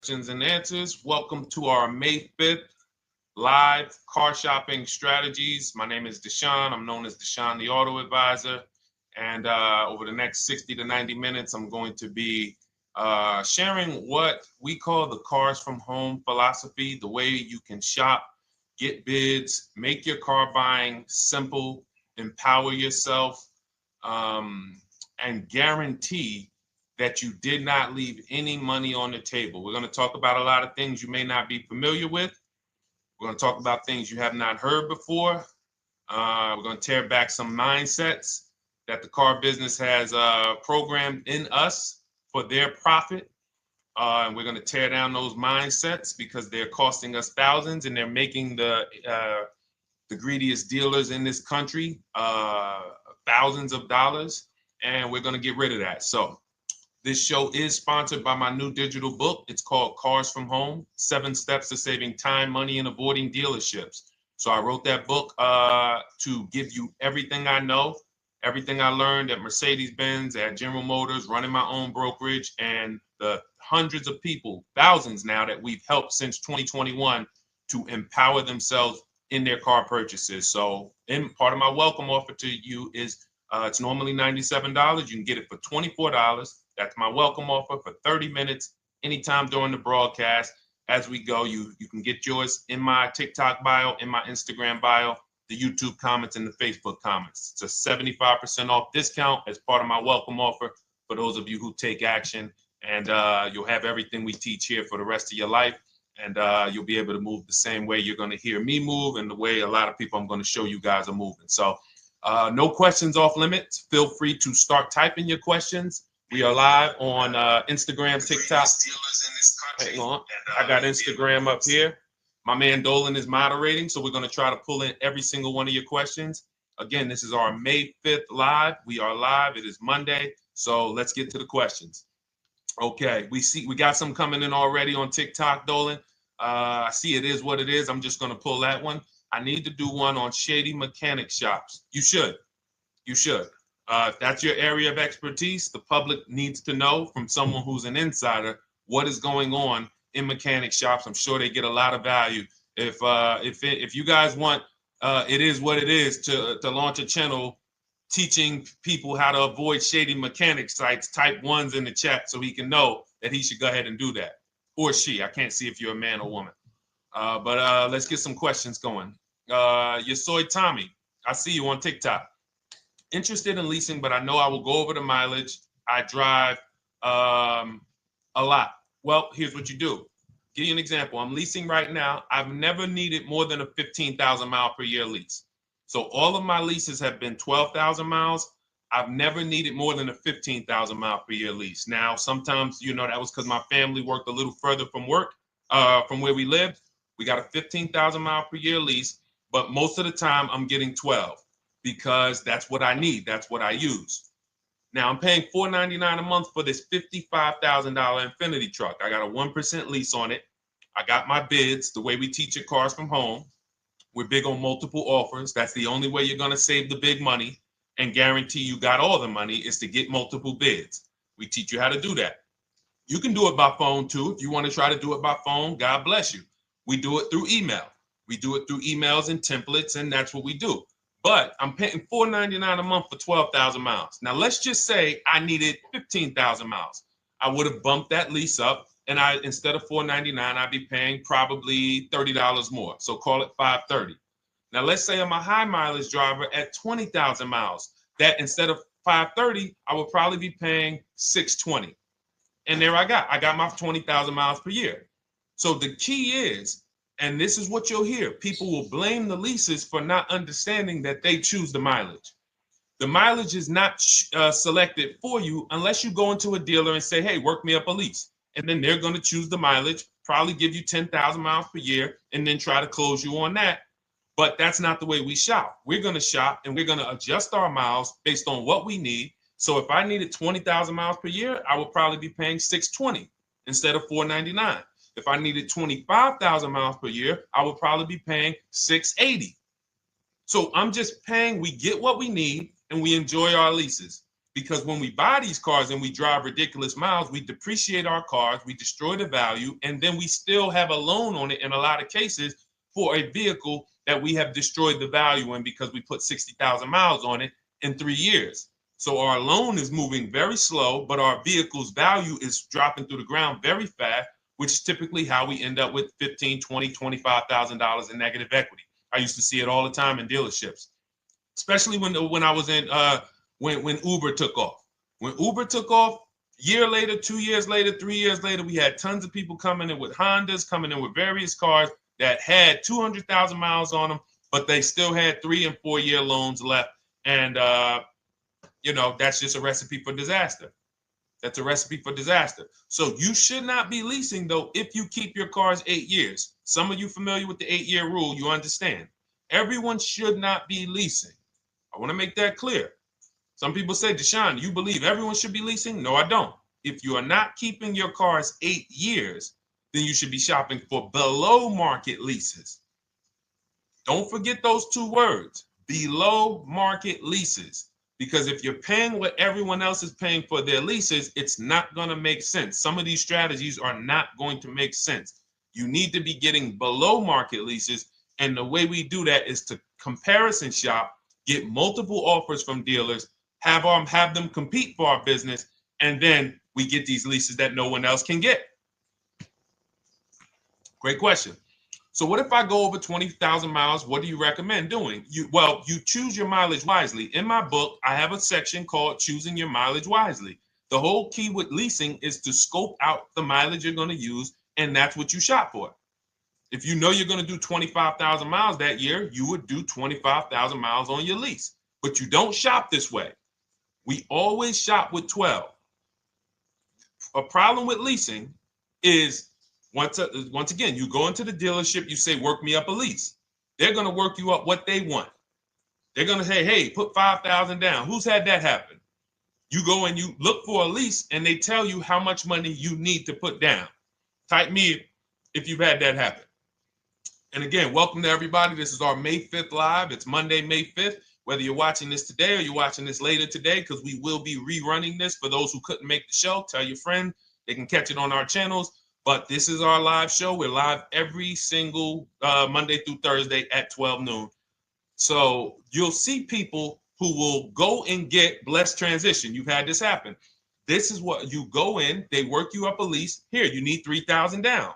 questions and answers. Welcome to our May 5th live car shopping strategies. My name is Deshone. I'm known as Deshone the Auto Advisor. And over the next 60 to 90 minutes, I'm going to be sharing what we call the cars from home philosophy, the way you can shop, get bids, make your car buying simple, empower yourself, and guarantee that you did not leave any money on the table. We're going to talk about a lot of things you may not be familiar with. We're going to talk about things you have not heard before. We're going to tear back some mindsets that the car business has programmed in us for their profit. And we're going to tear down those mindsets because they're costing us thousands and they're making the greediest dealers in this country thousands of dollars. And we're going to get rid of that. So this show is sponsored by my new digital book. It's called Cars from Home, 7 Steps to Saving Time, Money, and Avoiding Dealerships. So I wrote that book to give you everything I know, everything I learned at Mercedes-Benz, at General Motors, running my own brokerage, and the hundreds of people, thousands now, that we've helped since 2021 to empower themselves in their car purchases. So part of my welcome offer to you is it's normally $97. You can get it for $24. That's my welcome offer for 30 minutes, anytime during the broadcast. As we go, you can get yours in my TikTok bio, in my Instagram bio, the YouTube comments, and the Facebook comments. It's a 75% off discount as part of my welcome offer for those of you who take action. And you'll have everything we teach here for the rest of your life. And you'll be able to move the same way you're going to hear me move and the way a lot of people I'm going to show you guys are moving. So no questions off limits. Feel free to start typing your questions. We are live on Instagram, TikTok. Hang on. I got Instagram up here. My man Dolan is moderating, so we're going to try to pull in every single one of your questions. Again, this is our May 5th live. We are live. It is Monday, so let's get to the questions. Okay, we got some coming in already on TikTok, Dolan. I see it is what it is. I'm just going to pull that one. I need to do one on shady mechanic shops. You should. If that's your area of expertise, the public needs to know from someone who's an insider what is going on in mechanic shops. I'm sure they get a lot of value. If you guys want, it is what it is to launch a channel teaching people how to avoid shady mechanic sites. Type ones in the chat so he can know that he should go ahead and do that, or she. I can't see if you're a man or woman. But let's get some questions going. Yosoy Tommy, I see you on TikTok. Interested in leasing, but I know I will go over the mileage. I drive a lot. Well, here's what you do. Give you an example. I'm leasing right now. I've never needed more than a 15,000 mile per year lease. So all of my leases have been 12,000 miles. I've never needed more than a 15,000 mile per year lease. Now, sometimes, that was because my family worked a little further from where we lived. We got a 15,000 mile per year lease, but most of the time I'm getting 12 because that's what I need. That's what I use. Now I'm paying $499 a month for this $55,000 Infinity truck. I got a 1% lease on it. I got my bids, the way we teach at Cars from Home. We're big on multiple offers. That's the only way you're going to save the big money and guarantee you got all the money is to get multiple bids. We teach you how to do that. You can do it by phone too. If you want to try to do it by phone, God bless you. We do it through email. We do it through emails and templates, and that's what we do. But I'm paying $499 a month for 12,000 miles. Now, let's just say I needed 15,000 miles. I would have bumped that lease up, and instead of $499, I'd be paying probably $30 more. So call it $530. Now, let's say I'm a high mileage driver at 20,000 miles. That instead of $530, I would probably be paying $620. And there I got my 20,000 miles per year. So the key is, and this is what you'll hear, people will blame the leases for not understanding that they choose the mileage. The mileage is not selected for you unless you go into a dealer and say, hey, work me up a lease. And then they're going to choose the mileage, probably give you 10,000 miles per year, and then try to close you on that. But that's not the way we shop. We're going to shop and we're going to adjust our miles based on what we need. So if I needed 20,000 miles per year, I would probably be paying $620 instead of $499. If I needed 25,000 miles per year, I would probably be paying $680. So I'm just paying, we get what we need and we enjoy our leases. because when we buy these cars and we drive ridiculous miles, we depreciate our cars, we destroy the value, and then we still have a loan on it in a lot of cases for a vehicle that we have destroyed the value in because we put 60,000 miles on it in 3 years. So our loan is moving very slow, but our vehicle's value is dropping through the ground very fast, which is typically how we end up with $15,000, $20,000, $25,000 in negative equity. I used to see it all the time in dealerships, especially when I was in when Uber took off. When Uber took off, year later, 2 years later, 3 years later, we had tons of people coming in with Hondas, coming in with various cars that had 200,000 miles on them, but they still had 3 and 4 year loans left. And, that's just a recipe for disaster. That's a recipe for disaster. So you should not be leasing, though, if you keep your cars 8 years. Some of you familiar with the 8-year rule, you understand. Everyone should not be leasing. I want to make that clear. Some people say, Deshone, you believe everyone should be leasing? No, I don't. If you are not keeping your cars 8 years, then you should be shopping for below market leases. Don't forget those 2 words, below market leases. Because if you're paying what everyone else is paying for their leases, it's not going to make sense. Some of these strategies are not going to make sense. You need to be getting below market leases. And the way we do that is to comparison shop, get multiple offers from dealers, have them compete for our business, and then we get these leases that no one else can get. Great question. So what if I go over 20,000 miles? What do you recommend doing? You choose your mileage wisely. In my book, I have a section called Choosing Your Mileage Wisely. The whole key with leasing is to scope out the mileage you're going to use, and that's what you shop for. If you know you're going to do 25,000 miles that year, you would do 25,000 miles on your lease. But you don't shop this way. We always shop with 12. A problem with leasing is once again, you go into the dealership, you say, work me up a lease. They're going to work you up what they want. They're going to say, hey, put 5,000 down. Who's had that happen? You go and you look for a lease and they tell you how much money you need to put down. Type me if you've had that happen. And again, welcome to everybody. This is our May 5th live. It's Monday, May 5th. Whether you're watching this today or you're watching this later today, because we will be rerunning this for those who couldn't make the show. Tell your friend they can catch it on our channels. But this is our live show. We're live every single Monday through Thursday at 12 noon. So you'll see people who will go and get blessed transition. You've had this happen. This is what you go in. They work you up a lease. Here, you need 3,000 down.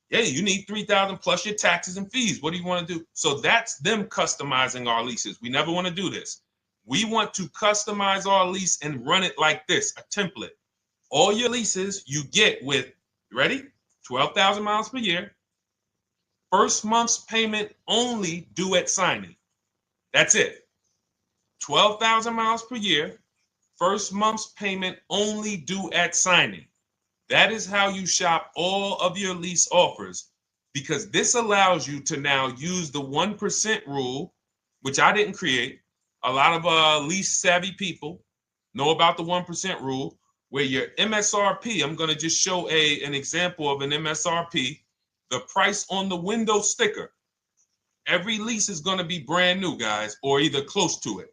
Yeah, you need 3,000 plus your taxes and fees. What do you want to do? So that's them customizing our leases. We never want to do this. We want to customize our lease and run it like this, a template. All your leases you get with, ready? 12,000 miles per year. First month's payment only due at signing. That's it. 12,000 miles per year. First month's payment only due at signing. That is how you shop all of your lease offers, because this allows you to now use the 1% rule, which I didn't create. A lot of lease savvy people know about the 1% rule, where your MSRP, I'm going to just show an example of an MSRP, the price on the window sticker. Every lease is going to be brand new, guys, or either close to it.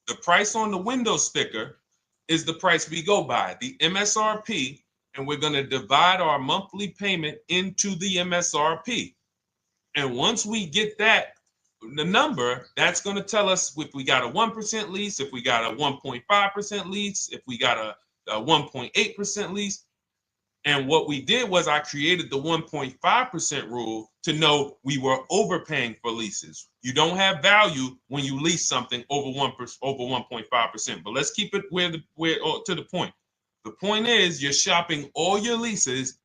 The price on the window sticker is the price we go by, the MSRP, and we're going to divide our monthly payment into the MSRP. And once we get that, the number, that's going to tell us if we got a 1% lease, if we got a 1.5% lease, if we got a 1.8% lease. And what we did was I created the 1.5% rule to know we were overpaying for leases. You don't have value when you lease something over 1.5%. But let's keep it to the point. The point is you're shopping all your leases,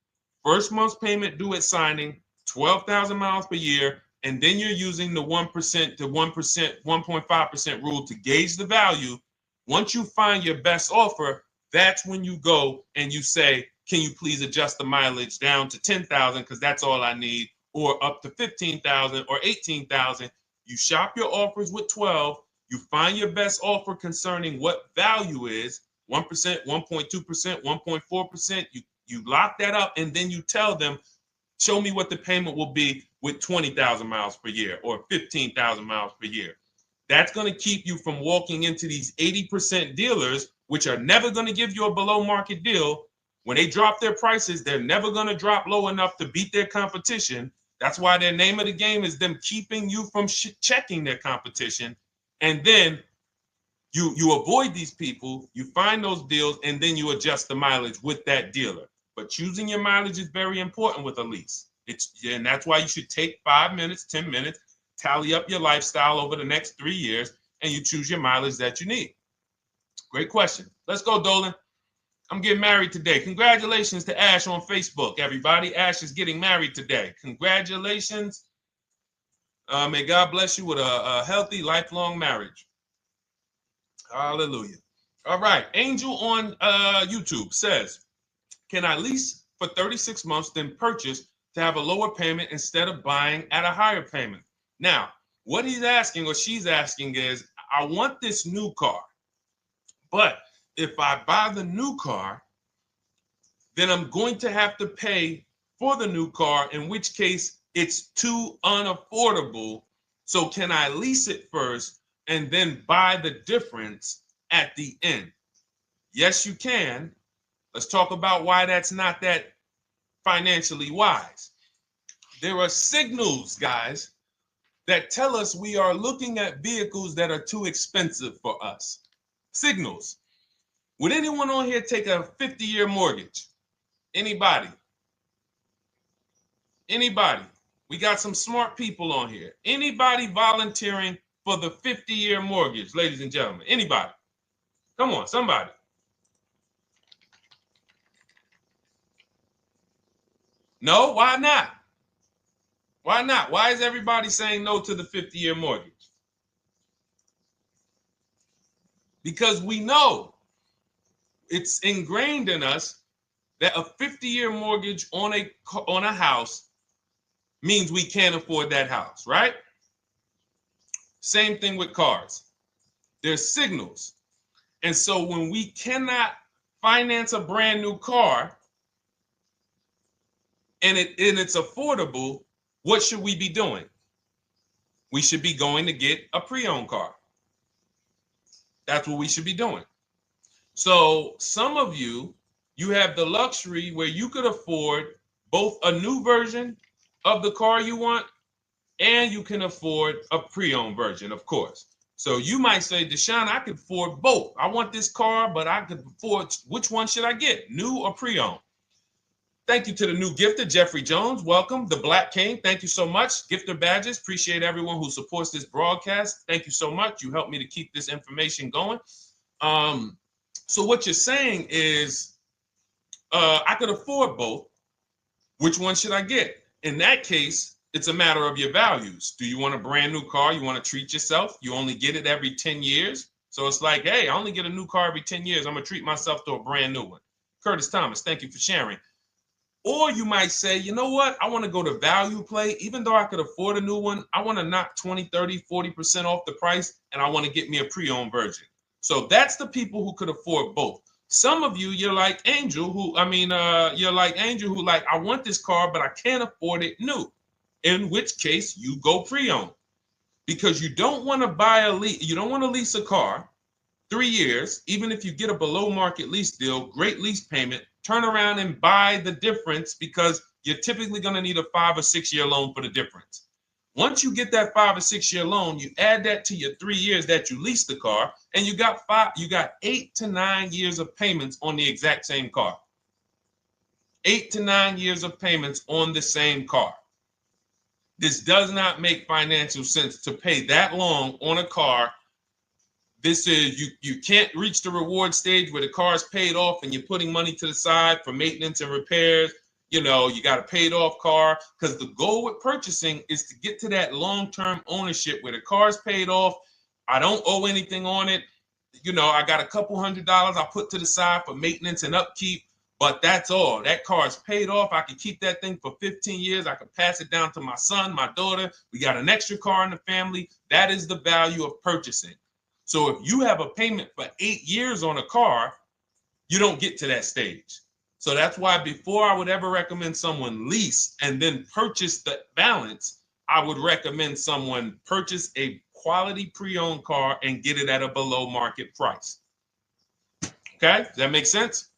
first month's payment due at signing, 12,000 miles per year, and then you're using the 1% to 1.5% rule to gauge the value. Once you find your best offer, that's when you go and you say, can you please adjust the mileage down to 10,000 because that's all I need, or up to 15,000 or 18,000. You shop your offers with 12. You find your best offer concerning what value is, 1%, 1.2%, 1.4%. You lock that up, and then you tell them, show me what the payment will be with 20,000 miles per year or 15,000 miles per year. That's going to keep you from walking into these 80% dealers which are never going to give you a below market deal. When they drop their prices, they're never going to drop low enough to beat their competition. That's why their name of the game is them keeping you from checking their competition. And then you avoid these people, you find those deals, and then you adjust the mileage with that dealer. But choosing your mileage is very important with a lease. And that's why you should take 5 minutes, 10 minutes, tally up your lifestyle over the next 3 years, and you choose your mileage that you need. Great question. Let's go, Dolan. I'm getting married today. Congratulations to Ash on Facebook, everybody. Ash is getting married today. Congratulations. May God bless you with a healthy, lifelong marriage. Hallelujah. All right. Angel on YouTube says, can I lease for 36 months, then purchase to have a lower payment instead of buying at a higher payment? Now, what he's asking or she's asking is, I want this new car, but if I buy the new car, then I'm going to have to pay for the new car, in which case it's too unaffordable. So can I lease it first and then buy the difference at the end? Yes, you can. Let's talk about why that's not that financially wise. There are signals, guys, that tell us we are looking at vehicles that are too expensive for us. Signals. Would anyone on here take a 50-year mortgage? Anybody? Anybody? We got some smart people on here. Anybody volunteering for the 50-year mortgage, ladies and gentlemen? Anybody? Come on, somebody. No, why not? Why not? Why is everybody saying no to the 50-year mortgage? Because we know it's ingrained in us that a 50-year mortgage on a house means we can't afford that house, right? Same thing with cars. There's signals. And so when we cannot finance a brand new car and it's affordable, what should we be doing? We should be going to get a pre-owned car. That's what we should be doing. So some of you have the luxury where you could afford both a new version of the car you want and you can afford a pre-owned version, of course. So you might say, Deshone, I could afford both. I want this car, but I could afford, which one should I get, new or pre-owned? Thank you to the new gifter, Jeffrey Jones. Welcome. The Black King. Thank you so much. Gifter badges. Appreciate everyone who supports this broadcast. Thank you so much. You helped me to keep this information going. So what you're saying is, I could afford both. Which one should I get? In that case, it's a matter of your values. Do you want a brand new car? You want to treat yourself? You only get it every 10 years. So it's like, hey, I only get a new car every 10 years. I'm going to treat myself to a brand new one. Curtis Thomas, thank you for sharing. Or you might say, you know what? I want to go to value play. Even though I could afford a new one, I want to knock 20, 30, 40% off the price, and I want to get me a pre-owned version. So that's the people who could afford both. Some of you, you're like Angel, who like, I want this car, but I can't afford it new. In which case you go pre-owned, because you don't want to you don't want to lease a car 3 years, even if you get a below market lease deal, great lease payment, turn around and buy the difference, because you're typically going to need a 5 or 6 year loan for the difference. Once you get that 5 or 6 year loan, you add that to your 3 years that you leased the car, and you got 8 to 9 years of payments on the exact same car. 8 to 9 years of payments on the same car. This does not make financial sense to pay that long on a car. This is, you can't reach the reward stage where the car is paid off and you're putting money to the side for maintenance and repairs. You know, you got a paid off car, because the goal with purchasing is to get to that long-term ownership where the car is paid off. I don't owe anything on it. You know, I got a couple $100 I put to the side for maintenance and upkeep, but that's all. That car is paid off. I can keep that thing for 15 years. I can pass it down to my son, my daughter. We got an extra car in the family. That is the value of purchasing. So if you have a payment for 8 years on a car, you don't get to that stage. So that's why before I would ever recommend someone lease and then purchase the balance, I would recommend someone purchase a quality pre-owned car and get it at a below market price. Okay, does that make sense?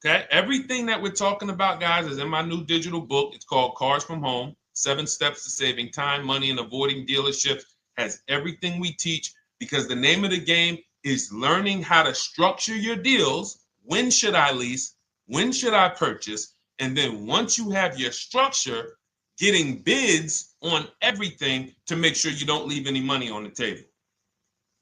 Okay, everything that we're talking about, guys, is in my new digital book. It's called Cars from Home, 7 Steps to Saving Time, Money, and Avoiding Dealerships. Has everything we teach, because the name of the game is learning how to structure your deals. When should I lease? When should I purchase? And then once you have your structure, getting bids on everything to make sure you don't leave any money on the table.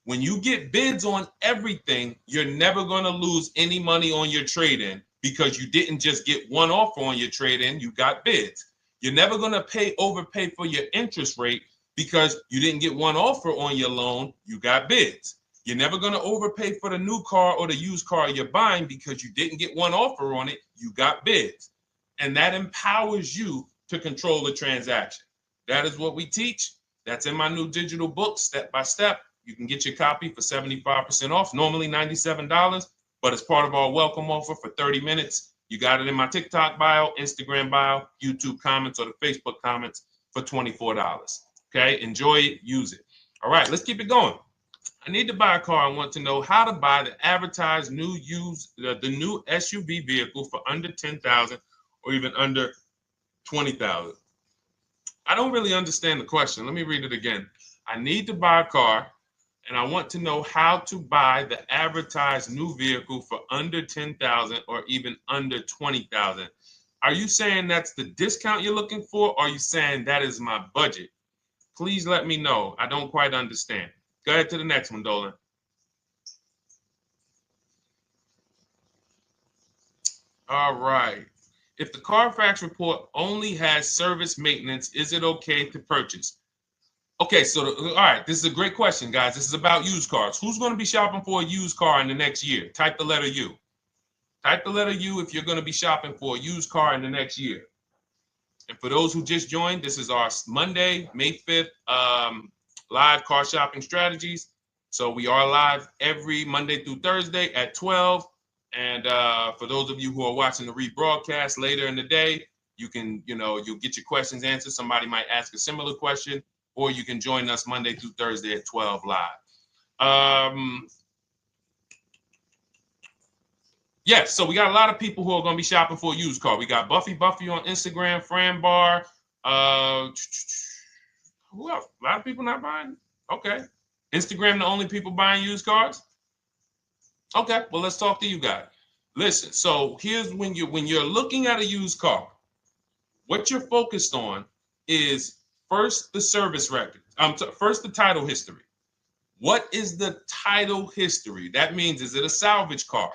When you get bids on everything, you're never going to lose any money on your trade-in, because you didn't just get one offer on your trade-in, you got bids. You're never going to overpay for your interest rate, because you didn't get one offer on your loan, you got bids. You're never going to overpay for the new car or the used car you're buying, because you didn't get one offer on it, you got bids. And that empowers you to control the transaction. That is what we teach. That's in my new digital book, step by step. You can get your copy for 75% off, normally $97, but it's part of our welcome offer for 30 minutes. You got it in my TikTok bio, Instagram bio, YouTube comments, or the Facebook comments for $24. Okay, enjoy it, use it. All right, let's keep it going. I need to buy a car. I want to know how to buy the advertised new the new SUV vehicle for under $10,000 or even under $20,000. I don't really understand the question. Let me read it again. I need to buy a car, and I want to know how to buy the advertised new vehicle for under $10,000 or even under $20,000. Are you saying that's the discount you're looking for, or are you saying that is my budget? Please let me know. I don't quite understand. Go ahead to the next one, Dolan. All right. If the Carfax report only has service maintenance, is it okay to purchase? Okay, so all right, this is a great question, guys. This is about used cars. Who's going to be shopping for a used car in the next year? Type the letter U. Type the letter U if you're going to be shopping for a used car in the next year. And for those who just joined, this is our Monday, May 5th, live car shopping strategies. So we are live every Monday through Thursday at 12. And for those of you who are watching the rebroadcast later in the day, you can, you'll get your questions answered. Somebody might ask a similar question, or you can join us Monday through Thursday at 12 live. Yes, so we got a lot of people who are going to be shopping for a used car. We got Buffy on Instagram, Fran Bar. Who else? A lot of people not buying? Okay. Instagram, the only people buying used cars? Okay, well, let's talk to you guys. Listen, so here's when you're looking at a used car, what you're focused on is first the service record. First the title history. What is the title history? That means, is it a salvage car?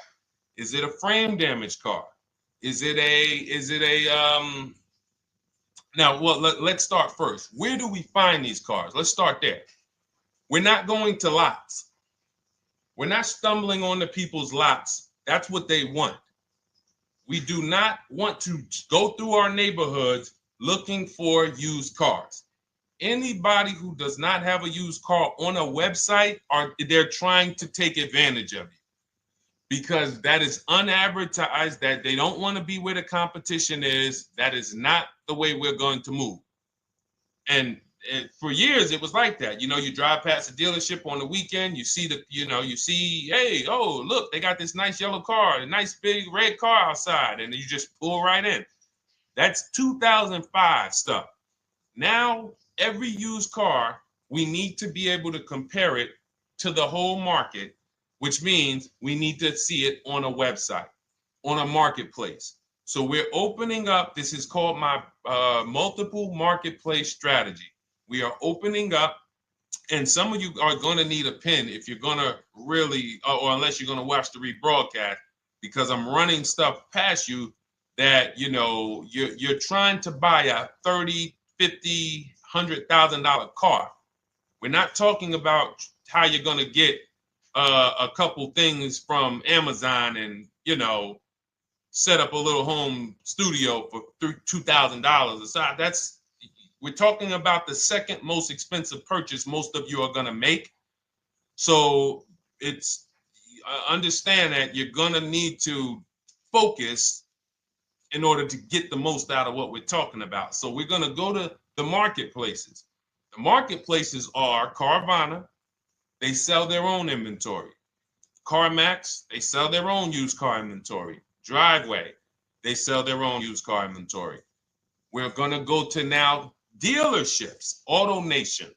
Is it a frame damage car? Is it a now, well, let's start first. Where do we find these cars? Let's start there. We're not going to lots. We're not stumbling onto people's lots. That's what they want. We do not want to go through our neighborhoods looking for used cars. Anybody who does not have a used car on a website, they're trying to take advantage of you, because that is unadvertised, that they don't want to be where the competition is. That is not the way we're going to move. And for years, it was like that. You drive past a dealership on the weekend, you see hey, oh, look, they got this nice yellow car, a nice big red car outside, and you just pull right in. That's 2005 stuff. Now, every used car, we need to be able to compare it to the whole market, which means we need to see it on a website, on a marketplace. So we're opening up, this is called my multiple marketplace strategy. We are opening up, and some of you are going to need a pen if you're going to really, or unless you're going to watch the rebroadcast, because I'm running stuff past you that, you're trying to buy a $30,000, $50,000, $100,000 car. We're not talking about how you're going to get a couple things from Amazon and, set up a little home studio for $2,000. We're talking about the second most expensive purchase most of you are going to make. So it's understand that you're going to need to focus in order to get the most out of what we're talking about. So we're going to go to the marketplaces. The marketplaces are Carvana. They sell their own inventory. CarMax, they sell their own used car inventory. Driveway, they sell their own used car inventory. We're going to go to now dealerships. AutoNation,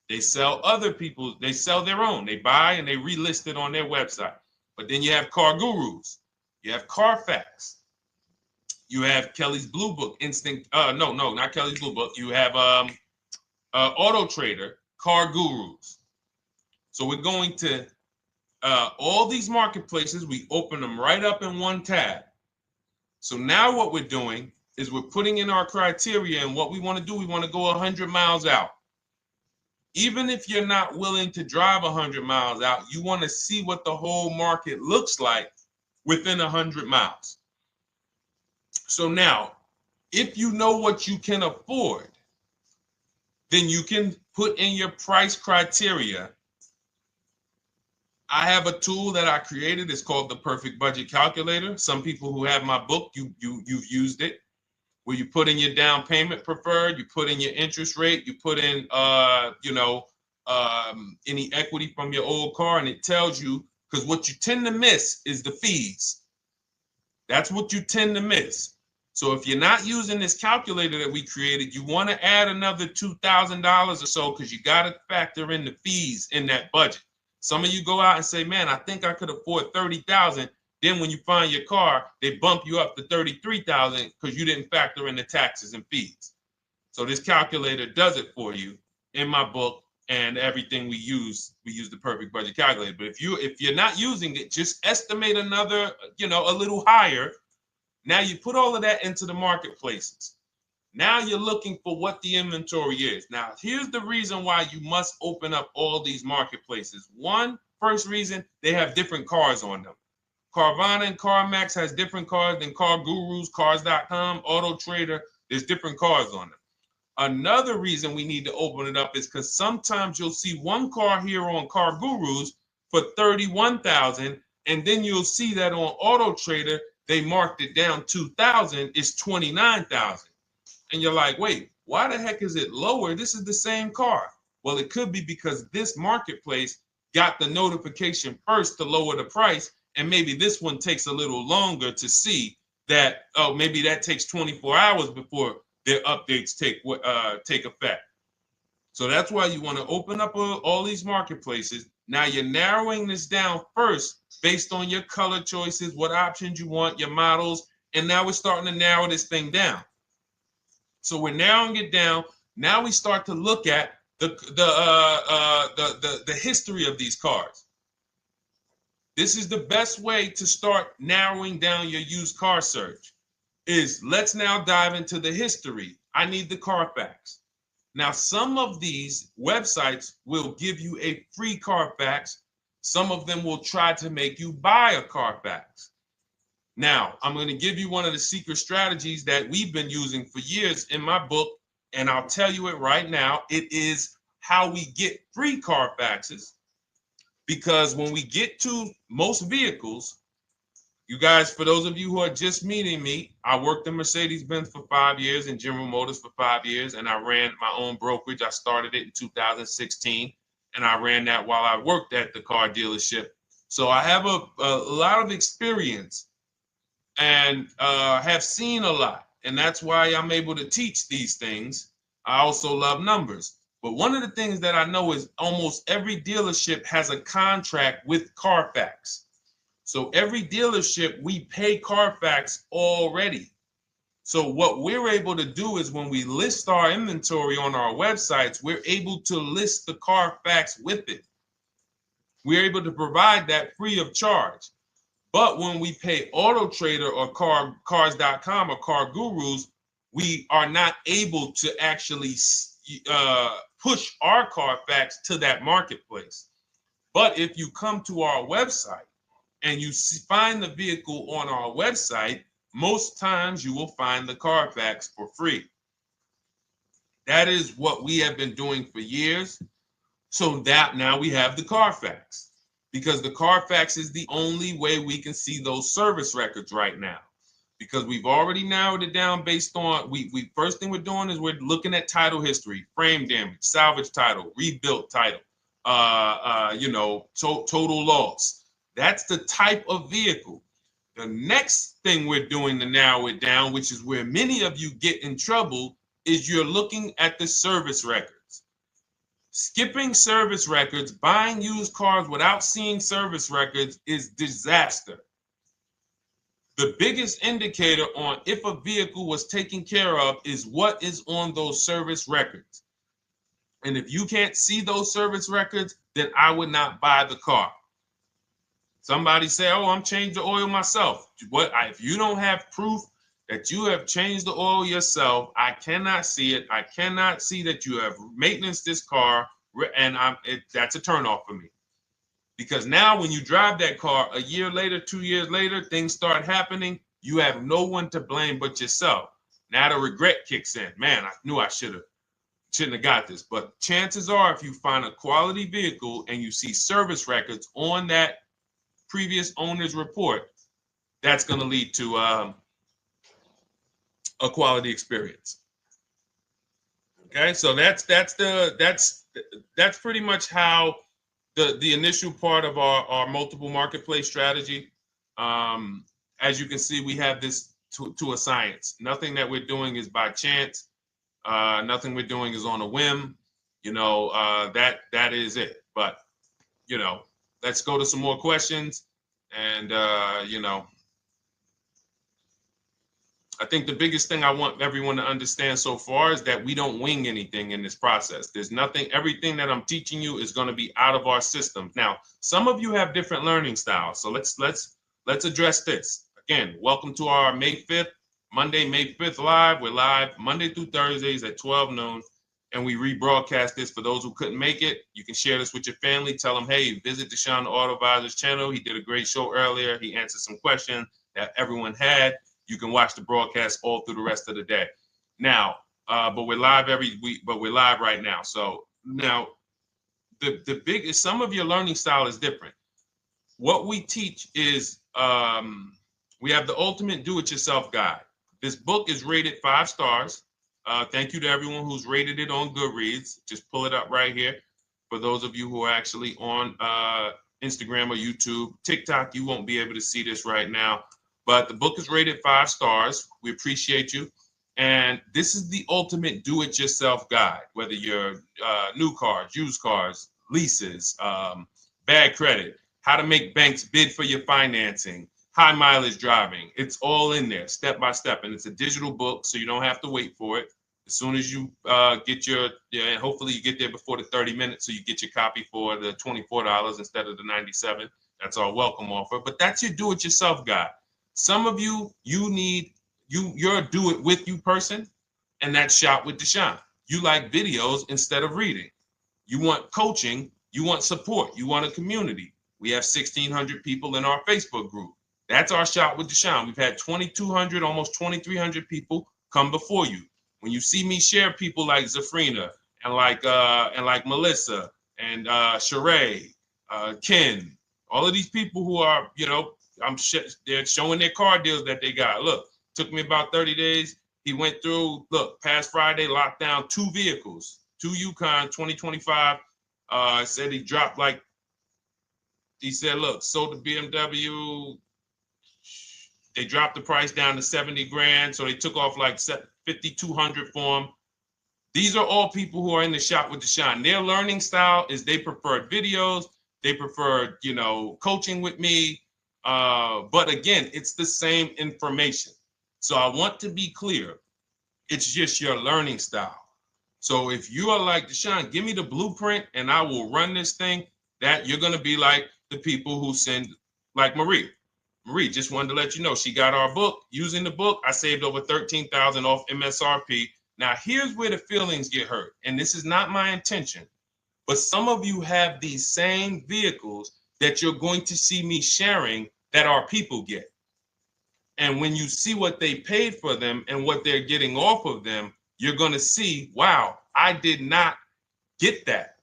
they sell other people's, they sell their own. They buy and they relist it on their website. But then you have Car Gurus, you have Carfax, you have Kelly's Blue Book, no, not Kelly's Blue Book. You have Auto Trader, Car Gurus. So we're going to all these marketplaces, we open them right up in one tab. So now what we're doing is we're putting in our criteria, and what we want to do, we want to go 100 miles out. Even if you're not willing to drive 100 miles out, you want to see what the whole market looks like within 100 miles. So now, if you know what you can afford, then you can put in your price criteria. I have a tool that I created. It's called the Perfect Budget Calculator. Some people who have my book, you've used it, where you put in your down payment preferred, you put in your interest rate, you put in any equity from your old car, and it tells you, because what you tend to miss is the fees. That's what you tend to miss. So if you're not using this calculator that we created, you want to add another $2,000 or so, because you got to factor in the fees in that budget. Some of you go out and say, man, I think I could afford $30,000. Then when you find your car, they bump you up to $33,000 because you didn't factor in the taxes and fees. So this calculator does it for you in my book, and everything we use the Perfect Budget Calculator. But if you're not using it, just estimate another, a little higher. Now you put all of that into the marketplaces. Now you're looking for what the inventory is. Now, here's the reason why you must open up all these marketplaces. First reason, they have different cars on them. Carvana and CarMax has different cars than Car Gurus, Cars.com, Auto Trader. There's different cars on them. Another reason we need to open it up is because sometimes you'll see one car here on Car Gurus for $31,000, and then you'll see that on Auto Trader they marked it down $2,000. It's $29,000. And you're like, wait, why the heck is it lower? This is the same car. Well, it could be because this marketplace got the notification first to lower the price, and maybe this one takes a little longer to see that, oh, maybe that takes 24 hours before their updates take effect. So that's why you want to open up all these marketplaces. Now you're narrowing this down first based on your color choices, what options you want, your models, and now we're starting to narrow this thing down. So we're narrowing it down. Now we start to look at the history of these cars. This is the best way to start narrowing down your used car search. Let's now dive into the history. I need the Carfax. Now, some of these websites will give you a free Carfax. Some of them will try to make you buy a Carfax. Now, I'm going to give you one of the secret strategies that we've been using for years in my book, and I'll tell you it right now. It is how we get free Carfaxes, because when we get to most vehicles, you guys, for those of you who are just meeting me, I worked in Mercedes-Benz for 5 years and General Motors for 5 years, and I ran my own brokerage. I started it in 2016, and I ran that while I worked at the car dealership. So I have a lot of experience and have seen a lot, and that's why I'm able to teach these things. I also love numbers. But one of the things that I know is almost every dealership has a contract with Carfax. So every dealership, we pay Carfax already. So what we're able to do is when we list our inventory on our websites, we're able to list the Carfax with it. We're able to provide that free of charge. But when we pay Auto Trader or Cars.com or Car Gurus, we are not able to actually push our Carfax to that marketplace. But if you come to our website and you find the vehicle on our website, most times you will find the Carfax for free. That is what we have been doing for years. So that now we have the Carfax, because the Carfax is the only way we can see those service records right now, because we've already narrowed it down based on, first thing we're doing is we're looking at title history, frame damage, salvage title, rebuilt title, total loss. That's the type of vehicle. The next thing we're doing to narrow it down, which is where many of you get in trouble, is you're looking at the service records. Skipping service records, buying used cars without seeing service records is disaster. The biggest indicator on if a vehicle was taken care of is what is on those service records. And if you can't see those service records, then I would not buy the car. Somebody say, oh, I'm changing the oil myself. If you don't have proof that you have changed the oil yourself, I cannot see it. I cannot see that you have maintenance this car, and that's a turnoff for me. Because now when you drive that car a year later, 2 years later, things start happening. You have no one to blame but yourself. Now the regret kicks in. Man, I knew I shouldn't have got this. But chances are, if you find a quality vehicle and you see service records on that previous owner's report, that's going to lead to a quality experience. Okay, so that's pretty much how the initial part of our multiple marketplace strategy. As you can see, we have this to a science. Nothing that we're doing is by chance. Nothing we're doing is on a whim. That is it. But let's go to some more questions. And I think the biggest thing I want everyone to understand so far is that we don't wing anything in this process. There's nothing, everything that I'm teaching you is going to be out of our system. Now, some of you have different learning styles. So let's address this. Again, welcome to our May 5th, Monday, May 5th live. We're live Monday through Thursdays at 12 noon. And we rebroadcast this for those who couldn't make it. You can share this with your family. Tell them, hey, visit Deshone the Auto Advisor's channel. He did a great show earlier. He answered some questions that everyone had. You can watch the broadcast all through the rest of the day. Now, but we're live every week, but we're live right now. So now the biggest, some of your learning style is different. What we teach is we have the ultimate do-it-yourself guide. This book is rated 5 stars. Thank you to everyone who's rated it on Goodreads. Just pull it up right here. For those of you who are actually on Instagram or YouTube, TikTok, you won't be able to see this right now. But the book is rated 5 stars. We appreciate you. And this is the ultimate do-it-yourself guide, whether you're new cars, used cars, leases, bad credit, how to make banks bid for your financing, high mileage driving. It's all in there, step by step. And it's a digital book, so you don't have to wait for it. As soon as you get and hopefully you get there before the 30 minutes, so you get your copy for the $24 instead of the $97. That's our welcome offer. But that's your do-it-yourself guide. Some of you, you're a do-it-with-you person, and that's Shop with Deshone. You like videos instead of reading. You want coaching. You want support. You want a community. We have 1,600 people in our Facebook group. That's our Shop with Deshone. We've had 2,200, almost 2,300 people come before you. When you see me share people like Zafrina and like Melissa and Sheree, Ken, all of these people who are, they're showing their car deals that they got. Look, took me about 30 days. He went through, past Friday, locked down 2 vehicles, 2 Yukon 2025. Said he dropped sold the BMW. They dropped the price down to 70 grand. So they took off like 5,200 for him. These are all people who are in the Shop with Deshone. Their learning style is they prefer videos. They prefer, coaching with me. But again, it's the same information. So I want to be clear. It's just your learning style. So if you are like Deshone, give me the blueprint and I will run this thing. That you're going to be like the people who send, like Marie. Marie just wanted to let you know she got our book. Using the book, I saved over $13,000 off MSRP. Now, here's where the feelings get hurt. And this is not my intention. But some of you have these same vehicles that you're going to see me sharing that our people get. And when you see what they paid for them and what they're getting off of them, you're going to see, wow, I did not get that.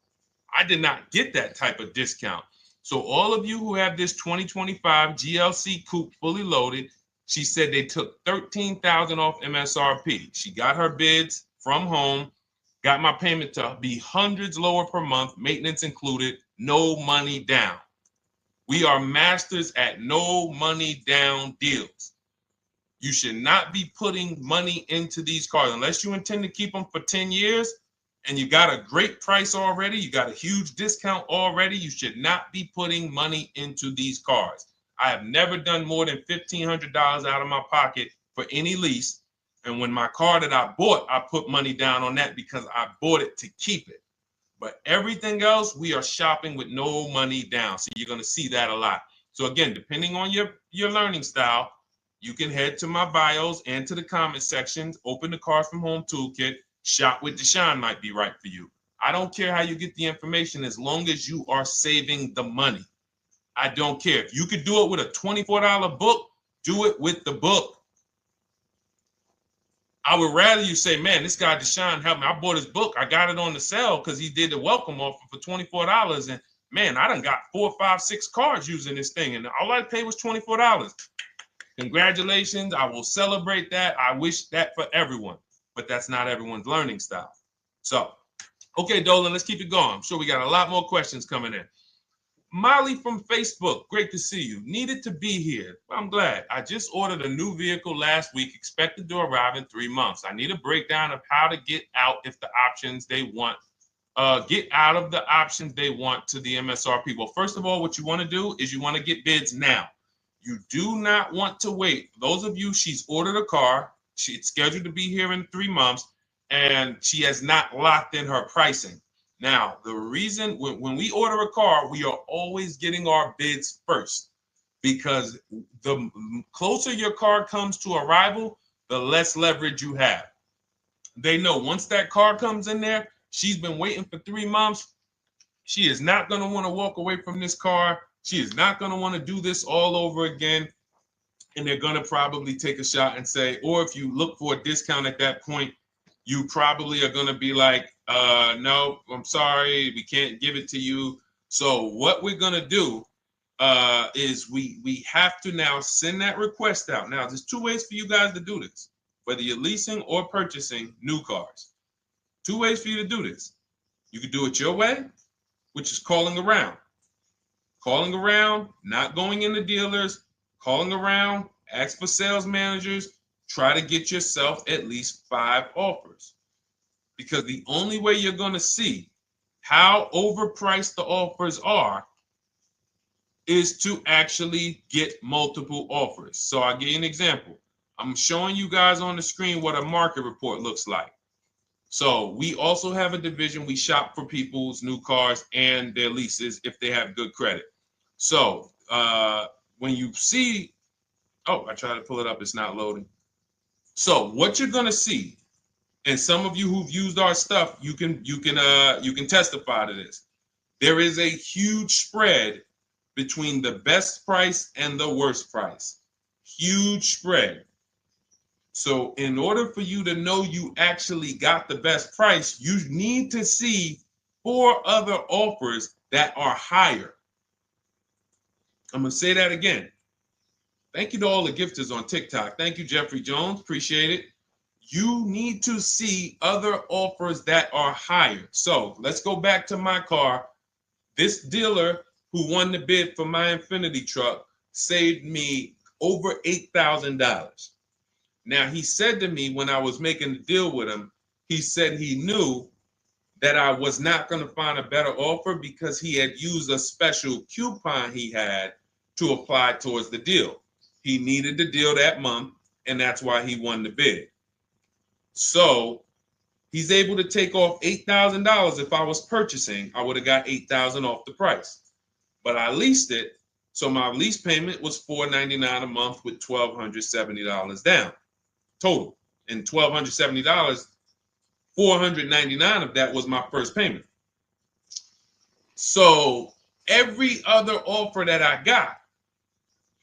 I did not get that type of discount. So all of you who have this 2025 GLC coupe fully loaded, she said they took $13,000 off MSRP. She got her bids from home, got my payment to be hundreds lower per month, maintenance included, no money down. We are masters at no money down deals. You should not be putting money into these cars unless you intend to keep them for 10 years and you got a great price already. You got a huge discount already. You should not be putting money into these cars. I have never done more than $1,500 out of my pocket for any lease. And when my car that I bought, I put money down on that because I bought it to keep it. But everything else, we are shopping with no money down. So you're going to see that a lot. So again, depending on your learning style, you can head to my bios and to the comment sections, open the Cars from Home Toolkit, Shop with Deshone might be right for you. I don't care how you get the information as long as you are saving the money. I don't care. If you could do it with a $24 book, do it with the book. I would rather you say, man, this guy Deshone helped me. I bought his book. I got it on the sale because he did the welcome offer for $24. And man, I done got 4, 5, 6 cars using this thing. And all I paid was $24. Congratulations. I will celebrate that. I wish that for everyone, but that's not everyone's learning style. So, okay, Dolan, let's keep it going. I'm sure we got a lot more questions coming in. Molly from Facebook, great to see you. Needed to be here. I'm glad. I just ordered a new vehicle last week, expected to arrive in 3 months. I need a breakdown of how to get out if the options they want, get out of the options they want to the MSRP. Well, first of all, what you want to do is you want to get bids now. You do not want to wait. For those of you, she's ordered a car. She's scheduled to be here in 3 months, and she has not locked in her pricing. Now, the reason when we order a car, we are always getting our bids first because the closer your car comes to arrival, the less leverage you have. They know once that car comes in there, she's been waiting for 3 months. She is not going to want to walk away from this car. She is not going to want to do this all over again. And they're going to probably take a shot and say, or if you look for a discount at that point, you probably are going to be like, no, I'm sorry, we can't give it to you. So what we're going to do is we have to now send that request out. Now, there's 2 ways for you guys to do this, whether you're leasing or purchasing new cars. 2 ways for you to do this. You can do it your way, which is calling around. Calling around, not going into dealers, calling around, ask for sales managers, try to get yourself at least 5 offers. Because the only way you're going to see how overpriced the offers are is to actually get multiple offers. So I'll give you an example. I'm showing you guys on the screen what a market report looks like. So we also have a division. We shop for people's new cars and their leases if they have good credit. So when you see, oh, I tried to pull it up. It's not loading. So what you're going to see, and some of you who've used our stuff, you can testify to this. There is a huge spread between the best price and the worst price. Huge spread. So in order for you to know you actually got the best price, you need to see 4 other offers that are higher. I'm going to say that again. Thank you to all the gifters on TikTok. Thank you, Jeffrey Jones. Appreciate it. You need to see other offers that are higher. So let's go back to my car. This dealer who won the bid for my Infinity truck saved me over $8,000. Now, he said to me when I was making the deal with him, he said he knew that I was not going to find a better offer because he had used a special coupon he had to apply towards the deal. He needed the deal that month, and that's why he won the bid. So he's able to take off $8,000. If I was purchasing, I would have got $8,000 off the price. But I leased it, so my lease payment was $499 a month with $1,270 down total. And $1,270, $499 of that was my first payment. So every other offer that I got,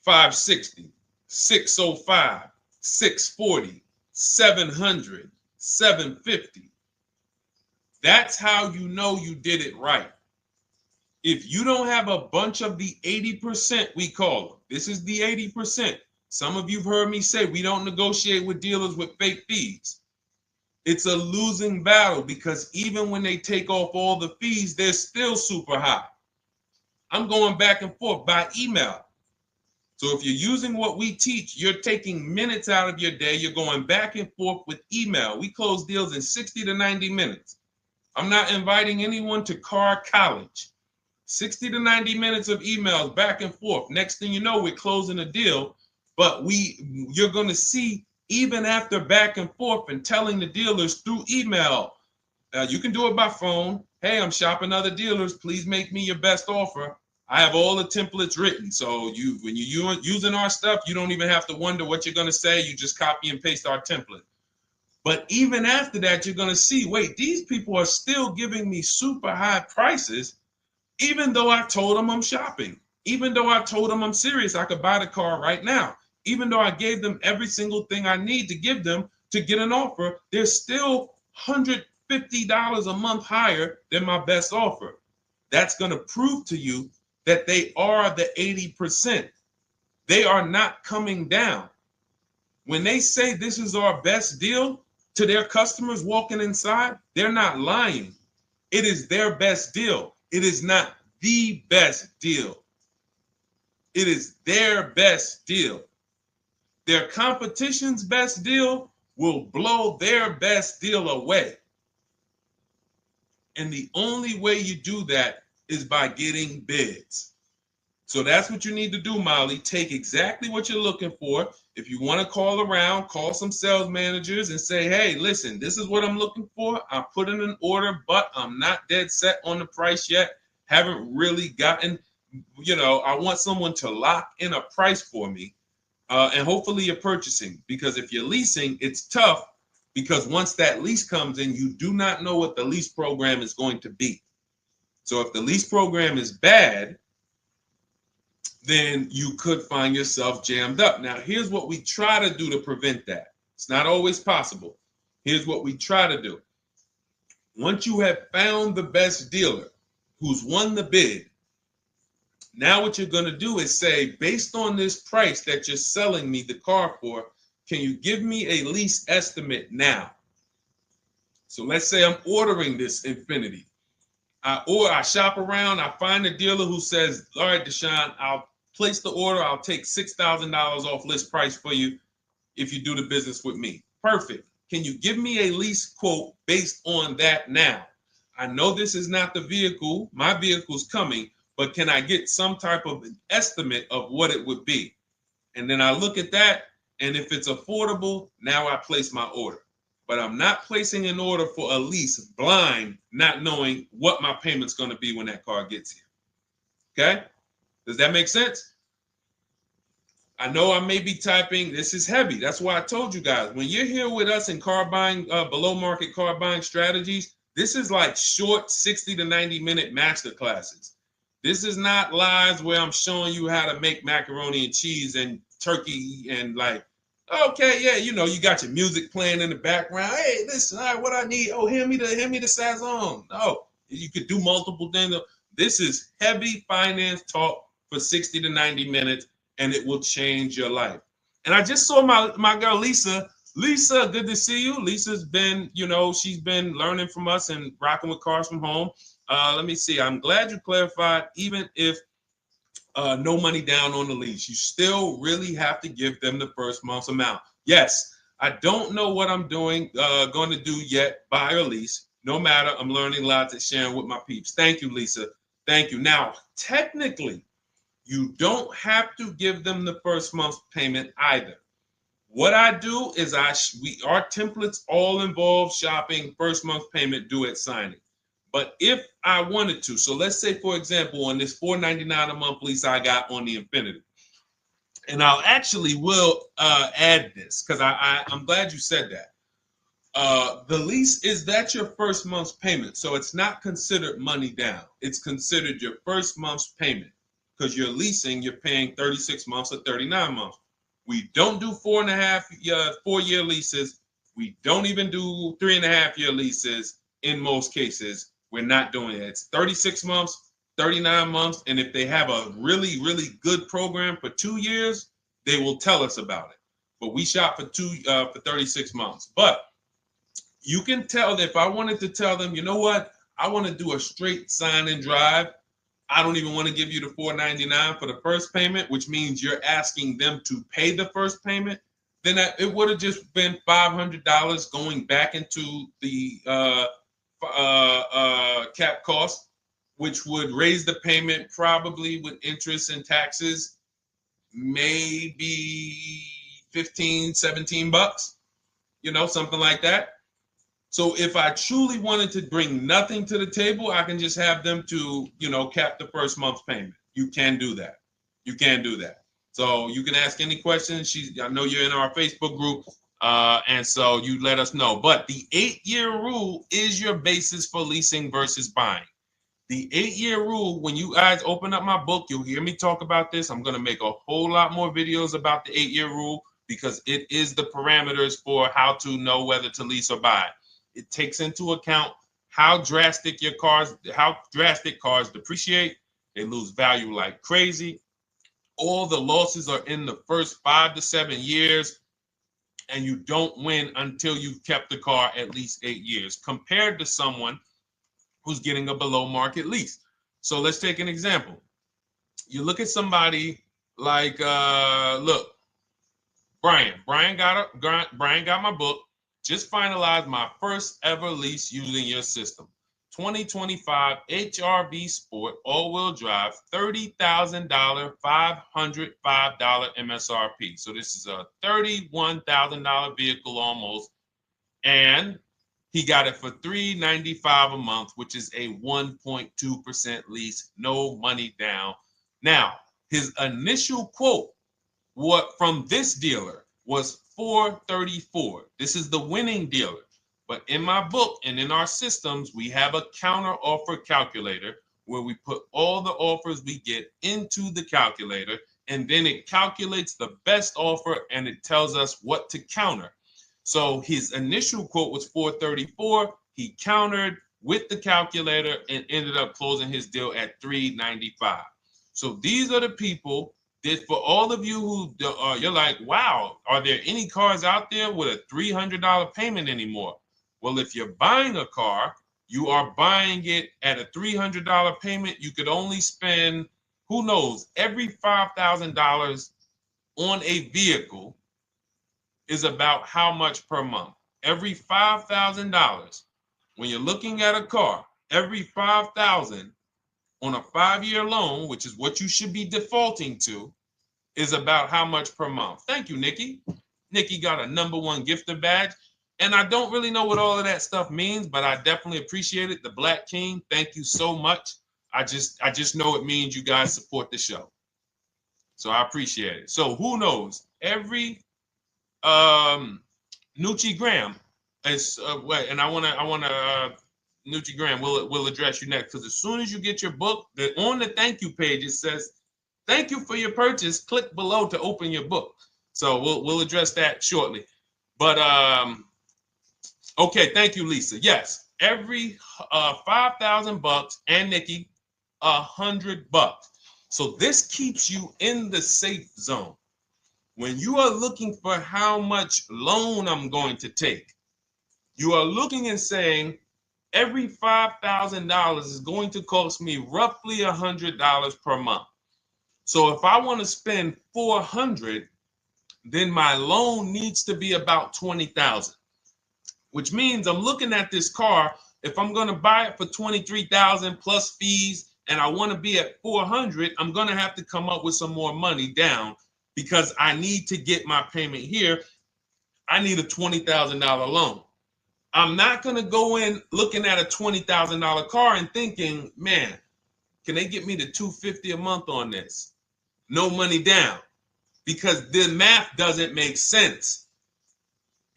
560, 605, 640, 700, 750. That's how you know you did it right. If you don't have a bunch of the 80%, we call them. This is the 80%. Some of you have heard me say we don't negotiate with dealers with fake fees. It's a losing battle because even when they take off all the fees, they're still super high. I'm going back and forth by email. So if you're using what we teach, you're taking minutes out of your day. You're going back and forth with email. We close deals in 60 to 90 minutes. I'm not inviting anyone to car college. 60 to 90 minutes of emails back and forth. Next thing you know, we're closing a deal. But you're going to see, even after back and forth and telling the dealers through email, you can do it by phone. Hey, I'm shopping other dealers. Please make me your best offer. I have all the templates written. So when you're using our stuff, you don't even have to wonder what you're going to say. You just copy and paste our template. But even after that, you're going to see, wait, these people are still giving me super high prices, even though I told them I'm shopping, even though I told them I'm serious, I could buy the car right now. Even though I gave them every single thing I need to give them to get an offer, they're still $150 a month higher than my best offer. That's going to prove to you that they are the 80%. They are not coming down. When they say this is our best deal to their customers walking inside, they're not lying. It is their best deal. It is not the best deal. It is their best deal. Their competition's best deal will blow their best deal away. And the only way you do that is by getting bids. So that's what you need to do, Molly. Take exactly what you're looking for. If you want to call around, call some sales managers and say, hey, listen, this is what I'm looking for. I put in an order, but I'm not dead set on the price yet. Haven't really gotten, I want someone to lock in a price for me. And hopefully you're purchasing, because if you're leasing, it's tough, because once that lease comes in, you do not know what the lease program is going to be. So if the lease program is bad, then you could find yourself jammed up. Now, here's what we try to do to prevent that. It's not always possible. Here's what we try to do. Once you have found the best dealer who's won the bid, now what you're going to do is say, based on this price that you're selling me the car for, can you give me a lease estimate now? So let's say I'm ordering this Infiniti. I shop around, I find a dealer who says, all right, Deshone, I'll place the order. I'll take $6,000 off list price for you if you do the business with me. Perfect. Can you give me a lease quote based on that now? I know this is not the vehicle. My vehicle's coming, but can I get some type of an estimate of what it would be? And then I look at that, and if it's affordable, now I place my order. But I'm not placing an order for a lease blind, not knowing what my payment's going to be when that car gets here. Okay? Does that make sense? I know I may be typing, this is heavy. That's why I told you guys, when you're here with us in car buying, below market car buying strategies, this is like short 60 to 90 minute master classes. This is not lives where I'm showing you how to make macaroni and cheese and turkey and like, okay, yeah, you got your music playing in the background. Hey, listen, all right, what I need? Oh, hand me the Sazon. No, you could do multiple things. This is heavy finance talk for 60 to 90 minutes, and it will change your life. And I just saw my girl, Lisa. Lisa, good to see you. Lisa's been, she's been learning from us and rocking with Cars from Home. Let me see. I'm glad you clarified, even if no money down on the lease, you still really have to give them the first month's amount. Yes, I don't know what I'm going to do yet, buy or lease. No matter, I'm learning lots and sharing with my peeps. Thank you, Lisa. Thank you. Now, technically, you don't have to give them the first month's payment either. What I do is our templates all involve shopping, first month payment due at signing. But if I wanted to, so let's say, for example, on this $499 a month lease I got on the Infiniti, and I'll actually will add this because I'm glad you said that. The lease is that your first month's payment, so it's not considered money down. It's considered your first month's payment because you're leasing, you're paying 36 months or 39 months. We don't do 4-year leases. We don't even do 3.5-year leases in most cases. We're not doing it. It's 36 months, 39 months. And if they have a really, really good program for 2 years, they will tell us about it. But we shop for 36 months. But you can tell that if I wanted to tell them, you know what, I want to do a straight sign and drive. I don't even want to give you the $499 for the first payment, which means you're asking them to pay the first payment, then it would have just been $500 going back into the cap cost, which would raise the payment probably with interest and taxes, maybe 15, 17 bucks, something like that. So if I truly wanted to bring nothing to the table, I can just have them to, cap the first month's payment. You can do that. You can do that. So you can ask any questions. I know you're in our Facebook group, and so you let us know. But the 8-year rule is your basis for leasing versus buying. The 8-year rule, when you guys open up my book, you'll hear me talk about this. I'm going to make a whole lot more videos about the 8-year rule because it is the parameters for how to know whether to lease or buy. It takes into account how drastic cars depreciate. They lose value like crazy. All the losses are in the first 5 to 7 years, and you don't win until you've kept the car at least 8 years, compared to someone who's getting a below market lease. So let's take an example. You look at somebody like, Brian. Brian got my book. Just finalized my first ever lease using your system. 2025 HRV Sport all-wheel drive, $30,000, $505 MSRP. So this is a $31,000 vehicle almost, and he got it for $395 a month, which is a 1.2% lease, no money down. Now, his initial quote from this dealer was $434. This is the winning dealer. But in my book and in our systems, we have a counter offer calculator where we put all the offers we get into the calculator, and then it calculates the best offer and it tells us what to counter. So his initial quote was $434. He countered with the calculator and ended up closing his deal at $395. So these are the people that, for all of you who you're like, wow, are there any cars out there with a $300 payment anymore? Well, if you're buying a car, you are buying it at a $300 payment. You could only spend, who knows, every $5,000 on a vehicle is about how much per month? Every $5,000. When you're looking at a car, every $5,000 on a 5-year loan, which is what you should be defaulting to, is about how much per month. Thank you, Nikki. Nikki got a #1 gifter badge. And I don't really know what all of that stuff means, but I definitely appreciate it. The Black King, thank you so much. I just know it means you guys support the show. So I appreciate it. So who knows? Every Nucci Graham is and I wanna Nucci Graham will address you next, because as soon as you get your book, on the thank you page it says, "Thank you for your purchase. Click below to open your book." So we'll address that shortly. But okay, thank you, Lisa. Yes, every $5,000, and Nikki, $100. So this keeps you in the safe zone. When you are looking for how much loan I'm going to take, you are looking and saying, every $5,000 is going to cost me roughly $100 per month. So if I want to spend $400, then my loan needs to be about $20,000, which means I'm looking at this car. If I'm going to buy it for $23,000 plus fees, and I want to be at $400, I'm going to have to come up with some more money down, because I need to get my payment here. I need a $20,000 loan. I'm not going to go in looking at a $20,000 car and thinking, man, can they get me to $250 a month on this? No money down, because the math doesn't make sense.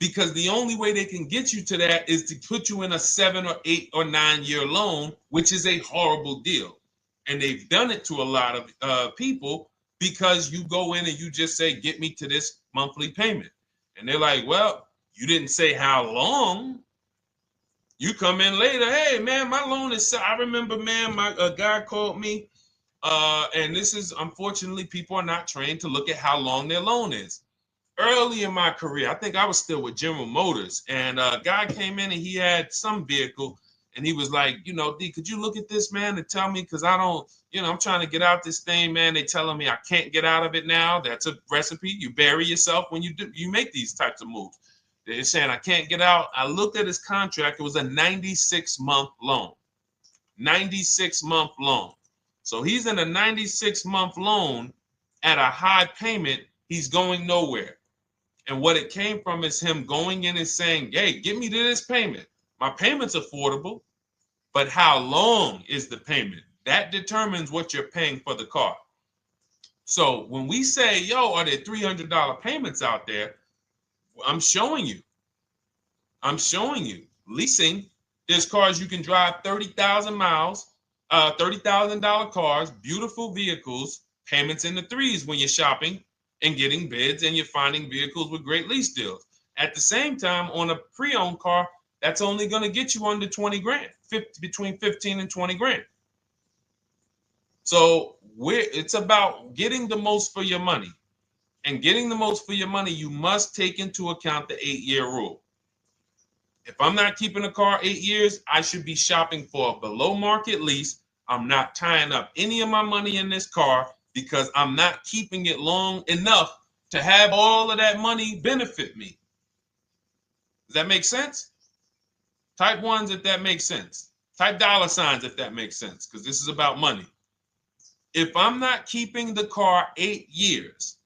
Because the only way they can get you to that is to put you in a 7 or 8 or 9 year loan, which is a horrible deal. And they've done it to a lot of people, because you go in and you just say, get me to this monthly payment. And they're like, well, you didn't say how long. You come in later, hey, man, my loan is, I remember, man, a guy called me, and this is, unfortunately, people are not trained to look at how long their loan is. Early in my career, I think I was still with General Motors, and a guy came in and he had some vehicle, And he was like, you know, D, could you look at this, man, and tell me, because I don't, you know, I'm trying to get out this thing, man. They telling me I can't get out of it now. That's a recipe. You bury yourself when you make these types of moves. They're saying I can't get out. I looked at his contract. It was a 96-month loan. 96-month loan. So he's in a 96-month loan at a high payment. He's going nowhere. And what it came from is him going in and saying, hey, get me to this payment. My payment's affordable, but how long is the payment? That determines what you're paying for the car. So when we say, yo, are there $300 payments out there? I'm showing you. Leasing, there's cars you can drive 30,000 miles, $30,000 cars, beautiful vehicles, payments in the threes when you're shopping and getting bids and you're finding vehicles with great lease deals. At the same time, on a pre-owned car, that's only going to get you under 20 grand, between 15 and 20 grand. So it's about getting the most for your money. And getting the most for your money, you must take into account the 8-year rule. If I'm not keeping a car 8 years, I should be shopping for a below market lease. I'm not tying up any of my money in this car because I'm not keeping it long enough to have all of that money benefit me. Does that make sense? Type ones if that makes sense. Type dollar signs if that makes sense, because this is about money. If I'm not keeping the car 8 years,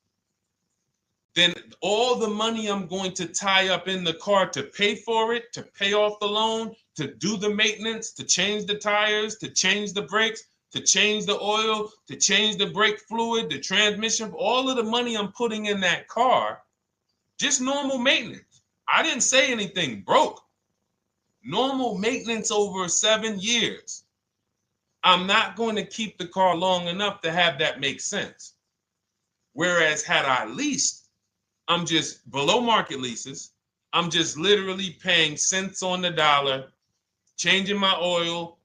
then all the money I'm going to tie up in the car to pay for it, to pay off the loan, to do the maintenance, to change the tires, to change the brakes, to change the oil, to change the brake fluid, the transmission, all of the money I'm putting in that car, just normal maintenance. I didn't say anything broke. Normal maintenance over 7 years. I'm not going to keep the car long enough to have that make sense. Whereas had I leased, I'm just below market leases. I'm just literally paying cents on the dollar, changing my oil.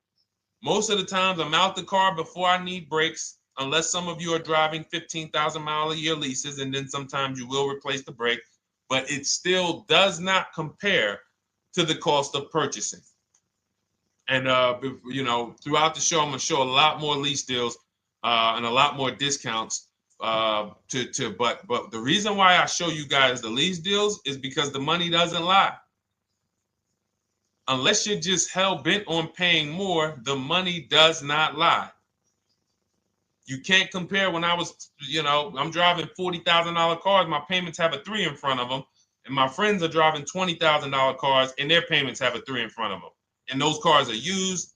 Most of the times I'm out the car before I need brakes, unless some of you are driving 15,000 mile a year leases, and then sometimes you will replace the brake, but it still does not compare to the cost of purchasing. And you know, throughout the show, I'm gonna show a lot more lease deals and a lot more discounts. But the reason why I show you guys the lease deals is because the money doesn't lie. Unless you're just hell bent on paying more, the money does not lie. You can't compare when I was, you know, I'm driving $40,000 cars, my payments have a 3 in front of them, and my friends are driving $20,000 cars and their payments have a 3 in front of them. And those cars are used,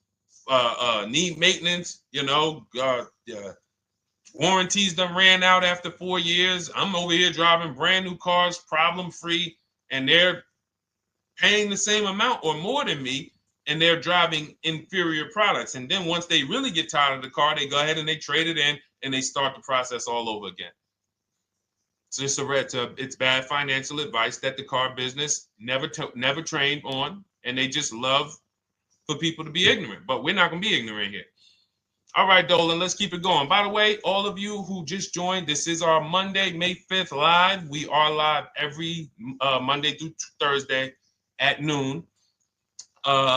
need maintenance, you know, warranties done ran out after 4 years. I'm over here driving brand new cars, problem free, and they're paying the same amount or more than me, and they're driving inferior products. And then once they really get tired of the car, they go ahead and they trade it in and they start the process all over again. So it's bad financial advice that the car business never trained on, and they just love for people to be ignorant. But we're not going to be ignorant here. All right, Dolan, let's keep it going. By the way, all of you who just joined, this is our Monday, May 5th live. We are live every Monday through Thursday at noon.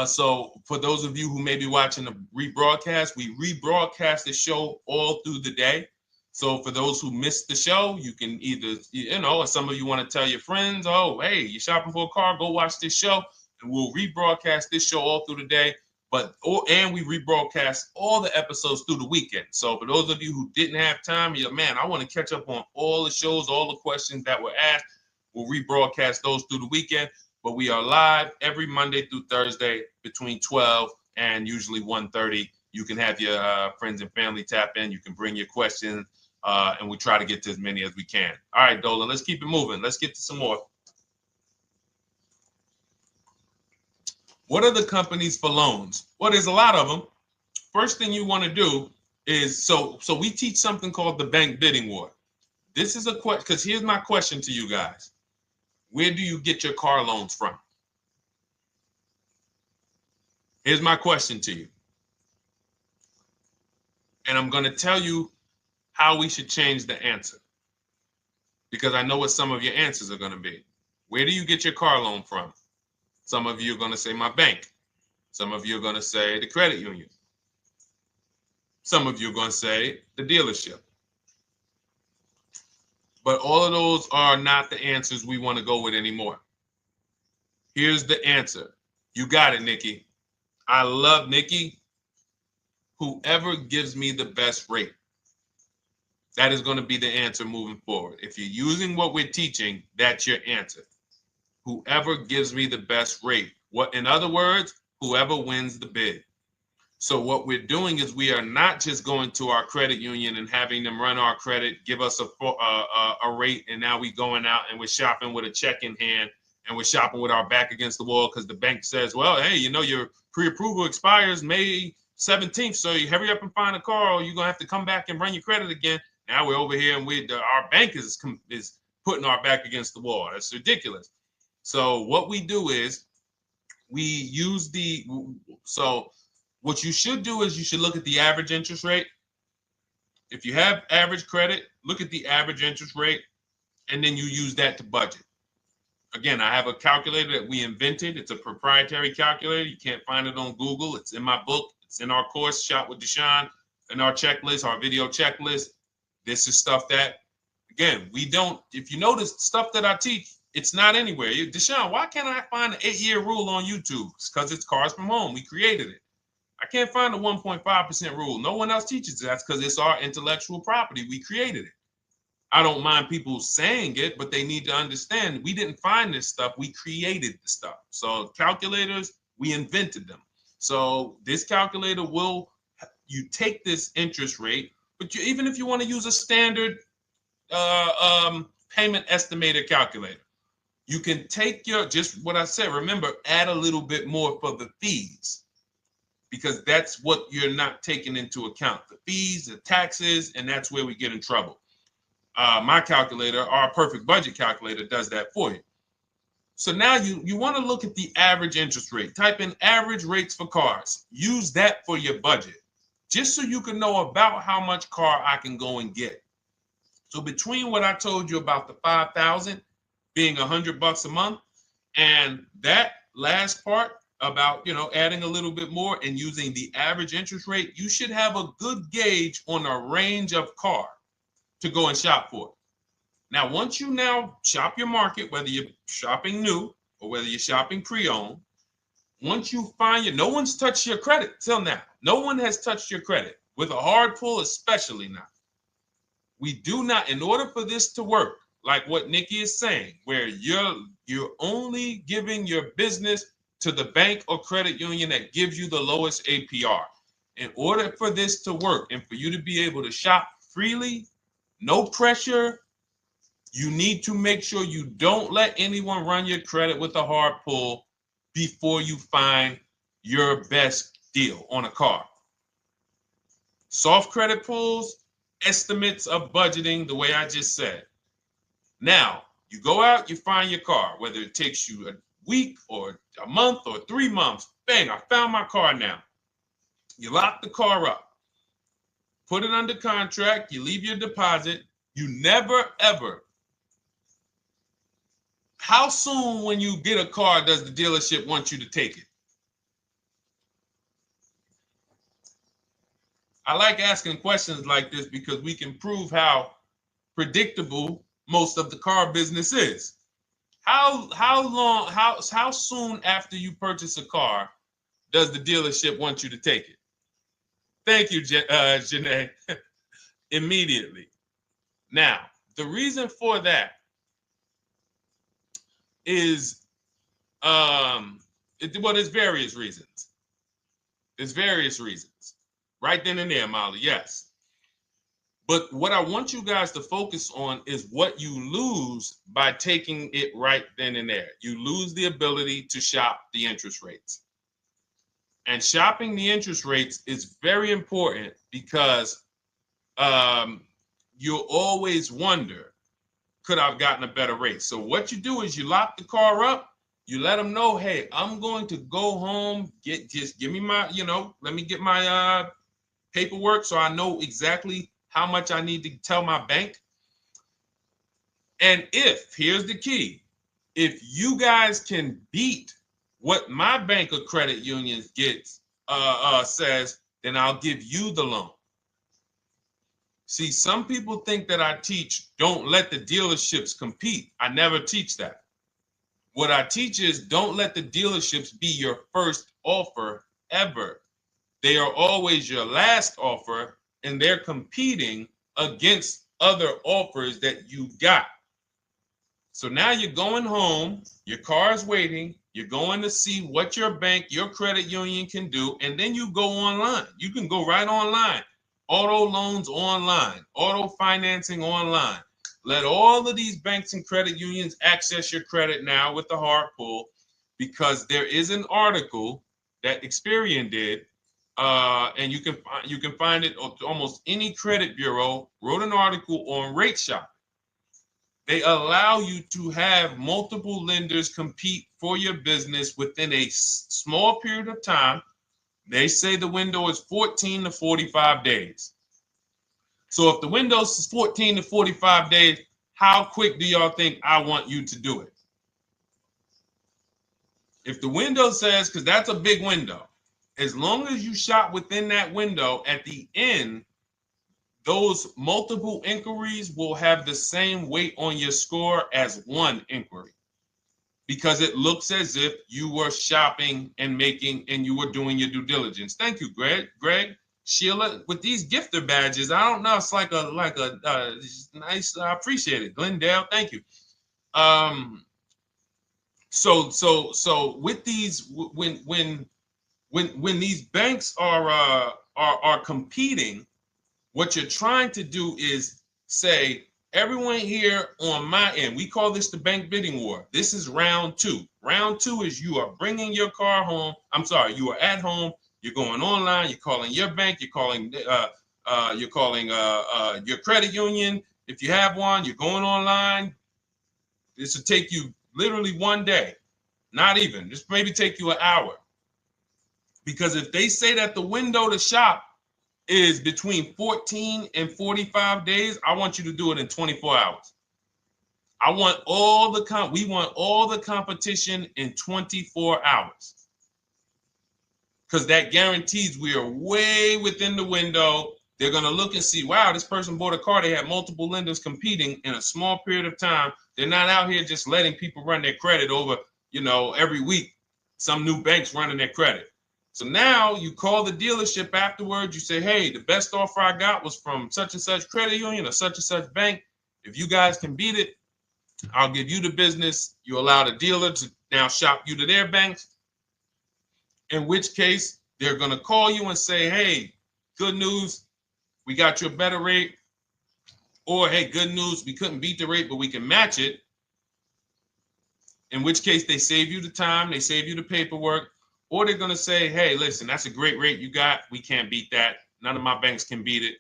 So for those of you who may be watching the rebroadcast, we rebroadcast the show all through the day. So for those who missed the show, you can either, you know, or some of you want to tell your friends, oh, hey, you're shopping for a car, go watch this show. And we'll rebroadcast this show all through the day. And we rebroadcast all the episodes through the weekend. So for those of you who didn't have time, you're, man, I want to catch up on all the shows, all the questions that were asked. We'll rebroadcast those through the weekend. But we are live every Monday through Thursday between 12 and usually 1:30. You can have your friends and family tap in. You can bring your questions, and we try to get to as many as we can. All right, Dolan, let's keep it moving. Let's get to some more. What are the companies for loans? Well, there's a lot of them. First thing you want to do is, so we teach something called the bank bidding war. This is a question, because here's my question to you guys. Where do you get your car loans from? Here's my question to you. And I'm going to tell you how we should change the answer, because I know what some of your answers are going to be. Where do you get your car loan from? Some of you are going to say my bank. Some of you are going to say the credit union. Some of you are going to say the dealership. But all of those are not the answers we want to go with anymore. Here's the answer. You got it, Nikki. I love Nikki. Whoever gives me the best rate. That is going to be the answer moving forward. If you're using what we're teaching, that's your answer. Whoever gives me the best rate. In other words, whoever wins the bid. So what we're doing is we are not just going to our credit union and having them run our credit, give us a rate, and now we going out and we're shopping with a check in hand and we're shopping with our back against the wall because the bank says, well, hey, you know, your pre-approval expires May 17th, so you hurry up and find a car or you're going to have to come back and run your credit again. Now we're over here and our bank is putting our back against the wall. That's ridiculous. So what we do is we use what you should do is you should look at the average interest rate. If you have average credit, look at the average interest rate, and then you use that to budget. Again, I have a calculator that we invented. It's a proprietary calculator. You can't find it on Google. It's in my book. It's in our course, Shop with Deshone, in our checklist, our video checklist. This is stuff that, again, we don't, if you notice stuff that I teach, it's not anywhere. Deshone, why can't I find an 8-year rule on YouTube? It's because it's Cars from Home. We created it. I can't find the 1.5% rule. No one else teaches that. That's because it's our intellectual property. We created it. I don't mind people saying it, but they need to understand we didn't find this stuff. We created the stuff. So calculators, we invented them. So this calculator you take this interest rate, but even if you want to use a standard payment estimator calculator, you can take just what I said. Remember, add a little bit more for the fees, because that's what you're not taking into account. The fees, the taxes, and that's where we get in trouble. My calculator, our perfect budget calculator, does that for you. So now you want to look at the average interest rate. Type in average rates for cars. Use that for your budget, just so you can know about how much car I can go and get. So between what I told you about the $5,000 being $100 a month, and that last part about, adding a little bit more and using the average interest rate, you should have a good gauge on a range of car to go and shop for. Now, once you now shop your market, whether you're shopping new or whether you're shopping pre-owned, once you find no one's touched your credit till now. No one has touched your credit with a hard pull, especially not. We do not, in order for this to work, like what Nikki is saying, where you're only giving your business to the bank or credit union that gives you the lowest APR. In order for this to work and for you to be able to shop freely, no pressure, you need to make sure you don't let anyone run your credit with a hard pull before you find your best deal on a car. Soft credit pulls, estimates of budgeting, the way I just said. Now, you go out, you find your car, whether it takes you a week or a month or 3 months. Bang, I found my car now. You lock the car up, put it under contract, you leave your deposit. You never, ever. How soon when you get a car does the dealership want you to take it? I like asking questions like this because we can prove how predictable most of the car business is. How soon after you purchase a car does the dealership want you to take it? Thank you, Janae. Immediately. Now, the reason for that is, there's various reasons. There's various reasons. Right then and there, Molly, yes. But what I want you guys to focus on is what you lose by taking it right then and there. You lose the ability to shop the interest rates. And shopping the interest rates is very important because you'll always wonder, could I have gotten a better rate? So what you do is you lock the car up, you let them know, hey, I'm going to go home, just give me my, let me get my paperwork so I know exactly how much I need to tell my bank. And here's the key, if you guys can beat what my bank or credit union gets says, then I'll give you the loan. See, some people think that I teach don't let the dealerships compete. I never teach that. What I teach is don't let the dealerships be your first offer ever. They are always your last offer, and they're competing against other offers that you got. So now you're going home, your car's waiting, you're going to see what your bank, your credit union can do, and then you go online. You can go right online. Auto loans online, auto financing online. Let all of these banks and credit unions access your credit now with the hard pull, because there is an article that Experian did, and you can find it at almost any credit bureau, wrote an article on rate shopping. They allow you to have multiple lenders compete for your business within a small period of time. They say the window is 14 to 45 days. So if the window is 14 to 45 days, how quick do y'all think I want you to do it? If the window says, because that's a big window, as long as you shop within that window, at the end, those multiple inquiries will have the same weight on your score as one inquiry, because it looks as if you were shopping and you were doing your due diligence. Thank you, Greg, Sheila, with these gifter badges. I don't know. It's like a nice. I appreciate it, Glendale. Thank you. So with these, when these banks are competing, what you're trying to do is say, everyone here on my end, we call this the bank bidding war. This is round two. Round two is you are bringing your car home. I'm sorry, you are at home. You're going online. You're calling your bank. You're calling your credit union. If you have one, you're going online. This will take you literally one day, not even. This maybe take you an hour. Because if they say that the window to shop is between 14 and 45 days, I want you to do it in 24 hours. We want all the competition in 24 hours. Because that guarantees we are way within the window. They're going to look and see, wow, this person bought a car. They had multiple lenders competing in a small period of time. They're not out here just letting people run their credit over, every week. Some new banks running their credit. So now you call the dealership afterwards. You say, hey, the best offer I got was from such and such credit union or such and such bank. If you guys can beat it, I'll give you the business. You allow the dealer to now shop you to their banks. In which case, they're going to call you and say, hey, good news, we got you a better rate. Or, hey, good news, we couldn't beat the rate, but we can match it. In which case, they save you the time, they save you the paperwork. Or they're going to say, hey, listen, that's a great rate you got. We can't beat that. None of my banks can beat it.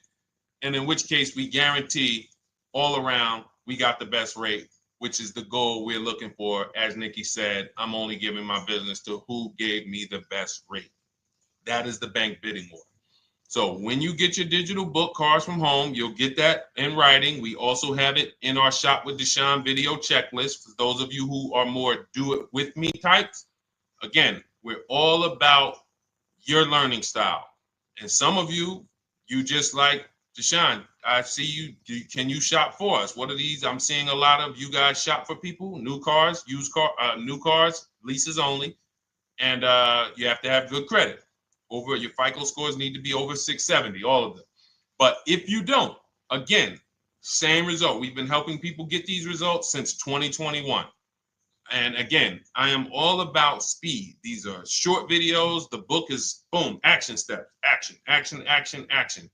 And in which case, we guarantee all around we got the best rate, which is the goal we're looking for. As Nikki said, I'm only giving my business to who gave me the best rate. That is the bank bidding war. So when you get your digital book, Cars from Home, you'll get that in writing. We also have it in our Shop with Deshone video checklist. For those of you who are more do-it-with-me types, again, we're all about your learning style. And some of you just like, Deshone, I see you. Can you shop for us? What are these? I'm seeing a lot of you guys shop for people, new cars, new cars, leases only. And you have to have good credit. Your FICO scores need to be over 670, all of them. But if you don't, again, same result. We've been helping people get these results since 2021. And again, I am all about speed. These are short videos. The book is boom, action steps, action, action, action, action.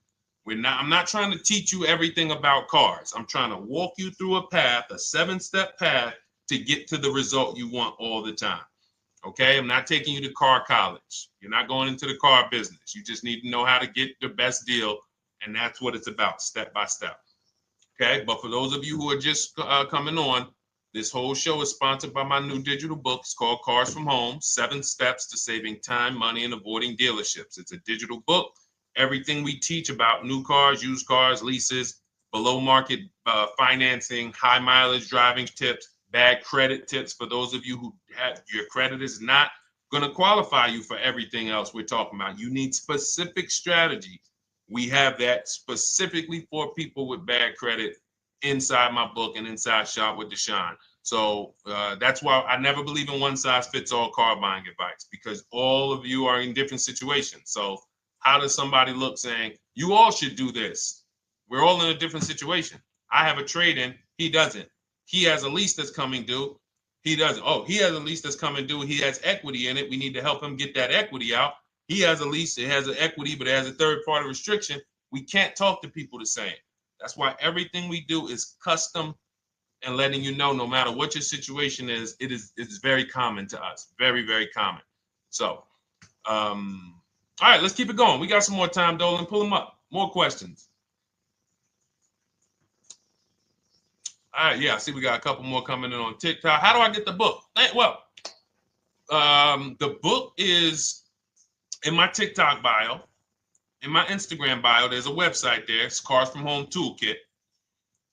I'm not trying to teach you everything about cars. I'm trying to walk you through a path, a 7-step path to get to the result you want all the time. Okay, I'm not taking you to car college. You're not going into the car business. You just need to know how to get the best deal. And that's what it's about, step by step. Okay, but for those of you who are just coming on, this whole show is sponsored by my new digital book. It's called Cars from Home, 7 Steps to Saving Time, Money, and Avoiding Dealerships. It's a digital book. Everything we teach about new cars, used cars, leases, below market financing, high mileage driving tips, bad credit tips for those of you who have your credit is not going to qualify you for everything else we're talking about. You need specific strategy. We have that specifically for people with bad credit inside my book and inside Shop with Deshone. So that's why I never believe in one size fits all car buying advice, because all of you are in different situations. So how does somebody look saying, you all should do this? We're all in a different situation. I have a trade-in. He doesn't. He has a lease that's coming due. He doesn't. Oh, he has a lease that's coming due. He has equity in it. We need to help him get that equity out. He has a lease. It has an equity, but it has a third-party restriction. We can't talk to people the same. That's why everything we do is custom and letting you know, no matter what your situation is, it's very common to us. Very, very common. So, all right, let's keep it going. We got some more time, Dolan. Pull them up. More questions. All right, yeah, I see we got a couple more coming in on TikTok. How do I get the book? Well, the book is in my TikTok bio. In my Instagram bio, there's a website there. It's Cars from Home Toolkit.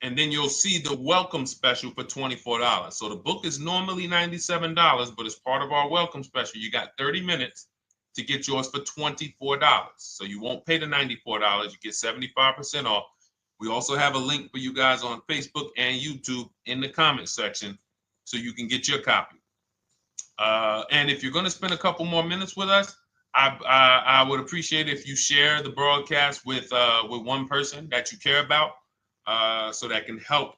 And then you'll see the welcome special for $24. So the book is normally $97, but as part of our welcome special, you got 30 minutes to get yours for $24. So you won't pay the $94. You get 75% off. We also have a link for you guys on Facebook and YouTube in the comment section so you can get your copy. And if you're going to spend a couple more minutes with us, I would appreciate if you share the broadcast with one person that you care about, so that can help.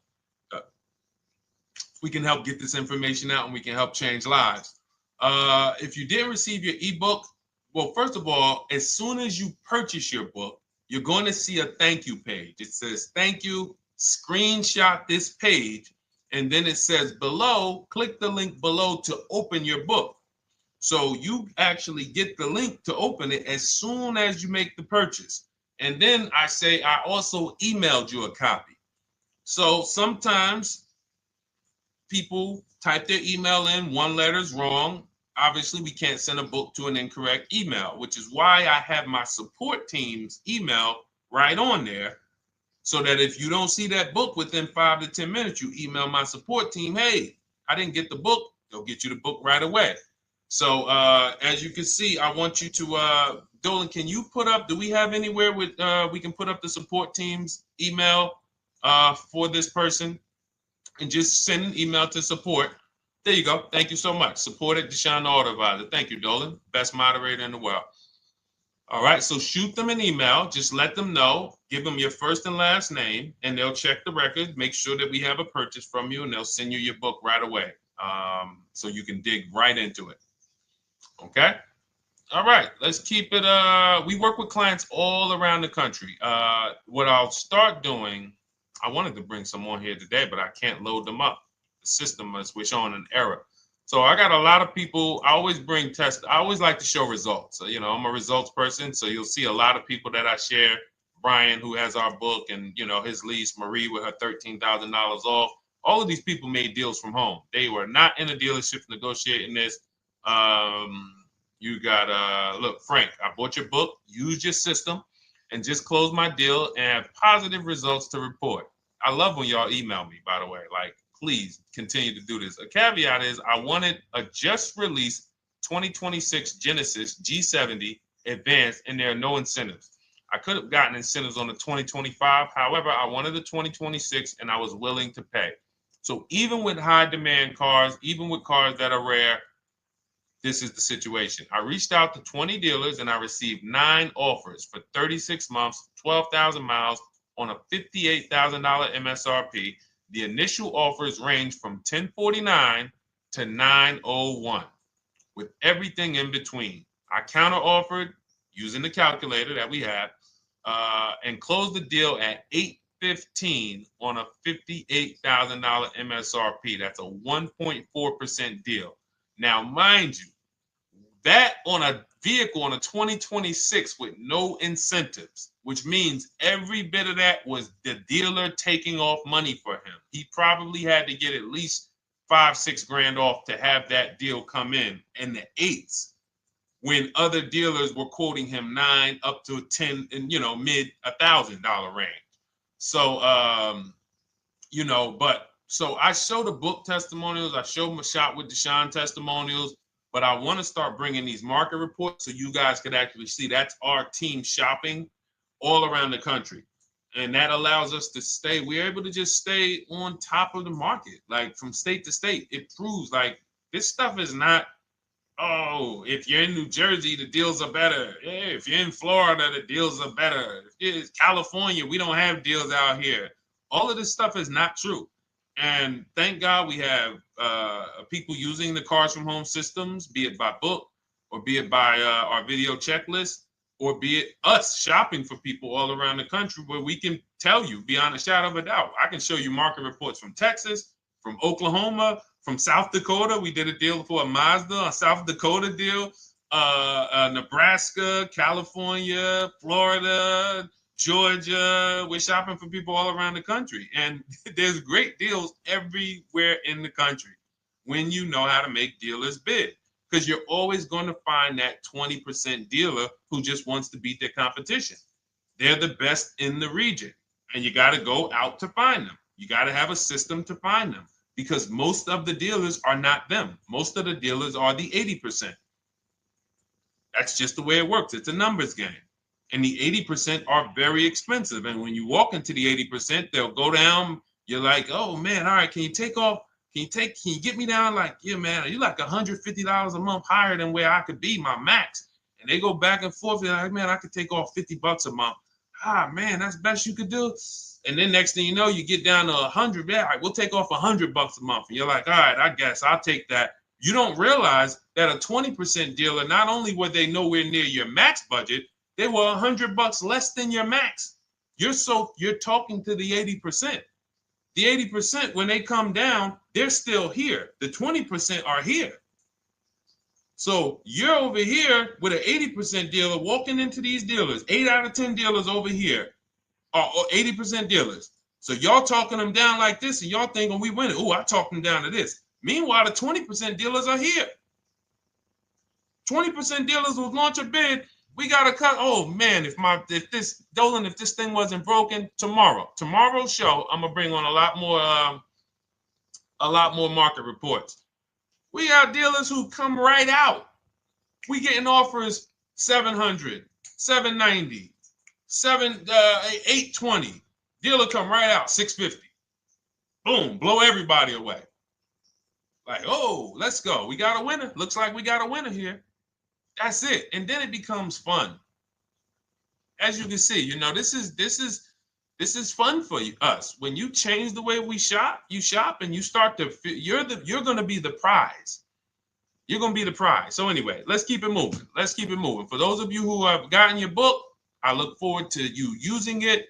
We can help get this information out, and we can help change lives. If you didn't receive your ebook, well, first of all, as soon as you purchase your book, you're going to see a thank you page. It says, thank you, screenshot this page. And then it says below, click the link below to open your book. So you actually get the link to open it as soon as you make the purchase. And then I say, I also emailed you a copy. So sometimes people type their email in, one letter's wrong. Obviously, we can't send a book to an incorrect email, which is why I have my support team's email right on there, so that if you don't see that book within 5 to 10 minutes, you email my support team, hey, I didn't get the book. They'll get you the book right away. So as you can see, I want you to, Dolan, can you put up, do we have anywhere with, we can put up the support team's email for this person, and just send an email to support. There you go. Thank you so much. Support at Deshone the Auto Advisor. Thank you, Dolan. Best moderator in the world. All right, so shoot them an email. Just let them know. Give them your first and last name, and they'll check the record, make sure that we have a purchase from you, and they'll send you your book right away, so you can dig right into it. Okay? All right, let's keep it. We work with clients all around the country. What I'll start doing, I wanted to bring some on here today, but I can't load them up. The system is showing an error. So I got a lot of people. I always bring tests. I always like to show results. So, you know, I'm a results person. So you'll see a lot of people that I share. Brian, who has our book, and, you know, his lease, Marie with her $13,000 off. All of these people made deals from home. They were not in a dealership negotiating this. You got, look, Frank, I bought your book, used your system, and just closed my deal and have positive results to report. I love when y'all email me, by the way. Like, please continue to do this. A caveat is I wanted a just released 2026 Genesis G70 Advanced, and there are no incentives. I could have gotten incentives on the 2025. However, I wanted the 2026, and I was willing to pay. So even with high demand cars, even with cars that are rare, this is the situation. I reached out to 20 dealers, and I received 9 offers for 36 months, 12,000 miles on a $58,000 MSRP. The initial offers range from $1049 to $901, with everything in between. I counter offered using the calculator that we have, and closed the deal at $815 on a $58,000 MSRP. That's a 1.4% deal. Now, mind you, that on a vehicle on a 2026 with no incentives, which means every bit of that was the dealer taking off money for him. He probably had to get at least $5-6 grand off to have that deal come in the 8s, when other dealers were quoting him 9 up to 10 and, you know, mid $1,000 range. So, you know, but so I show the book testimonials. I show my Shop with Deshone testimonials. But I want to start bringing these market reports so you guys could actually see that's our team shopping all around the country. And that allows us to stay, we're able to just stay on top of the market, like from state to state. It proves like this stuff is not, oh, if you're in New Jersey, the deals are better. Yeah, if you're in Florida, the deals are better. If it's California, we don't have deals out here. All of this stuff is not true. And thank God we have people using the Cars from Home systems, be it by book or be it by our video checklist, or be it us shopping for people all around the country where we can tell you beyond a shadow of a doubt. I can show you market reports from Texas, from Oklahoma, from South Dakota. We did a deal for a Mazda, a South Dakota deal, Nebraska, California, Florida, Georgia. We're shopping for people all around the country. And there's great deals everywhere in the country when you know how to make dealers bid. Because you're always going to find that 20% dealer who just wants to beat their competition. They're the best in the region. And you got to go out to find them. You got to have a system to find them. Because most of the dealers are not them. Most of the dealers are the 80%. That's just the way it works. It's a numbers game. And the 80% are very expensive. And when you walk into the 80%, they'll go down. You're like, oh man, all right, can you take off? Can you get me down? Like, yeah, man, you're like $150 a month higher than where I could be, my max. And they go back and forth. They're like, man, I could take off $50 a month. Ah, man, that's the best you could do. And then next thing you know, you get down to 100. Yeah, all right, we'll take off $100 a month. And you're like, all right, I guess I'll take that. You don't realize that a 20% dealer, not only were they nowhere near your max budget, they were $100 less than your max. You're talking to the 80%. The 80%, when they come down, they're still here. The 20% are here. So you're over here with an 80% dealer walking into these dealers. 8 out of 10 dealers over here are 80% dealers. So y'all talking them down like this, and y'all thinking we winning. Oh, I talked them down to this. Meanwhile, the 20% dealers are here. 20% dealers will launch a bid. We gotta cut. Oh man, if this thing wasn't broken, tomorrow's show, I'm gonna bring on a lot more market reports. We got dealers who come right out. We getting offers 700, 790, 820. Dealer come right out 650. Boom, blow everybody away. Like, oh, let's go. We got a winner. Looks like we got a winner here. That's it. And then it becomes fun. As you can see, this is fun for us. When you change the way we shop, you shop and you start to you're going to be the prize. You're going to be the prize. So anyway, let's keep it moving. For those of you who have gotten your book, I look forward to you using it,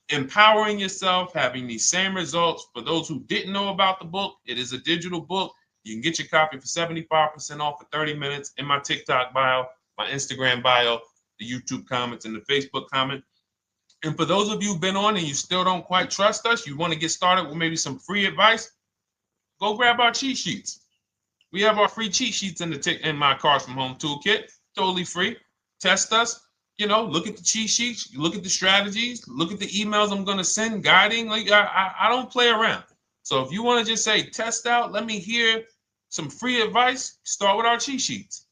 empowering yourself, having these same results. For those who didn't know about the book, it is a digital book. You can get your copy for 75% off for 30 minutes in my TikTok bio, my Instagram bio, the YouTube comments, and the Facebook comment. And for those of you who've been on and you still don't quite trust us, you want to get started with at some free advice, go grab our cheat sheets. We have our free cheat sheets in my Cars from Home toolkit, totally free. Test us, look at the cheat sheets, look at the strategies, look at the emails I'm going to send, guiding. Like I don't play around. So if you want to just say, test out, let me hear some free advice, start with our cheat sheets.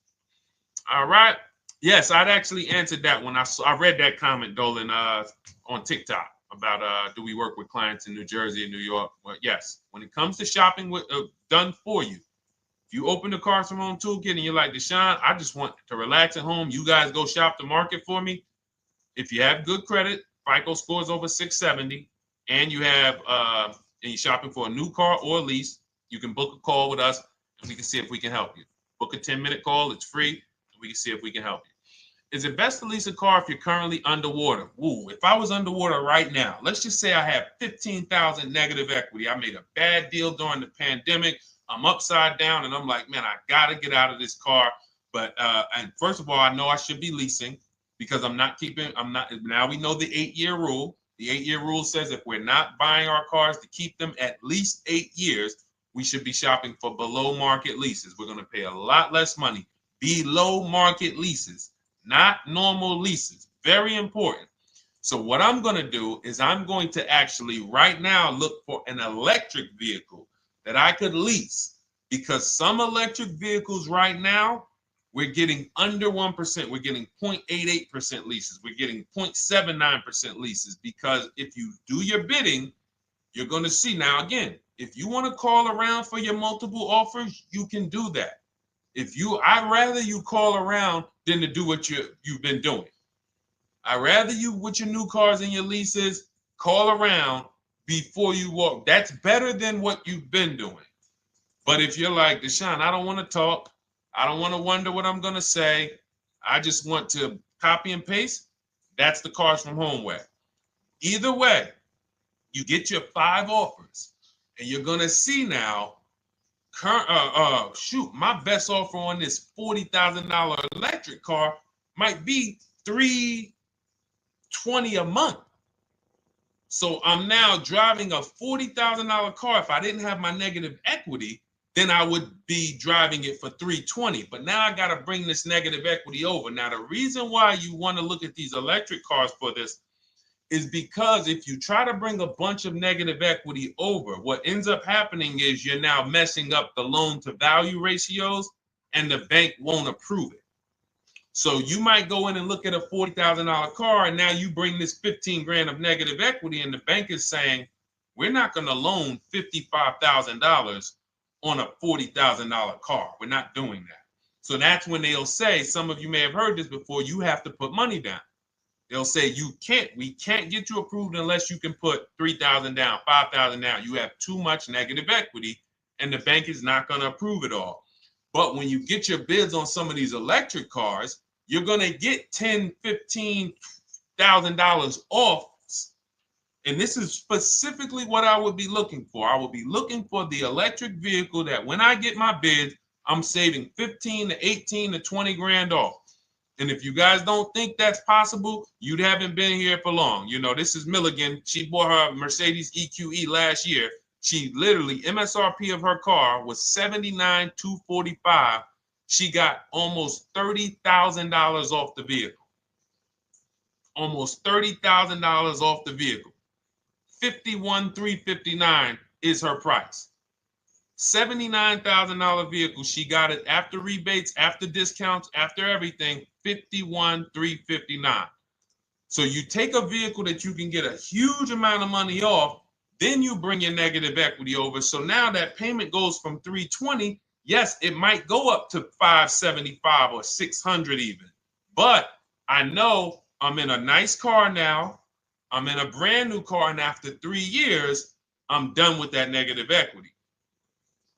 All right. Yes, I'd actually answered that when I read that comment, Dolan, on TikTok about do we work with clients in New Jersey and New York? Well, yes. When it comes to shopping done for you, if you open the Cars from Home toolkit and you're like, Deshone, I just want to relax at home. You guys go shop the market for me. If you have good credit, FICO scores over 670, and you have and you're shopping for a new car or a lease, you can book a call with us and we can see if we can help you. Book a 10-minute call. It's free. And we can see if we can help you. Is it best to lease a car if you're currently underwater? Ooh, if I was underwater right now, let's just say I have 15,000 negative equity. I made a bad deal during the pandemic. I'm upside down and I'm like, man, I got to get out of this car. But and first of all, I know I should be leasing because now we know the 8-year rule. The 8-year rule says if we're not buying our cars to keep them at least 8 years, we should be shopping for below market leases. We're going to pay a lot less money. Below market leases, not normal leases. Very important. So what I'm going to do is I'm going to actually right now look for an electric vehicle that I could lease because some electric vehicles right now, we're getting under 1%. We're getting 0.88% leases. We're getting 0.79% leases, because if you do your bidding, you're going to see. Now, again, if you want to call around for your multiple offers, you can do that. I'd rather you call around than to do what you've been doing. I'd rather you, with your new cars and your leases, call around before you walk. That's better than what you've been doing. But if you're like, Deshone, I don't want to talk. I don't want to wonder what I'm going to say. I just want to copy and paste. That's the Cars from Home way. Either way, you get your 5 offers, and you're going to see now, my best offer on this $40,000 electric car might be $320 a month. So I'm now driving a $40,000 car. If I didn't have my negative equity, then I would be driving it for $320. But now I got to bring this negative equity over. Now, the reason why you want to look at these electric cars for this is because if you try to bring a bunch of negative equity over, what ends up happening is you're now messing up the loan to value ratios, and the bank won't approve it. So you might go in and look at a $40,000 car, and now you bring this 15 grand of negative equity, and the bank is saying, we're not going to loan $55,000 on a $40,000 car. We're not doing that. So that's when they'll say, some of you may have heard this before, you have to put money down. They'll say, we can't get you approved unless you can put $3,000 down, $5,000 down. You have too much negative equity, and the bank is not going to approve it all. But when you get your bids on some of these electric cars, you're going to get $10,000, $15,000 off. And this is specifically what I would be looking for. I would be looking for the electric vehicle that when I get my bids, I'm saving 15 to 18 to 20 grand off. And if you guys don't think that's possible, you haven't been here for long. You know, this is Milligan. She bought her Mercedes EQE last year. She literally, MSRP of her car was $79,245. She got almost $30,000 off the vehicle. Almost $30,000 off the vehicle. $51,359 is her price. $79,000 vehicle. She got it after rebates, after discounts, after everything. $51,359. So you take a vehicle that you can get a huge amount of money off, then you bring your negative equity over. So now that payment goes from $320. Yes, it might go up to $575 or $600 even. But I know I'm in a nice car now. I'm in a brand new car, and after 3 years, I'm done with that negative equity.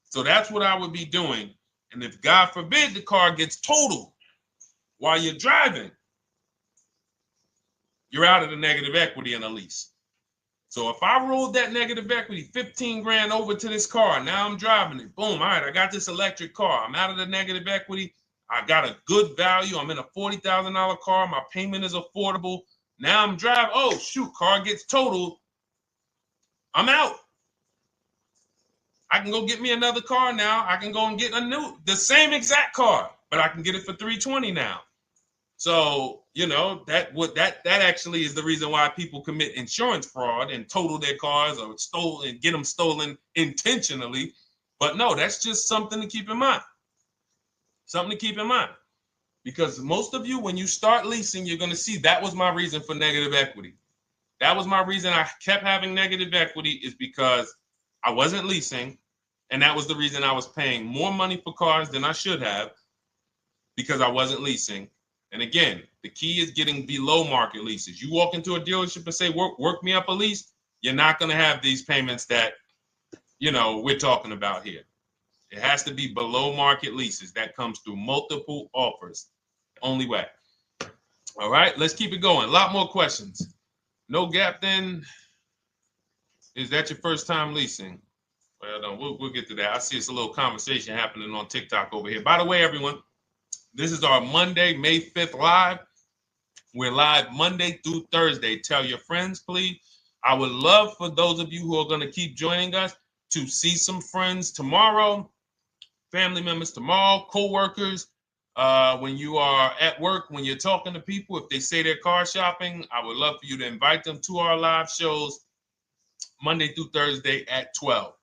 So that's what I would be doing. And if God forbid the car gets totaled while you're driving, you're out of the negative equity in a lease. So if I rolled that negative equity, 15 grand over to this car, now I'm driving it. Boom. All right, I got this electric car. I'm out of the negative equity. I got a good value. I'm in a $40,000 car. My payment is affordable. Now I'm driving. Oh, shoot, car gets totaled. I'm out. I can go get me another car now. I can go and get the same exact car, but I can get it for $320 now. So, you know, that actually is the reason why people commit insurance fraud and total their cars or get them stolen intentionally. But no, that's just something to keep in mind. Something to keep in mind. Because most of you, when you start leasing, you're going to see that was my reason for negative equity. That was my reason I kept having negative equity, is because I wasn't leasing. And that was the reason I was paying more money for cars than I should have, because I wasn't leasing. And again, the key is getting below market leases. You walk into a dealership and say, work me up a lease, you're not going to have these payments that, you know, we're talking about here. It has to be below market leases. That comes through multiple offers. Only way. All right, let's keep it going. A lot more questions. No gap then. Is that your first time leasing? Well, no, we'll get to that. I see it's a little conversation happening on TikTok over here. By the way, everyone, this is our Monday, May 5th live. We're live Monday through Thursday. Tell your friends, please. I would love for those of you who are going to keep joining us to see some friends tomorrow, family members tomorrow, co-workers. When you are at work, when you're talking to people, if they say they're car shopping, I would love for you to invite them to our live shows Monday through Thursday at 12.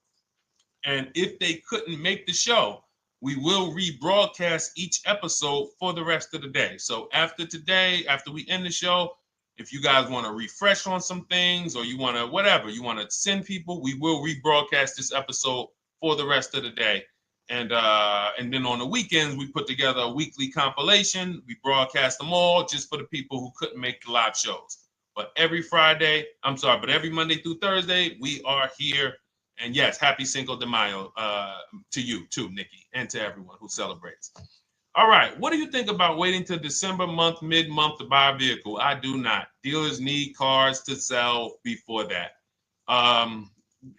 And if they couldn't make the show, we will rebroadcast each episode for the rest of the day. So after today, after we end the show, if you guys want to refresh on some things or you want to whatever, you want to send people, we will rebroadcast this episode for the rest of the day. And then on the weekends, we put together a weekly compilation. We broadcast them all just for the people who couldn't make the live shows. But every Monday through Thursday, we are here. And yes, happy Cinco de Mayo to you too, Nikki, and to everyone who celebrates. All right, what do you think about waiting till December month, mid-month to buy a vehicle? I do not. Dealers need cars to sell before that.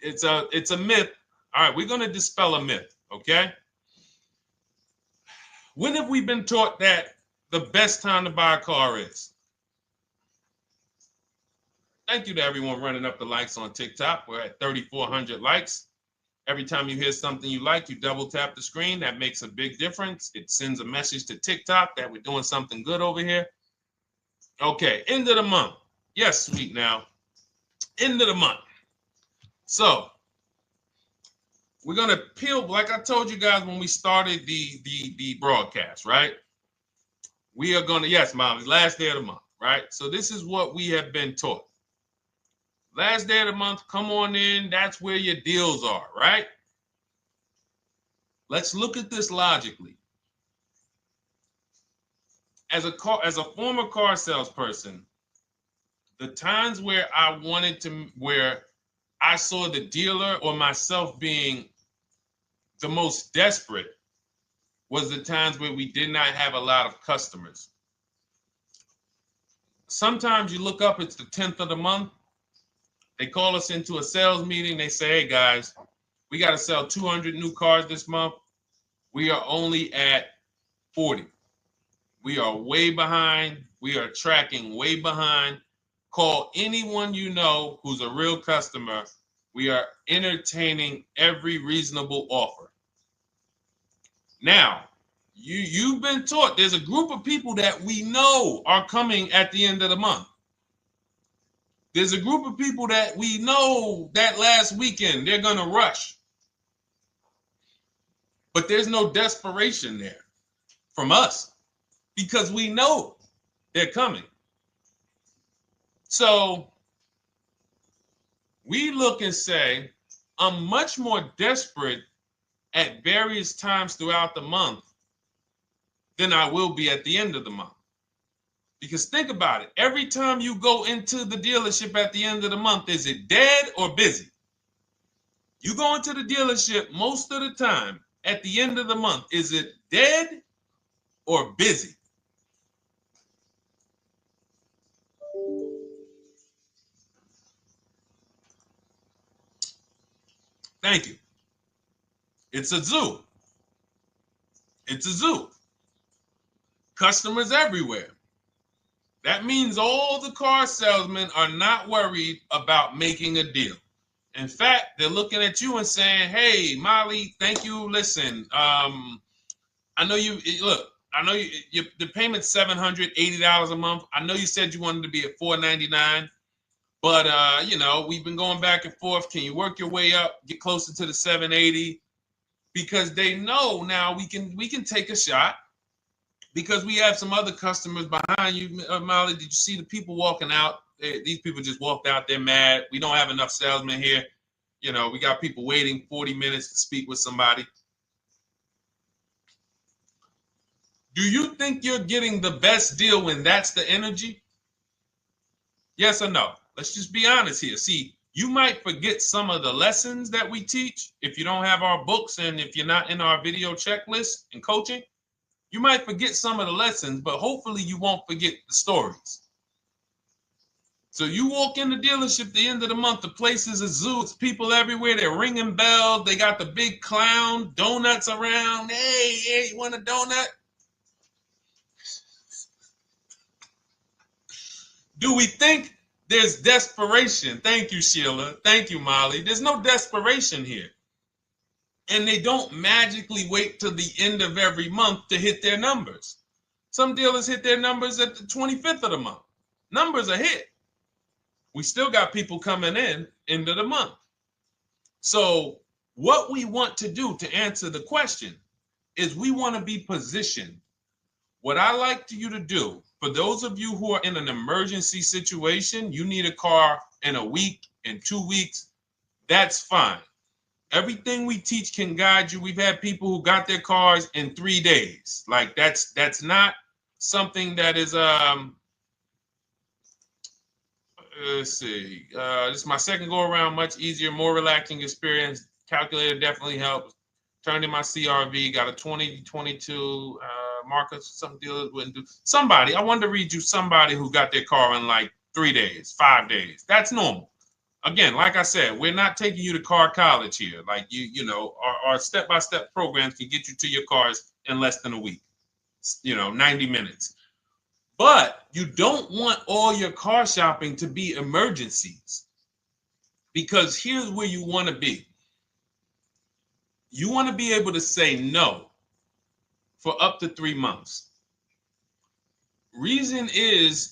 It's a myth. All right, we're going to dispel a myth, okay? When have we been taught that the best time to buy a car is? Thank you to everyone running up the likes on TikTok. We're at 3,400 likes. Every time you hear something you like, you double tap the screen. That makes a big difference. It sends a message to TikTok that we're doing something good over here. Okay, end of the month. Yes, sweet now. End of the month. So we're gonna peel, like I told you guys when we started the broadcast, right? We are gonna, yes, Molly, last day of the month, right? So this is what we have been taught. Last day of the month, come on in. That's where your deals are, right? Let's look at this logically. As a former car salesperson, the times where where I saw the dealer or myself being the most desperate was the times where we did not have a lot of customers. Sometimes you look up, it's the 10th of the month. They call us into a sales meeting. They say, hey, guys, we got to sell 200 new cars this month. We are only at 40. We are way behind. We are tracking way behind. Call anyone you know who's a real customer. We are entertaining every reasonable offer. Now, you've been taught there's a group of people that we know are coming at the end of the month. There's a group of people that we know that last weekend they're going to rush. But there's no desperation there from us because we know they're coming. So we look and say, I'm much more desperate at various times throughout the month than I will be at the end of the month. Because think about it. Every time you go into the dealership at the end of the month, is it dead or busy? You go into the dealership most of the time at the end of the month, is it dead or busy? Thank you. It's a zoo. It's a zoo. Customers everywhere. That means all the car salesmen are not worried about making a deal. In fact, they're looking at you and saying, hey, Molly, thank you. Listen, I know you, look, I know the payment's $780 a month. I know you said you wanted to be at $499, but, we've been going back and forth. Can you work your way up, get closer to the $780? Because they know now we can take a shot. Because we have some other customers behind you, Molly. Did you see the people walking out? These people just walked out. They're mad. We don't have enough salesmen here. We got people waiting 40 minutes to speak with somebody. Do you think you're getting the best deal when that's the energy? Yes or no? Let's just be honest here. See, you might forget some of the lessons that we teach if you don't have our books and if you're not in our video checklist and coaching. You might forget some of the lessons, but hopefully you won't forget the stories. So you walk in the dealership at the end of the month, the place is a zoo. It's people everywhere. They're ringing bells. They got the big clown, donuts around. Hey, you want a donut? Do we think there's desperation? Thank you, Sheila. Thank you, Molly. There's no desperation here. And they don't magically wait till the end of every month to hit their numbers. Some dealers hit their numbers at the 25th of the month. Numbers are hit. We still got people coming in end of the month. So What we want to do to answer the question is we want to be positioned. What I like you to do, for those of you who are in an emergency situation, you need a car in a week, in 2 weeks, that's fine. Everything we teach can guide you. We've had people who got their cars in 3 days. Like that's not something that is let's see. This is my second go around, much easier, more relaxing experience. Calculator definitely helps. Turned in my CRV, got a 2022 Marcus, some dealers wouldn't do. Somebody, I wanted to read you somebody who got their car in like 3 days, 5 days. That's normal. Again, like I said, we're not taking you to car college here. Like you know, our step-by-step programs can get you to your cars in less than a week, 90 minutes. But you don't want all your car shopping to be emergencies, because here's where you want to be. You want to be able to say no for up to 3 months. Reason is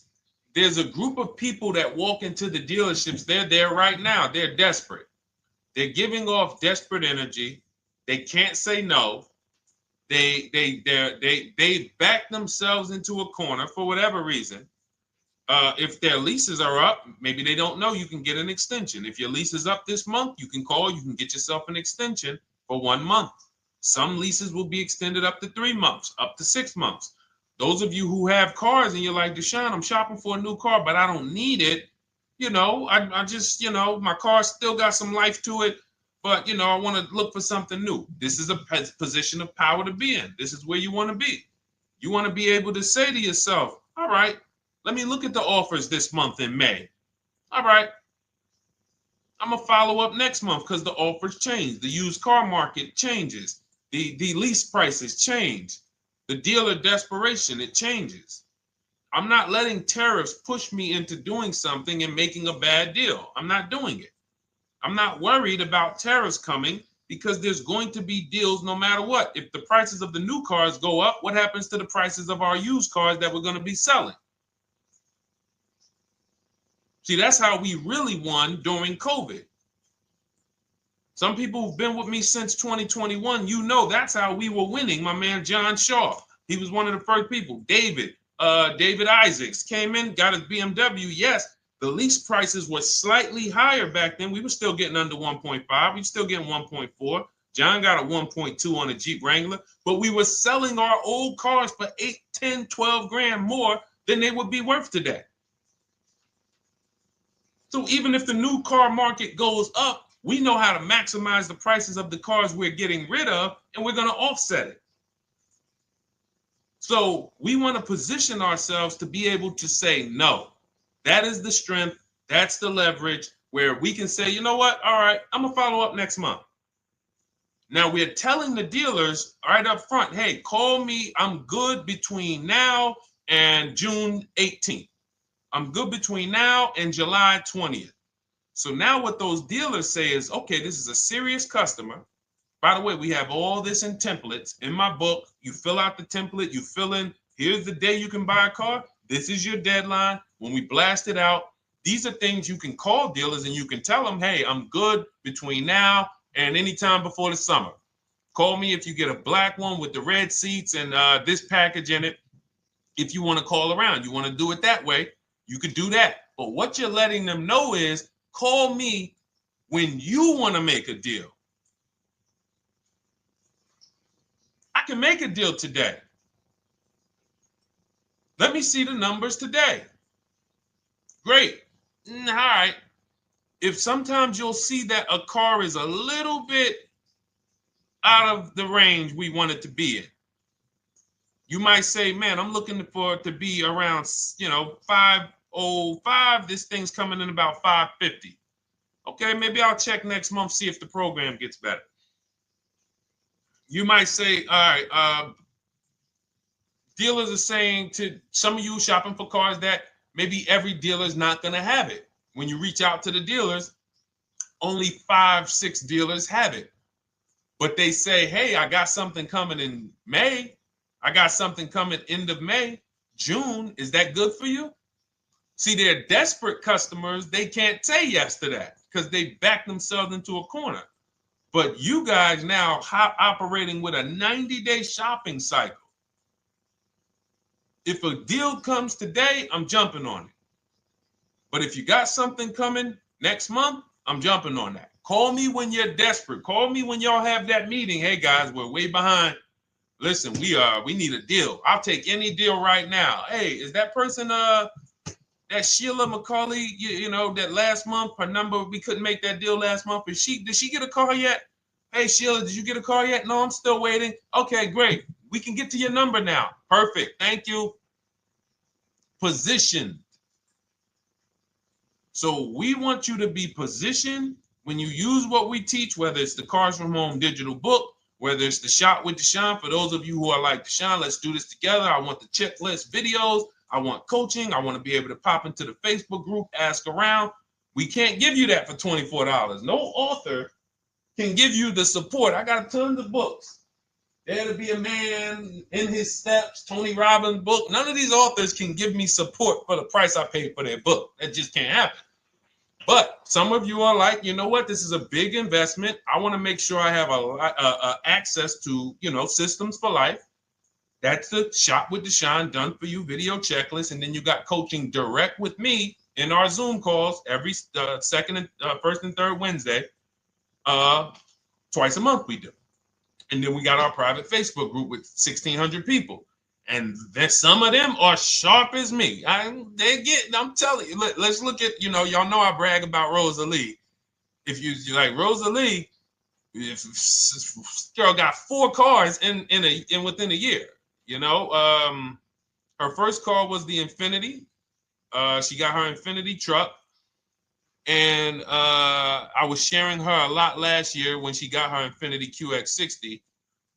there's a group of people that walk into the dealerships. They're there right now. They're desperate. They're giving off desperate energy. They can't say no. They back themselves into a corner for whatever reason. If their leases are up, maybe they don't know you can get an extension. If your lease is up this month, you can call, you can get yourself an extension for 1 month. Some leases will be extended up to 3 months, up to 6 months. Those of you who have cars and you're like, Deshone, I'm shopping for a new car, but I don't need it. I just, my car still got some life to it, but, I want to look for something new. This is a position of power to be in. This is where you want to be. You want to be able to say to yourself, all right, let me look at the offers this month in May. All right, I'm going to follow up next month because the offers change. The used car market changes. The lease prices change. The dealer desperation, it changes. I'm not letting tariffs push me into doing something and making a bad deal. I'm not doing it. I'm not worried about tariffs coming because there's going to be deals no matter what. If the prices of the new cars go up, what happens to the prices of our used cars that we're going to be selling? See, that's how we really won during COVID. Some people who've been with me since 2021, that's how we were winning. My man John Shaw, he was one of the first people. David Isaacs came in, got his BMW. Yes, the lease prices were slightly higher back then. We were still getting under 1.5. We were still getting 1.4. John got a 1.2 on a Jeep Wrangler, but we were selling our old cars for 8, 10, 12 grand more than they would be worth today. So even if the new car market goes up, we know how to maximize the prices of the cars we're getting rid of, and we're going to offset it. So we want to position ourselves to be able to say no. That is the strength. That's the leverage where we can say, you know what? All right, I'm going to follow up next month. Now we're telling the dealers right up front, hey, call me. I'm good between now and June 18th. I'm good between now and July 20th. So now what those dealers say is, okay, this is a serious customer. By the way, we have all this in templates. In my book, you fill out the template, you fill in, here's the day you can buy a car. This is your deadline. When we blast it out, these are things you can call dealers and you can tell them, hey, I'm good between now and anytime before the summer. Call me if you get a black one with the red seats and this package in it. If you want to call around, you want to do it that way, you could do that. But what you're letting them know is, call me when you want to make a deal. I can make a deal today. Let me see the numbers today. Great. All right. If sometimes you'll see that a car is a little bit out of the range we want it to be in, you might say, man, I'm looking for it to be around, 505. This thing's coming in about 550. Okay, maybe I'll check next month, see if the program gets better. You might say, all right, dealers are saying to some of you shopping for cars that maybe every dealer is not going to have it. When you reach out to the dealers, only 5, 6 dealers have it. But they say, hey, I got something coming in May. I got something coming end of May, June. Is that good for you? See, they're desperate customers. They can't say yes to that because they back themselves into a corner. But you guys now operating with a 90-day shopping cycle. If a deal comes today, I'm jumping on it. But if you got something coming next month, I'm jumping on that. Call me when you're desperate. Call me when y'all have that meeting. Hey guys, we're way behind. Listen, we need a deal. I'll take any deal right now. Hey, is that person that Sheila McCauley, you know, that last month, her number, we couldn't make that deal last month. Did she get a call yet? Hey Sheila, did you get a call yet? No, I'm still waiting. Okay, great. We can get to your number now. Perfect. Thank you. Positioned. So we want you to be positioned when you use what we teach, whether it's the Cars from Home digital book, whether it's the Shop with Deshone. For those of you who are like, Deshone, let's do this together. I want the checklist videos. I want coaching. I want to be able to pop into the Facebook group, ask around. We can't give you that for $24. No author can give you the support. I got tons of books. There to Be a Man, In His Steps, Tony Robbins' book. None of these authors can give me support for the price I paid for their book. That just can't happen. But some of you are like, you know what? This is a big investment. I want to make sure I have a access to, you know, systems for life. That's the Shop with Deshone done for you video checklist. And then you got coaching direct with me in our Zoom calls every second and first and third Wednesday. Twice a month we do. And then we got our private Facebook group with 1,600 people. And then some of them are sharp as me. I'm telling you, let's look at, you know, y'all know I brag about Rosalie. If you like Rosalie, if girl got 4 cars in within a year, you know. Her first car was the Infinity. She got her Infinity truck. And I was sharing her a lot last year when she got her Infinity QX60,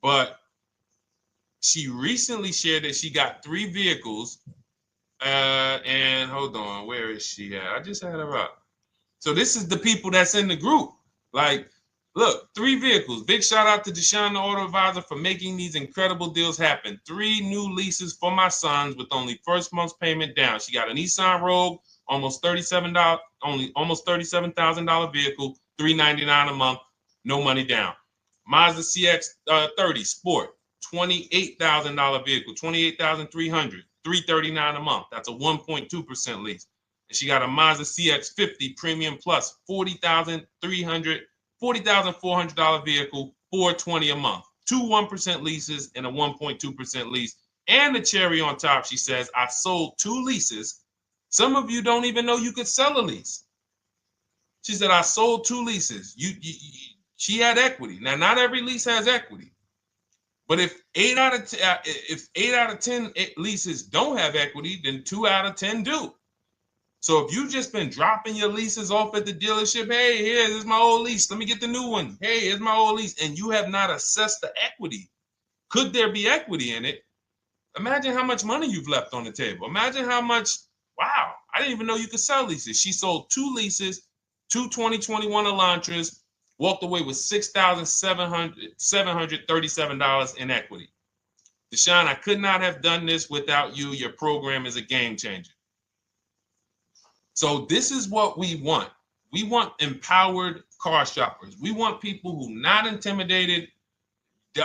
but she recently shared that she got 3 vehicles. And hold on, where is she at? I just had her up. So this is the people that's in the group. Like, look, 3 vehicles. Big shout out to Deshone the Auto Advisor for making these incredible deals happen. 3 new leases for my sons with only first month's payment down. She got a Nissan Rogue, almost $37,000 vehicle, $399 a month, no money down. Mazda CX-30 Sport, $28,000 vehicle, $28,300, $339 a month. That's a 1.2% lease. And she got a Mazda CX-50 Premium Plus, $40,400 vehicle, $420 a month. 2 1% leases and a 1.2% lease. And the cherry on top, she says, I sold 2 leases. Some of you don't even know you could sell a lease. She said, I sold 2 leases. She had equity. Now, not every lease has equity. But if 8 out of 10 leases don't have equity, then 2 out of 10 do. So if you've just been dropping your leases off at the dealership, hey, here's my old lease. Let me get the new one. Hey, here's my old lease. And you have not assessed the equity. Could there be equity in it? Imagine how much money you've left on the table. Imagine how much, wow, I didn't even know you could sell leases. She sold 2 leases, 2 2021 Elantras, walked away with $6,737 in equity. Deshone, I could not have done this without you. Your program is a game changer. So this is what we want. We want empowered car shoppers. We want people who are not intimidated.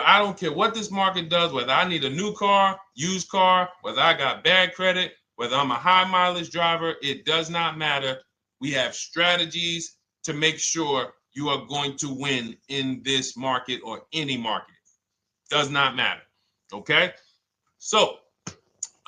I don't care what this market does, whether I need a new car, used car, whether I got bad credit, whether I'm a high mileage driver, it does not matter. We have strategies to make sure you are going to win in this market or any market. Does not matter. Okay? So,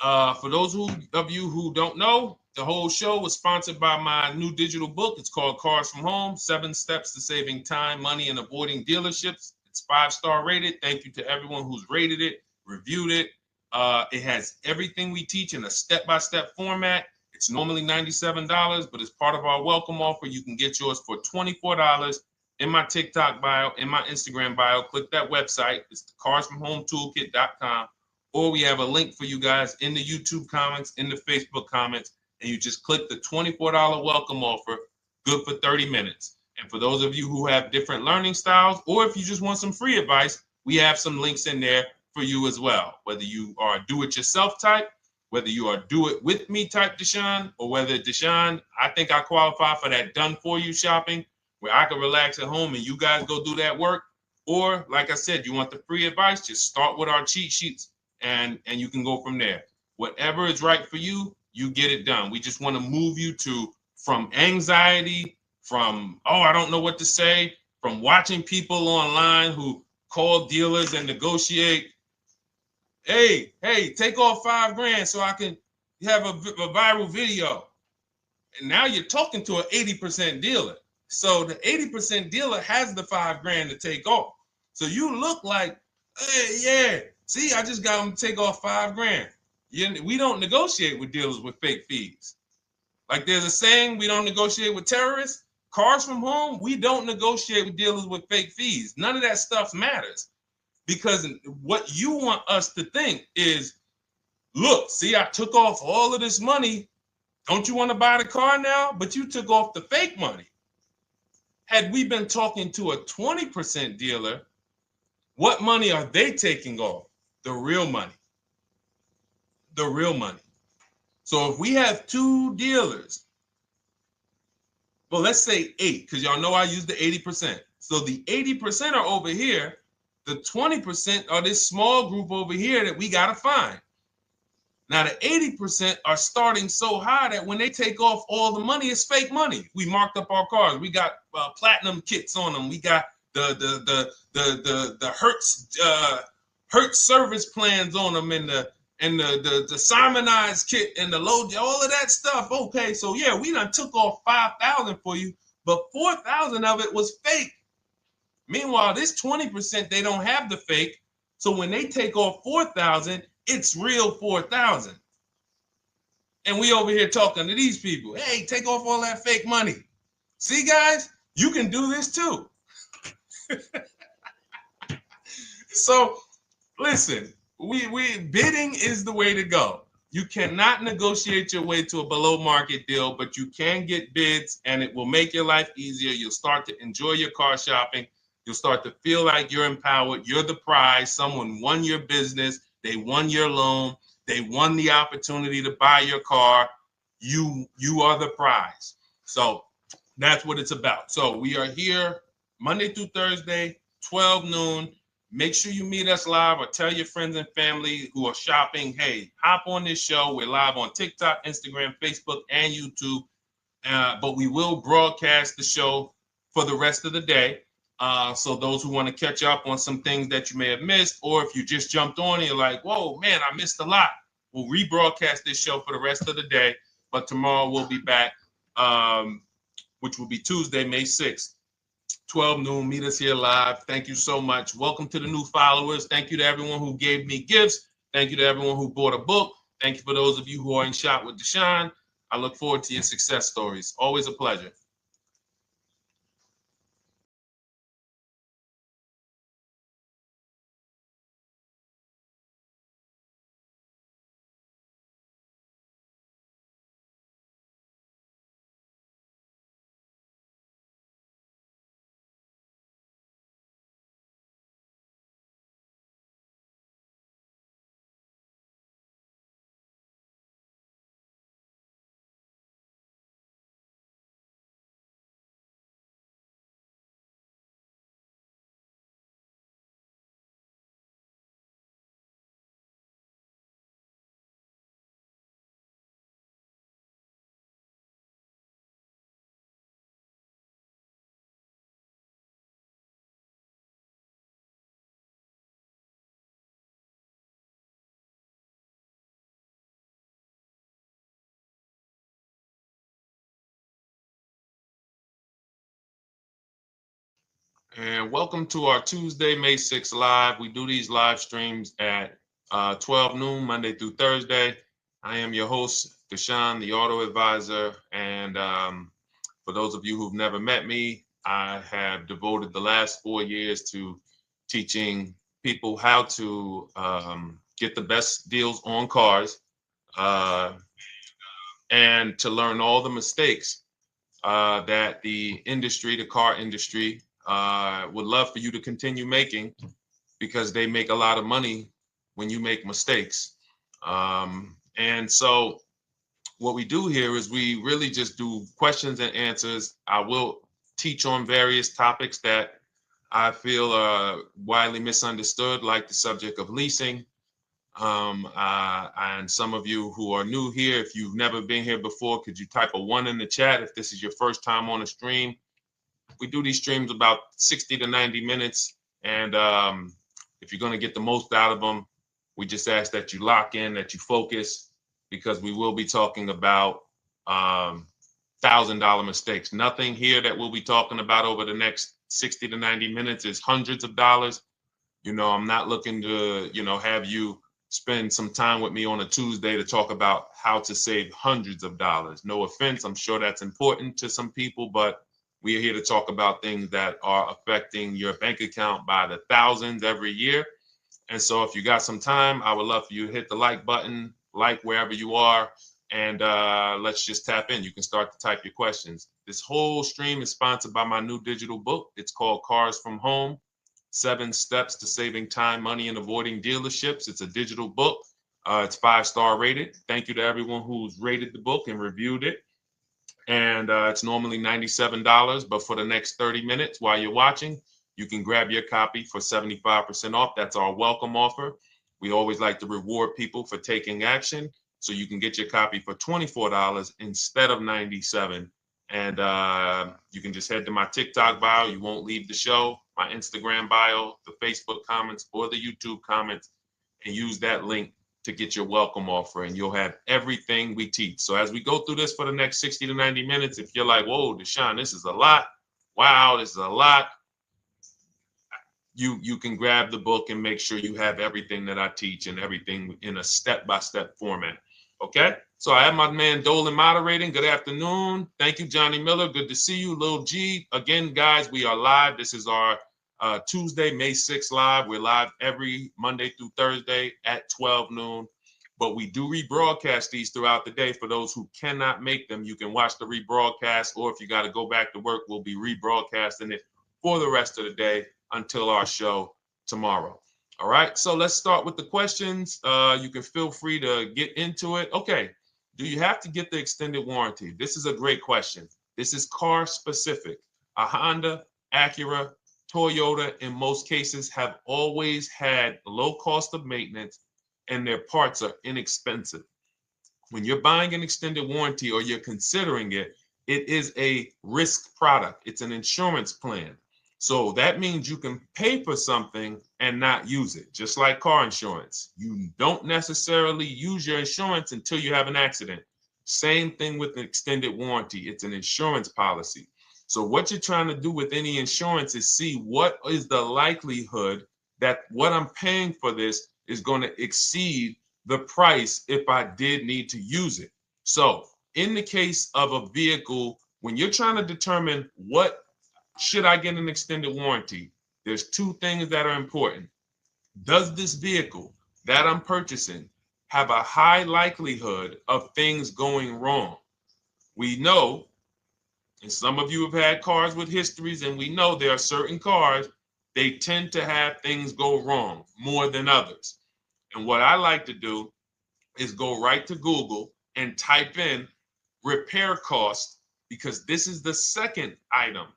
for those of you who don't know, the whole show was sponsored by my new digital book. It's called Cars from Home, 7 Steps to Saving Time, Money, and Avoiding Dealerships. It's 5-star rated. Thank you to everyone who's rated it, reviewed it. It has everything we teach in a step-by-step format. It's normally $97, but as part of our welcome offer, you can get yours for $24 in my TikTok bio, in my Instagram bio. Click that website. It's the carsfromhometoolkit.com. Or we have a link for you guys in the YouTube comments, in the Facebook comments, and you just click the $24 welcome offer, good for 30 minutes. And for those of you who have different learning styles, or if you just want some free advice, we have some links in there for you as well. Whether you are a do-it-yourself type, whether you are do-it-with-me type Deshone, or whether Deshone, I think I qualify for that done-for-you shopping, where I can relax at home and you guys go do that work. Or like I said, you want the free advice, just start with our cheat sheets and you can go from there. Whatever is right for you, you get it done. We just want to move you from anxiety, from, oh, I don't know what to say, from watching people online who call dealers and negotiate. Hey, take off $5,000 so I can have a viral video. And now you're talking to an 80% dealer. So the 80% dealer has the $5,000 to take off. So you look like, hey, yeah, see, I just got them to take off $5,000. We don't negotiate with dealers with fake fees. Like there's a saying, we don't negotiate with terrorists. Cars from home, we don't negotiate with dealers with fake fees. None of that stuff matters. Because what you want us to think is, look, see, I took off all of this money. Don't you want to buy the car now? But you took off the fake money. Had we been talking to a 20% dealer, what money are they taking off? The real money. The real money. So if we have two dealers, well, let's say 8, because y'all know I use the 80%. So the 80% are over here. The 20% are this small group over here that we got to find. Now, the 80% are starting so high that when they take off all the money, it's fake money. We marked up our cars. We got platinum kits on them. We got the Hertz service plans on them, and the Simonized kit and the low, all of that stuff. Okay, so yeah, we done took off 5,000 for you, but 4,000 of it was fake. Meanwhile, this 20%, they don't have the fake. So when they take off 4,000, it's real 4,000. And we over here talking to these people. Hey, take off all that fake money. See, guys, you can do this too. So listen, we bidding is the way to go. You cannot negotiate your way to a below market deal, but you can get bids and it will make your life easier. You'll start to enjoy your car shopping. You'll start to feel like you're empowered. You're the prize. Someone won your business. They won your loan. They won the opportunity to buy your car. You are the prize. So that's what it's about. So we are here Monday through Thursday, 12 noon. Make sure you meet us live or tell your friends and family who are shopping, hey, hop on this show. We're live on TikTok, Instagram, Facebook, and YouTube. But we will broadcast the show for the rest of the day. So those who want to catch up on some things that you may have missed, or if you just jumped on and you're like, whoa, man, I missed a lot. We'll rebroadcast this show for the rest of the day. But tomorrow we'll be back, which will be Tuesday, May 6th, 12 noon. Meet us here live. Thank you so much. Welcome to the new followers. Thank you to everyone who gave me gifts. Thank you to everyone who bought a book. Thank you for those of you who are in Shop with Deshone. I look forward to your success stories. Always a pleasure. And welcome to our Tuesday, May 6th live. We do these live streams at 12 noon, Monday through Thursday. I am your host, Deshone the Auto Advisor. And for those of you who've never met me, I have devoted the last 4 years to teaching people how to get the best deals on cars and to learn all the mistakes that the industry, the car industry, would love for you to continue making, because they make a lot of money when you make mistakes. And so what we do here is we really just do questions and answers. I will teach on various topics that I feel are widely misunderstood, like the subject of leasing. And some of you who are new here, if you've never been here before, could you type a 1 in the chat if this is your first time on a stream? We do these streams about 60 to 90 minutes. And if you're going to get the most out of them, we just ask that you lock in, that you focus, because we will be talking about $1,000 mistakes. Nothing here that we'll be talking about over the next 60 to 90 minutes is hundreds of dollars. I'm not looking to, have you spend some time with me on a Tuesday to talk about how to save hundreds of dollars. No offense, I'm sure that's important to some people, but we are here to talk about things that are affecting your bank account by the thousands every year. And so if you got some time, I would love for you to hit the like button, like wherever you are, and let's just tap in. You can start to type your questions. This whole stream is sponsored by my new digital book. It's called Cars from Home, 7 Steps to Saving Time, Money, and Avoiding Dealerships. It's a digital book. It's 5-star rated. Thank you to everyone who's rated the book and reviewed it. And it's normally $97, but for the next 30 minutes while you're watching, you can grab your copy for 75% off. That's our welcome offer. We always like to reward people for taking action. So you can get your copy for $24 instead of $97. And you can just head to my TikTok bio. You won't leave the show, my Instagram bio, the Facebook comments, or the YouTube comments, and use that link to get your welcome offer, and you'll have everything we teach. So as we go through this for the next 60 to 90 minutes, if you're like, whoa, Deshone, this is a lot. Wow, this is a lot. You can grab the book and make sure you have everything that I teach and everything in a step-by-step format. Okay? So I have my man Dolan moderating. Good afternoon. Thank you, Johnny Miller. Good to see you, Lil G. Again, guys, we are live. This is our Tuesday, May 6th live. We're live every Monday through Thursday at 12 noon. But we do rebroadcast these throughout the day. For those who cannot make them, you can watch the rebroadcast, or if you got to go back to work, we'll be rebroadcasting it for the rest of the day until our show tomorrow. All right, so let's start with the questions. You can feel free to get into it. Okay, do you have to get the extended warranty? This is a great question. This is car specific. A Honda, Acura, Toyota, in most cases, have always had low cost of maintenance and their parts are inexpensive. When you're buying an extended warranty or you're considering it, it is a risk product. It's an insurance plan. So that means you can pay for something and not use it, just like car insurance. You don't necessarily use your insurance until you have an accident. Same thing with an extended warranty. It's an insurance policy. So what you're trying to do with any insurance is see what is the likelihood that what I'm paying for this is going to exceed the price if I did need to use it. So in the case of a vehicle, when you're trying to determine what should I get an extended warranty, there's 2 things that are important. Does this vehicle that I'm purchasing have a high likelihood of things going wrong? We know, and some of you have had cars with histories, and we know there are certain cars, they tend to have things go wrong more than others. And what I like to do is go right to Google and type in repair cost, because this is the second item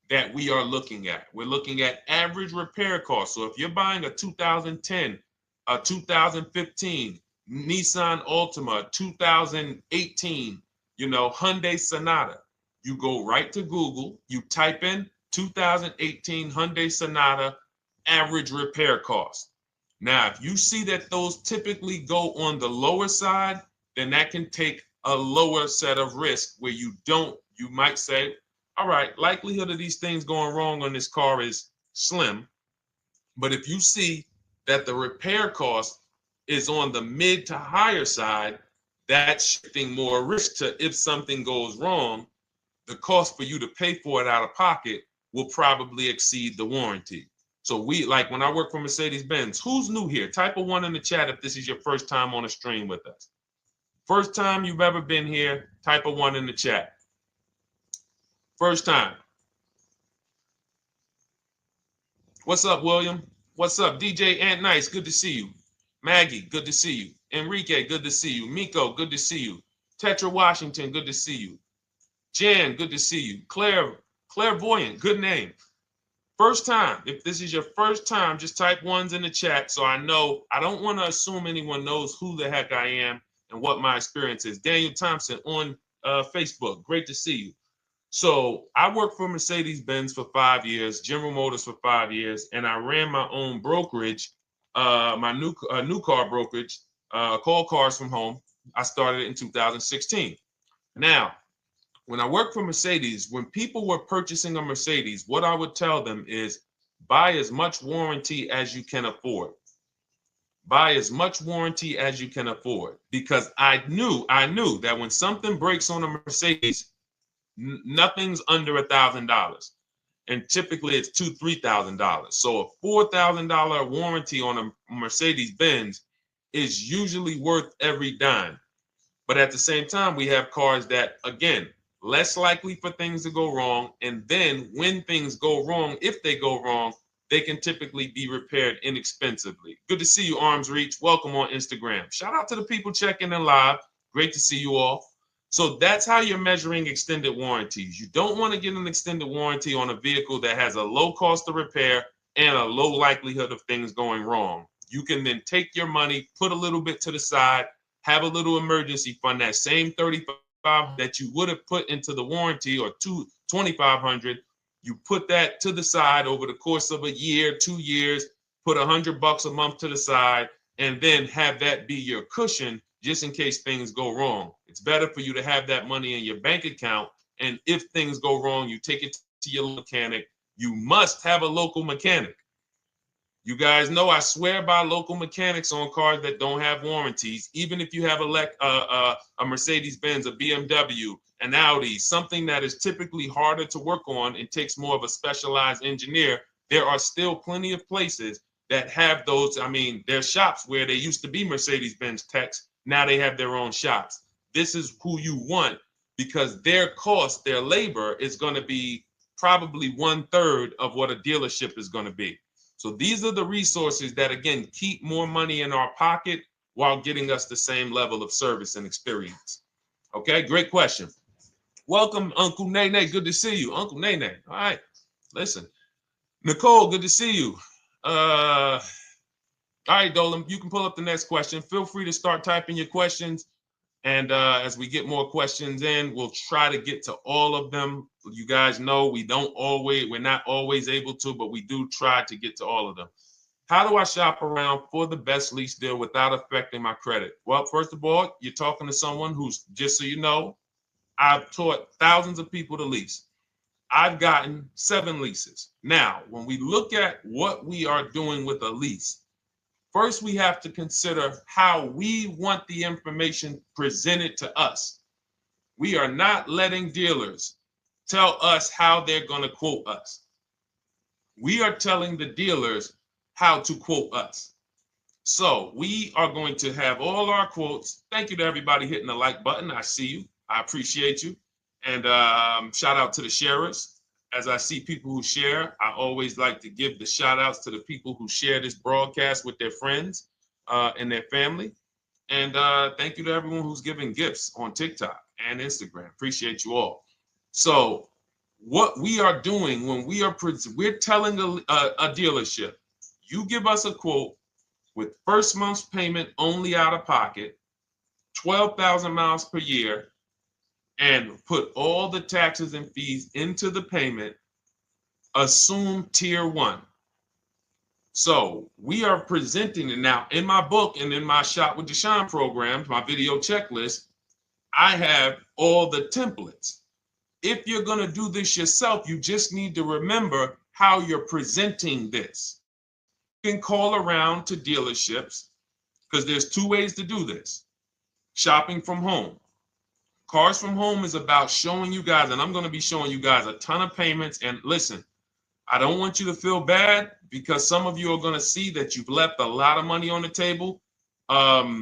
that we are looking at. We're looking at average repair cost. So if you're buying a 2010, a 2015 Nissan Altima, 2018, Hyundai Sonata, you go right to Google, you type in 2018 Hyundai Sonata average repair cost. Now, if you see that those typically go on the lower side, then that can take a lower set of risk where you might say, all right, likelihood of these things going wrong on this car is slim. But if you see that the repair cost is on the mid to higher side, that's shifting more risk to if something goes wrong, the cost for you to pay for it out of pocket will probably exceed the warranty. So like when I work for Mercedes-Benz, who's new here? Type a 1 in the chat if this is your first time on a stream with us. First time you've ever been here, type a 1 in the chat. First time. What's up, William? What's up? DJ Ant Nice, good to see you. Maggie, good to see you. Enrique, good to see you. Miko, good to see you. Tetra Washington, good to see you. Jan, good to see you. Claire Clairvoyant, good name. First time, if this is your first time, just type ones in the chat so I know. I don't want to assume anyone knows who the heck I am and what my experience is. Daniel Thompson on Facebook, great to see you. So I worked for Mercedes-Benz for 5 years, General Motors for 5 years, and I ran my own brokerage, my new car brokerage, called Cars from Home. I started it in 2016. Now, when I worked for Mercedes, when people were purchasing a Mercedes, what I would tell them is buy as much warranty as you can afford. Buy as much warranty as you can afford, because I knew that when something breaks on a Mercedes, nothing's under $1,000, and typically it's $2,000-$3,000. So a $4,000 warranty on a Mercedes-Benz is usually worth every dime. But at the same time, we have cars that, again, less likely for things to go wrong. And then when things go wrong, if they go wrong, they can typically be repaired inexpensively. Good to see you, Arms Reach. Welcome on Instagram. Shout out to the people checking in live. Great to see you all. So that's how you're measuring extended warranties. You don't want to get an extended warranty on a vehicle that has a low cost of repair and a low likelihood of things going wrong. You can then take your money, put a little bit to the side, have a little emergency fund, that same $35 that you would have put into the warranty, or $2,500, you put that to the side over the course of a year, 2 years, put $100 a month to the side, and then have that be your cushion just in case things go wrong. It's better for you to have that money in your bank account, and if things go wrong, you take it to your mechanic. You must have a local mechanic. You guys know I swear by local mechanics on cars that don't have warranties. Even if you have a Mercedes-Benz, a BMW, an Audi, something that is typically harder to work on and takes more of a specialized engineer, there are still plenty of places that have those. I mean, there's shops where they used to be Mercedes-Benz techs. Now they have their own shops. This is who you want, because their cost, their labor is going to be probably 1/3 of what a dealership is going to be. So these are the resources that, again, keep more money in our pocket while getting us the same level of service and experience. Okay, great question. Welcome, Uncle Nene. Good to see you. Uncle Nene. All right, listen. Nicole, good to see you. All right, Dolan, you can pull up the next question. Feel free to start typing your questions. And as we get more questions in, we'll try to get to all of them. You guys know we're not always able to, but we do try to get to all of them. How do I shop around for the best lease deal without affecting my credit? Well, first of all, you're talking to someone who's, just so you know, I've taught thousands of people to lease. I've gotten 7 leases. Now, when we look at what we are doing with a lease, first, we have to consider how we want the information presented to us. We are not letting dealers tell us how they're going to quote us. We are telling the dealers how to quote us. So we are going to have all our quotes. Thank you to everybody hitting the like button. I see you. I appreciate you. And shout out to the sharers. As I see people who share, I always like to give the shout outs to the people who share this broadcast with their friends and their family. And thank you to everyone who's giving gifts on TikTok and Instagram. Appreciate you all. So what we are doing when we're telling a dealership, you give us a quote with first month's payment only out of pocket, 12,000 miles per year, and put all the taxes and fees into the payment, assume tier 1. So we are presenting it now in my book and in my Shop with Deshone programs, my video checklist. I have all the templates. If you're going to do this yourself, you just need to remember how you're presenting this. You can call around to dealerships, because there's 2 ways to do this. Shopping from home. Cars from Home is about showing you guys, and I'm going to be showing you guys a ton of payments. And listen, I don't want you to feel bad, because some of you are going to see that you've left a lot of money on the table. Part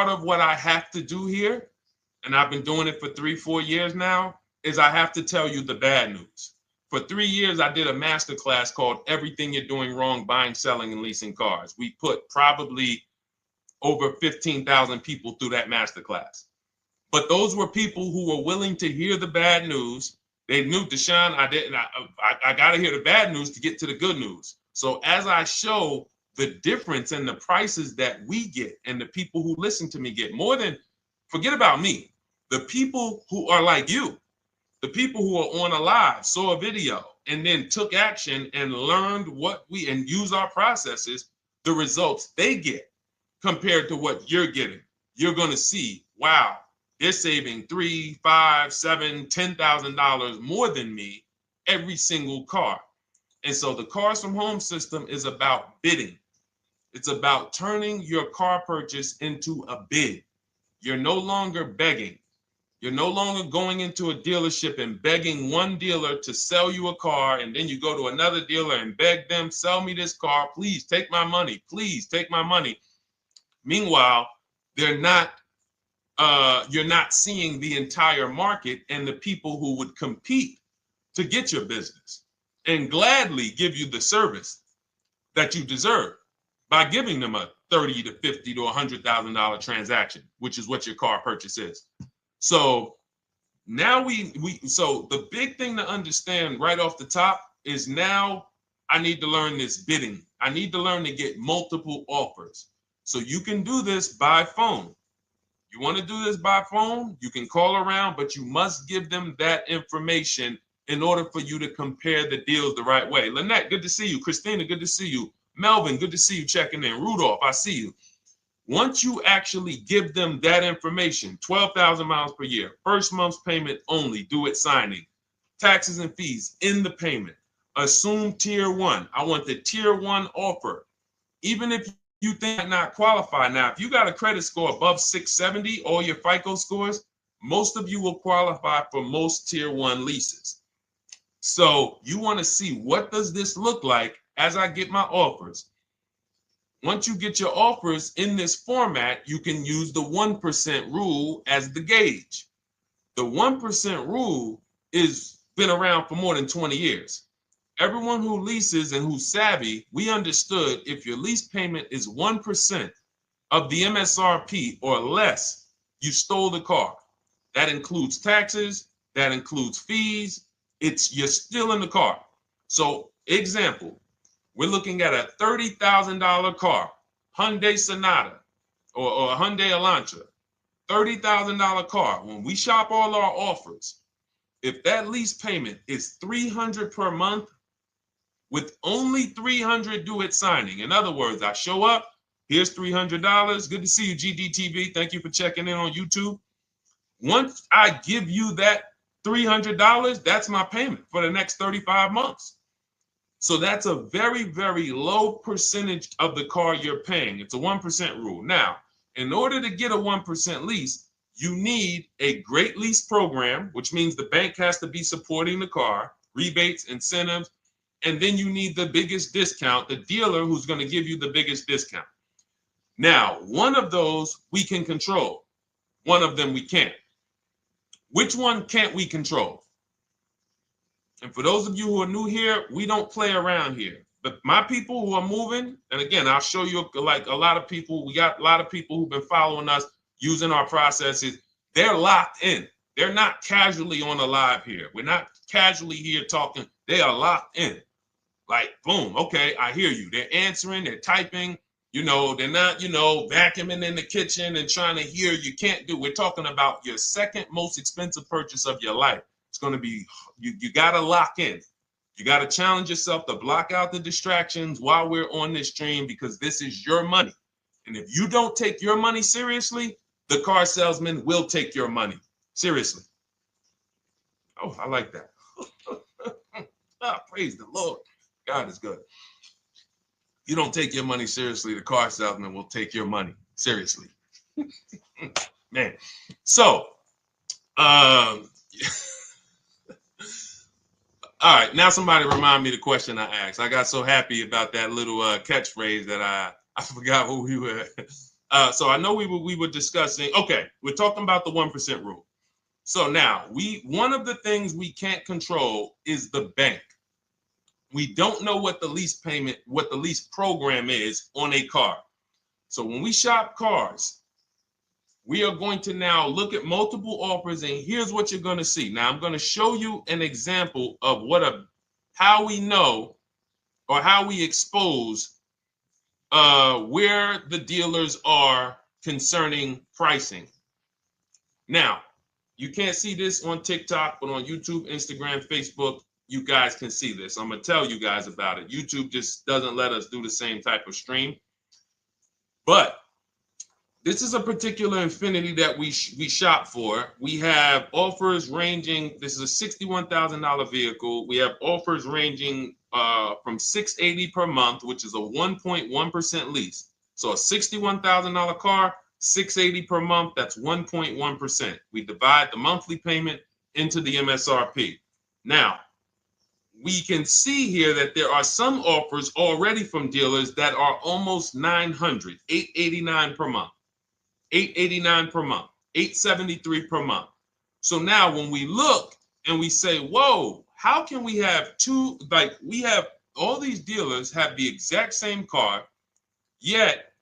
of what I have to do here, and I've been doing it for 3-4 years now, is I have to tell you the bad news. For 3 years, I did a masterclass called Everything You're Doing Wrong Buying, Selling, and Leasing Cars. We put probably over 15,000 people through that masterclass. But those were people who were willing to hear the bad news They knew, Deshone, I didn't. I got to hear the bad news to get to the good news. So as I show the difference in the prices that we get and the people who listen to me get, more than, forget about me, the people who are like you, the people who are on a live, saw a video, and then took action and learned what we, and use our processes, the results they get compared to what you're getting. You're going to see, wow, they're saving $3, $5, $7, $10,000 more than me every single car. And so the Cars from Home system is about bidding. It's about turning your car purchase into a bid. You're no longer begging. You're no longer going into a dealership and begging one dealer to sell you a car, and then you go to another dealer and beg them, sell me this car, please take my money, please take my money. Meanwhile, you're not seeing the entire market and the people who would compete to get your business and gladly give you the service that you deserve by giving them a $30 to $50 to $100,000 transaction, which is what your car purchase is. So now so the big thing to understand right off the top is, now I need to learn this bidding. I need to learn to get multiple offers. So you can do this by phone. You want to do this by phone, you can call around, but you must give them that information in order for you to compare the deals the right way. Lynette, good to see you. Christina, good to see you. Melvin, good to see you checking in. Rudolph, I see you. Once you actually give them that information, 12,000 miles per year, first month's payment only, due at signing, taxes and fees in the payment, assume tier one. I want the tier one offer. Even if you think I not qualify. Now, if you got a credit score above 670, all your FICO scores, most of you will qualify for most tier one leases. So you want to see, what does this look like as I get my offers? Once you get your offers in this format, you can use the 1% rule as the gauge. The 1% rule is been around for more than 20 years. Everyone who leases and who's savvy, we understood if your lease payment is 1% of the MSRP or less, you stole the car. That includes taxes, that includes fees. You're still in the car. So example, we're looking at a $30,000 car, Hyundai Sonata or a Hyundai Elantra, $30,000 car. When we shop all our offers, if that lease payment is $300 per month, with only $300 due at signing. In other words, I show up, here's $300. Good to see you, GDTV. Thank you for checking in on YouTube. Once I give you that $300, that's my payment for the next 35 months. So that's a very, very low percentage of the car you're paying. It's a 1% rule. Now, in order to get a 1% lease, you need a great lease program, which means the bank has to be supporting the car, rebates, incentives, and then you need the biggest discount, the dealer who's going to give you the biggest discount. Now, one of those we can control. One of them we can't. Which one can't we control? And for those of you who are new here, we don't play around here. But my people who are moving, and again, I'll show you, like a lot of people, we got a lot of people who've been following us, using our processes. They're locked in. They're not casually on a live here. We're not casually here talking. They are locked in. Like, boom, okay, I hear you. They're answering, they're typing, they're not, vacuuming in the kitchen and trying to hear. You can't do. We're talking about your second most expensive purchase of your life. It's going to be, you got to lock in. You got to challenge yourself to block out the distractions while we're on this stream, because this is your money. And if you don't take your money seriously, the car salesman will take your money seriously. Oh, I like that. Praise the Lord. God is good. You don't take your money seriously, the car salesman will take your money seriously. Man. So, all right, now somebody remind me the question I asked. I got so happy about that little catchphrase that I forgot who we were. So I know we were discussing, okay, we're talking about the 1% rule. So now, one of the things we can't control is the bank. We don't know what the lease payment, what the lease program is on a car. So when we shop cars, we are going to now look at multiple offers, and here's what you're going to see. Now, I'm going to show you an example of how we know or how we expose where the dealers are concerning pricing. Now, you can't see this on TikTok, but on YouTube, Instagram, Facebook, you guys can see this. I'm going to tell you guys about it. YouTube just doesn't let us do the same type of stream. But this is a particular Infiniti that we shop for. We have offers ranging, this is a $61,000 vehicle. We have offers ranging from $680 per month, which is a 1.1% lease. So a $61,000 car, $680 per month, that's 1.1%. We divide the monthly payment into the MSRP. Now, we can see here that there are some offers already from dealers that are almost $900, $889 per month. $889 per month, $873 per month. So now when we look and we say, whoa, how can we have we have all these dealers have the exact same car, yet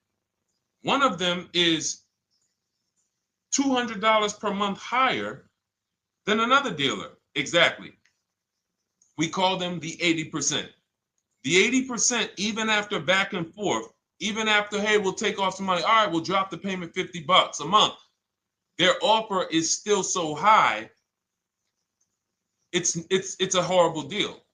one of them is $200 per month higher than another dealer. Exactly. We call them the 80%. The 80%, even after back and forth, even after, hey, we'll take off some money. All right, we'll drop the payment $50 a month. Their offer is still so high. It's a horrible deal.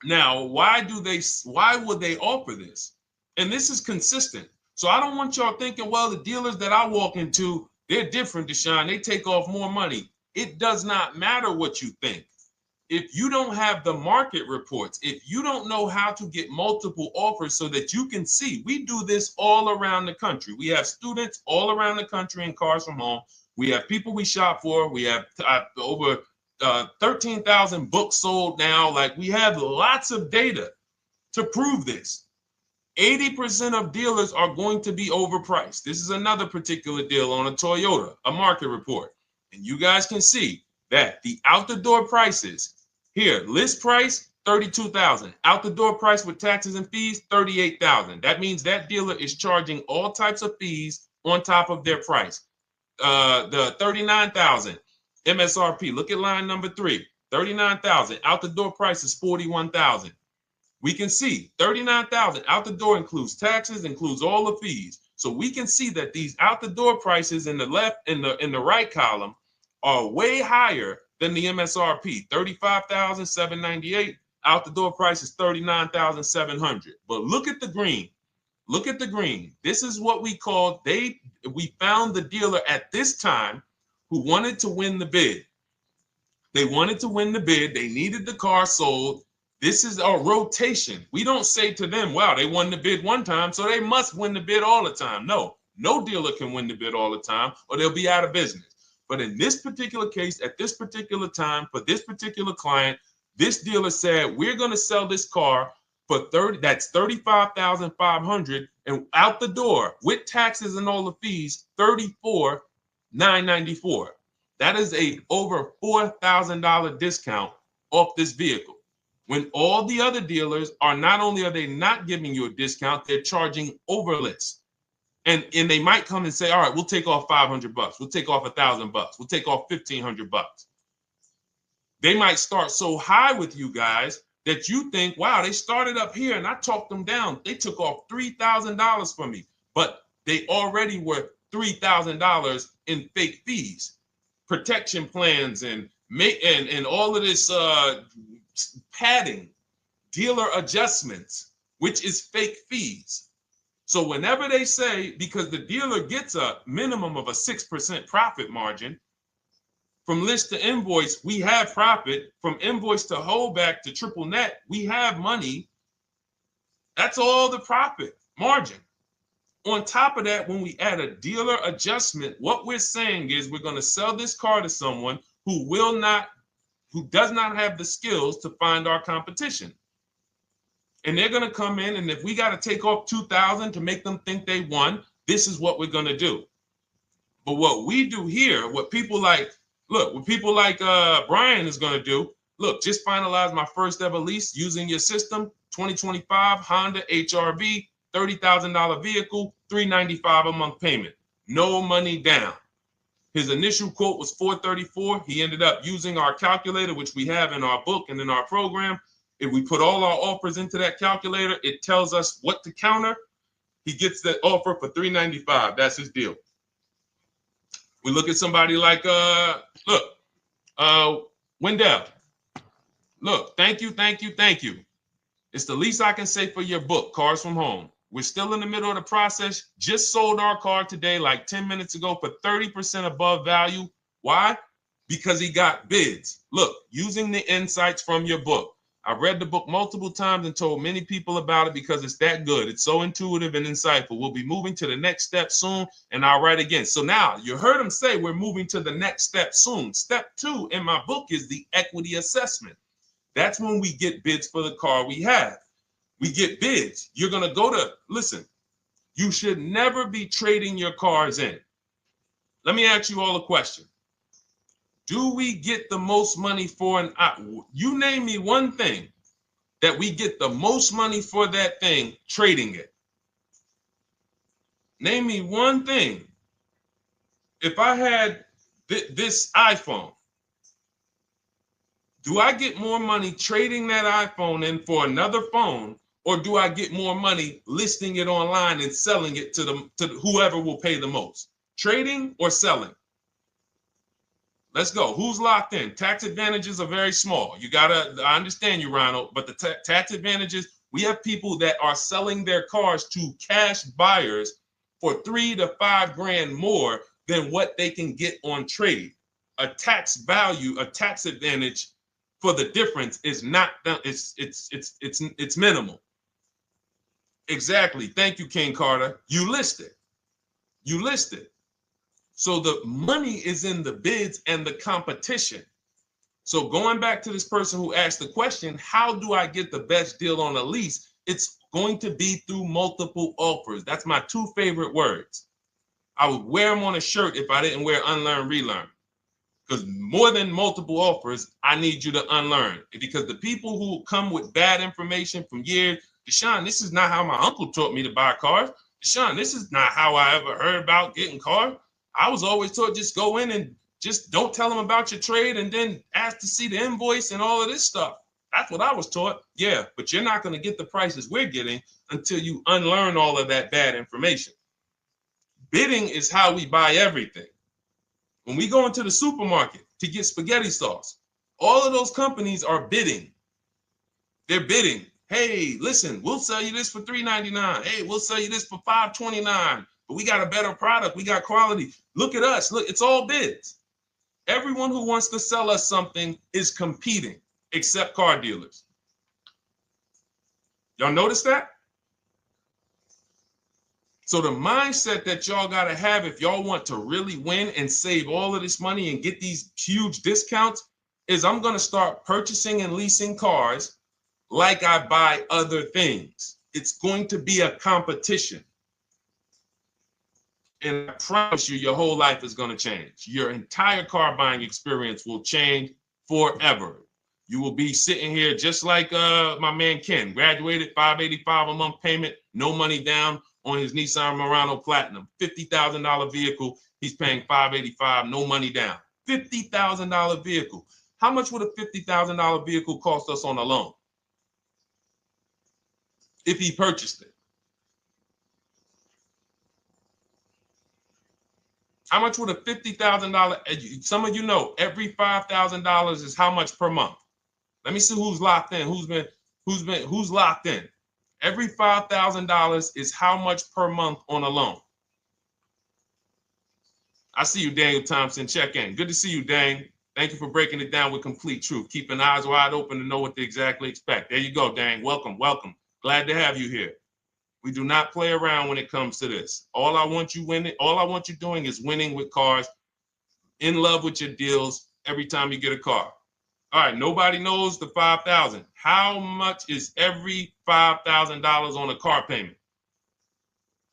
Now, why would they offer this? And this is consistent. So I don't want y'all thinking, well, the dealers that I walk into, they're different, Deshone. They take off more money. It does not matter what you think. If you don't have the market reports, if you don't know how to get multiple offers so that you can see, we do this all around the country. We have students all around the country in Cars from Home. We have people we shop for. We have over 13,000 books sold now. Like, we have lots of data to prove this. 80% of dealers are going to be overpriced. This is another particular deal on a Toyota, a market report. And you guys can see that the out-the-door prices here, list price, $32,000. Out-the-door price with taxes and fees, $38,000. That means that dealer is charging all types of fees on top of their price. The $39,000 MSRP. Look at line number 3. $39,000. Out-the-door price is $41,000. We can see $39,000 out the door includes taxes, includes all the fees. So we can see that these out-the-door prices in the left, in the right column, are way higher than the MSRP, $35,798. Out the door price is $39,700. But look at the green. Look at the green. This is what we call, we found the dealer at this time who wanted to win the bid. They wanted to win the bid. They needed the car sold. This is a rotation. We don't say to them, wow, they won the bid one time, so they must win the bid all the time. No dealer can win the bid all the time, or they'll be out of business. But in this particular case, at this particular time, for this particular client, this dealer said, we're going to sell this car for that's $35,500, and out the door with taxes and all the fees, $34,994. That is a over $4,000 discount off this vehicle. When all the other dealers are, not only are they not giving you a discount, they're charging over list. And they might come and say, all right, we'll take off $500. We'll take off $1,000. We'll take off $1,500. They might start so high with you guys that you think, wow, they started up here and I talked them down. They took off $3,000 from me, but they already were $3,000 in fake fees, protection plans, and all of this padding, dealer adjustments, which is fake fees. So whenever they say, because the dealer gets a minimum of a 6% profit margin, from list to invoice, we have profit. From invoice to holdback to triple net, we have money. That's all the profit margin. On top of that, when we add a dealer adjustment, what we're saying is we're going to sell this car to someone who does not have the skills to find our competition. And they're going to come in, and if we got to take off $2,000 to make them think they won, this is what we're going to do. But what we do here, what people like Brian is going to do, look, just finalize my first ever lease using your system, 2025 Honda HRV, $30,000 vehicle, $395 a month payment. no money down. His initial quote was $434. He ended up using our calculator, which we have in our book and in our program. If we put all our offers into that calculator, it tells us what to counter. He gets that offer for $395. That's his deal. We look at somebody like Wendell. Look, thank you. It's the least I can say for your book, Cars from Home. We're still in the middle of the process. Just sold our car today, like 10 minutes ago, for 30% above value. Why? Because he got bids. Look, using the insights from your book. I've read the book multiple times and told many people about it because it's that good. It's so intuitive and insightful. We'll be moving to the next step soon, and I'll write again. So now you heard him say we're moving to the next step soon. Step 2 in my book is the equity assessment. That's when we get bids for the car we have. We get bids. You're going to go to, listen, you should never be trading your cars in. Let me ask you all a question. Do we get the most money for an, you name me one thing that we get the most money for that thing trading it. Name me one thing. If I had this iPhone, do I get more money trading that iPhone in for another phone, or do I get more money listing it online and selling it to whoever will pay the most? Trading or selling? Let's go. Who's locked in? Tax advantages are very small. I understand you, Ronald, but the tax advantages, we have people that are selling their cars to cash buyers for $3 to $5 grand more than what they can get on trade. A tax value, a tax advantage for the difference is not, it's minimal. Exactly. Thank you, King Carter. You listed. So the money is in the bids and the competition. So going back to this person who asked the question, how do I get the best deal on a lease? It's going to be through multiple offers. That's my 2 favorite words. I would wear them on a shirt if I didn't wear unlearn, relearn. Because more than multiple offers, I need you to unlearn. Because the people who come with bad information from years, Deshone, this is not how my uncle taught me to buy cars. Deshone, this is not how I ever heard about getting cars. I was always taught just go in and just don't tell them about your trade and then ask to see the invoice and all of this stuff. That's what I was taught. Yeah, but you're not going to get the prices we're getting until you unlearn all of that bad information. Bidding is how we buy everything. When we go into the supermarket to get spaghetti sauce, all of those companies are bidding. They're bidding. Hey, listen, we'll sell you this for $3.99. Hey, we'll sell you this for $5.29. But we got a better product. We got quality. Look at us. Look, it's all bids. Everyone who wants to sell us something is competing, except car dealers. Y'all notice that? So the mindset that y'all got to have if y'all want to really win and save all of this money and get these huge discounts is I'm going to start purchasing and leasing cars like I buy other things. It's going to be a competition. And I promise you, your whole life is going to change. Your entire car buying experience will change forever. You will be sitting here just like my man Ken, graduated, $585 a month payment, no money down on his Nissan Murano Platinum, $50,000 vehicle. He's paying $585, no money down. $50,000 vehicle. How much would a $50,000 vehicle cost us on a loan if he purchased it? How much would a $50,000? Some of you know every $5,000 is how much per month. Let me see who's locked in. Who's locked in? Every $5,000 is how much per month on a loan. I see you, Daniel Thompson. Check in. Good to see you, Dane. Thank you for breaking it down with complete truth. Keeping eyes wide open to know what to exactly expect. There you go, Dane. Welcome. Glad to have you here. We do not play around when it comes to this. All I want you doing is winning with cars, in love with your deals every time you get a car. All right, nobody knows the $5,000. How much is every $5,000 on a car payment?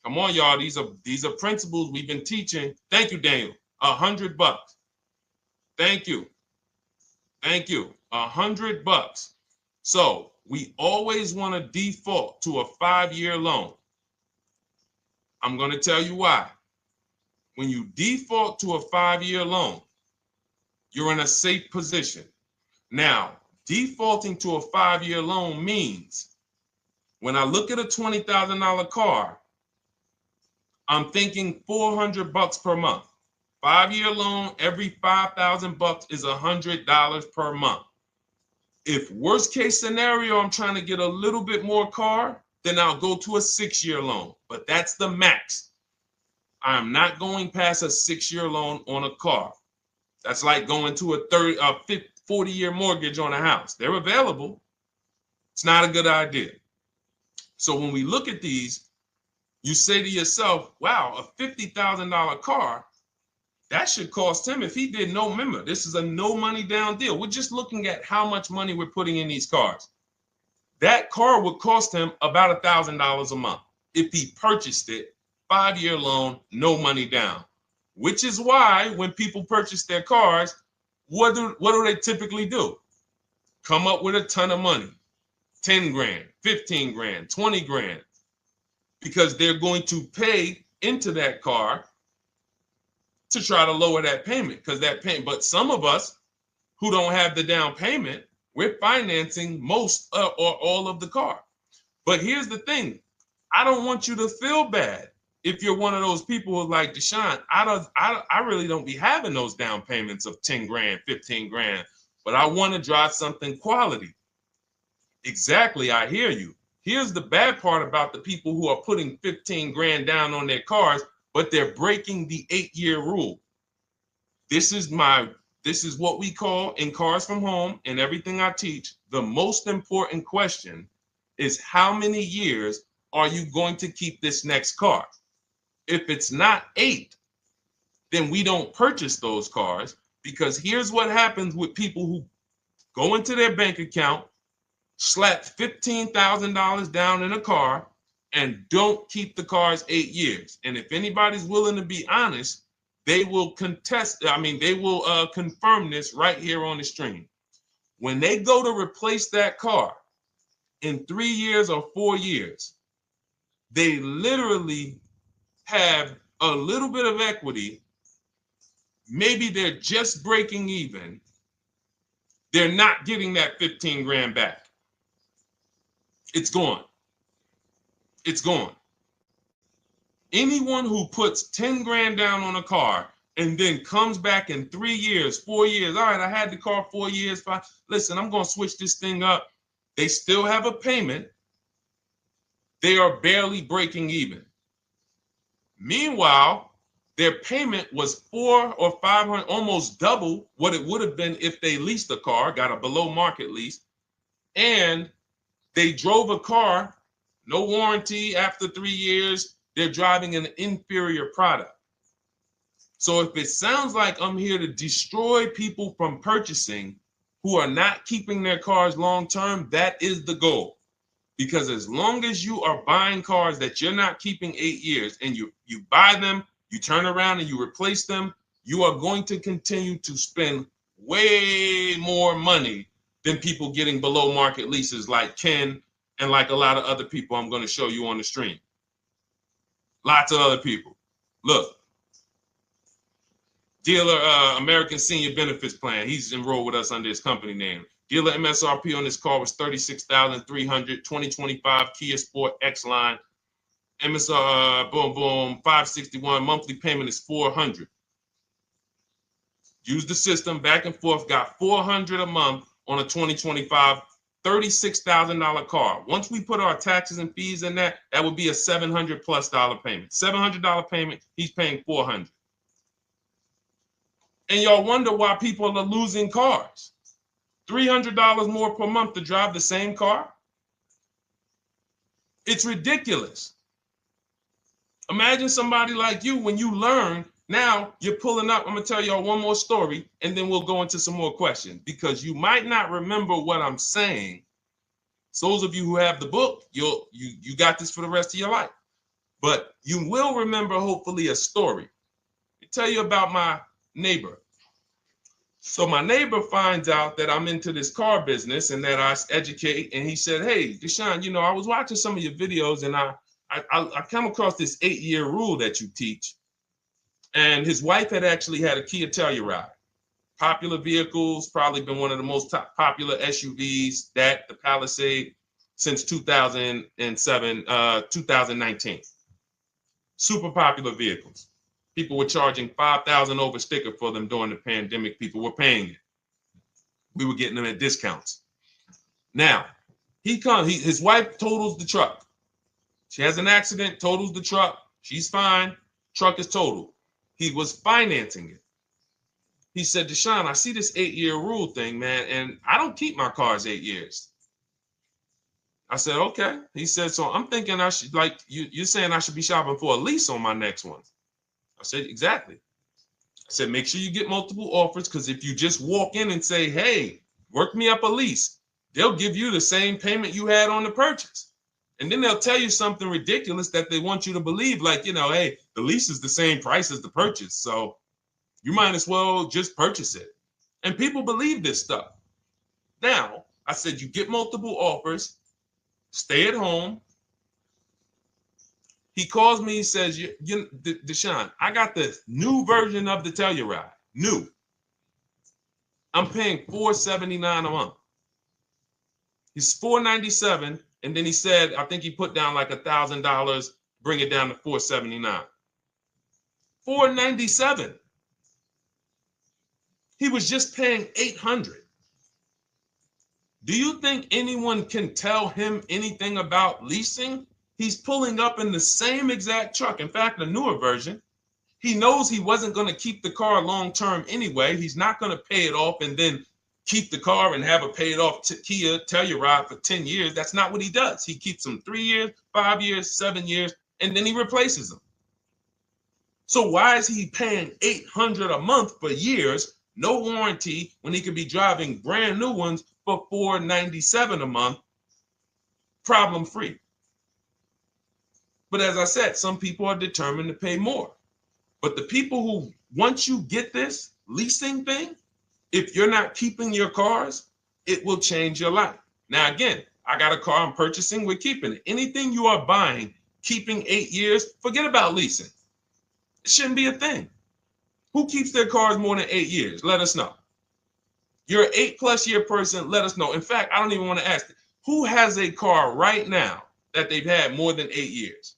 Come on, y'all. These are principles we've been teaching. Thank you, Daniel. $100. Thank you. $100. So we always want to default to a 5-year loan. I'm going to tell you why. when you default to a 5-year loan, you're in a safe position. Now, defaulting to a 5-year loan means when I look at a $20,000 car, I'm thinking $400 per month. 5-year loan, every $5,000 is $100 per month. If worst case scenario, I'm trying to get a little bit more car, then I'll go to a 6-year loan, but that's the max. I'm not going past a 6-year loan on a car. That's like going to a 40-year mortgage on a house. They're available. It's not a good idea. So when we look at these, you say to yourself, wow, a $50,000 car, that should cost him, if he did no, remember, this is a no money down deal. We're just looking at how much money we're putting in these cars. That car would cost him about $1,000 a month if he purchased it, 5-year loan, no money down. Which is why when people purchase their cars, what do they typically do? Come up with a ton of money, 10 grand, 15 grand, 20 grand, because they're going to pay into that car to try to lower that payment, because that payment. But some of us who don't have the down payment, we're financing most or all of the car. But here's the thing. I don't want you to feel bad if you're one of those people who's like, Deshone, I really don't be having those down payments of 10 grand, 15 grand, but I want to drive something quality. Exactly, I hear you. Here's the bad part about the people who are putting 15 grand down on their cars, but they're breaking the 8-year rule. This is what we call in Cars from Home and everything I teach, the most important question is how many years are you going to keep this next car? If it's not 8, then we don't purchase those cars, because here's what happens with people who go into their bank account, slap $15,000 down in a car, and don't keep the cars 8 years. And if anybody's willing to be honest, they will confirm this right here on the stream. When they go to replace that car in 3 years or 4 years, they literally have a little bit of equity. Maybe they're just breaking even. They're not getting that 15 grand back. It's gone. It's gone. Anyone who puts 10 grand down on a car and then comes back in 3 years, 4 years, all right, I had the car 4 years, 5, listen, I'm going to switch this thing up. They still have a payment. They are barely breaking even. Meanwhile, their payment was 400 or 500, almost double what it would have been if they leased a car, got a below market lease, and they drove a car, no warranty after 3 years. They're driving an inferior product. So if it sounds like I'm here to destroy people from purchasing who are not keeping their cars long term, that is the goal. Because as long as you are buying cars that you're not keeping 8 years and you buy them, you turn around and you replace them, you are going to continue to spend way more money than people getting below market leases like Ken and like a lot of other people I'm going to show you on the stream. Lots of other people. Look, dealer American Senior Benefits Plan. He's enrolled with us under his company name. Dealer MSRP on this car was $36,300. 2025 Kia Sport X line. MSR boom boom 561. Monthly payment is $400. Use the system back and forth. Got $400 a month on a 2025 $36,000 car. Once we put our taxes and fees in that would be a $700+ payment. $700 payment. He's paying $400. And y'all wonder why people are losing cars. $300 more per month to drive the same car? It's ridiculous. Imagine somebody like you, when you learn, now you're pulling up. I'm going to tell y'all one more story, and then we'll go into some more questions, because you might not remember what I'm saying. So those of you who have the book, you got this for the rest of your life. But you will remember, hopefully, a story. I'll tell you about my neighbor. So my neighbor finds out that I'm into this car business and that I educate. And he said, hey, Deshone, I was watching some of your videos and I come across this 8-year rule that you teach. And his wife had actually had a Kia Telluride. Popular vehicles, probably been one of the most popular SUVs, that the Palisade, since 2007, 2019. Super popular vehicles. People were charging $5,000 over sticker for them during the pandemic. People were paying it. We were getting them at discounts. Now, his wife totals the truck. She has an accident, totals the truck. She's fine. Truck is totaled. He was financing it. He said, Deshone, I see this 8-year rule thing, man, and I don't keep my cars 8 years. I said, okay. He said, so I'm thinking I should, like, you're saying I should be shopping for a lease on my next one. I said, exactly. I said, make sure you get multiple offers, because if you just walk in and say, hey, work me up a lease, they'll give you the same payment you had on the purchase. And then they'll tell you something ridiculous that they want you to believe, like, hey, the lease is the same price as the purchase, so you might as well just purchase it. And people believe this stuff. Now, I said, you get multiple offers, stay at home. He calls me, he says, Deshone, I got the new version of the Telluride, new. I'm paying $479 a month. He's $497, and then he said, I think he put down like $1,000, bring it down to $479. $497. He was just paying $800. Do you think anyone can tell him anything about leasing? He's pulling up in the same exact truck. In fact, a newer version. He knows he wasn't going to keep the car long term anyway. He's not going to pay it off and then keep the car and have a paid off Kia Telluride for 10 years. That's not what he does. He keeps them 3 years, 5 years, 7 years, and then he replaces them. So why is he paying $800 a month for years, no warranty, when he could be driving brand new ones for $497 a month, problem free? But as I said, some people are determined to pay more. But the people who, once you get this leasing thing, if you're not keeping your cars, it will change your life. Now, again, I got a car I'm purchasing, we're keeping it. Anything you are buying, keeping 8 years, forget about leasing. It shouldn't be a thing. Who keeps their cars more than 8 years? Let us know. You're an 8+ year person, let us know. In fact, I don't even want to ask, who has a car right now that they've had more than 8 years?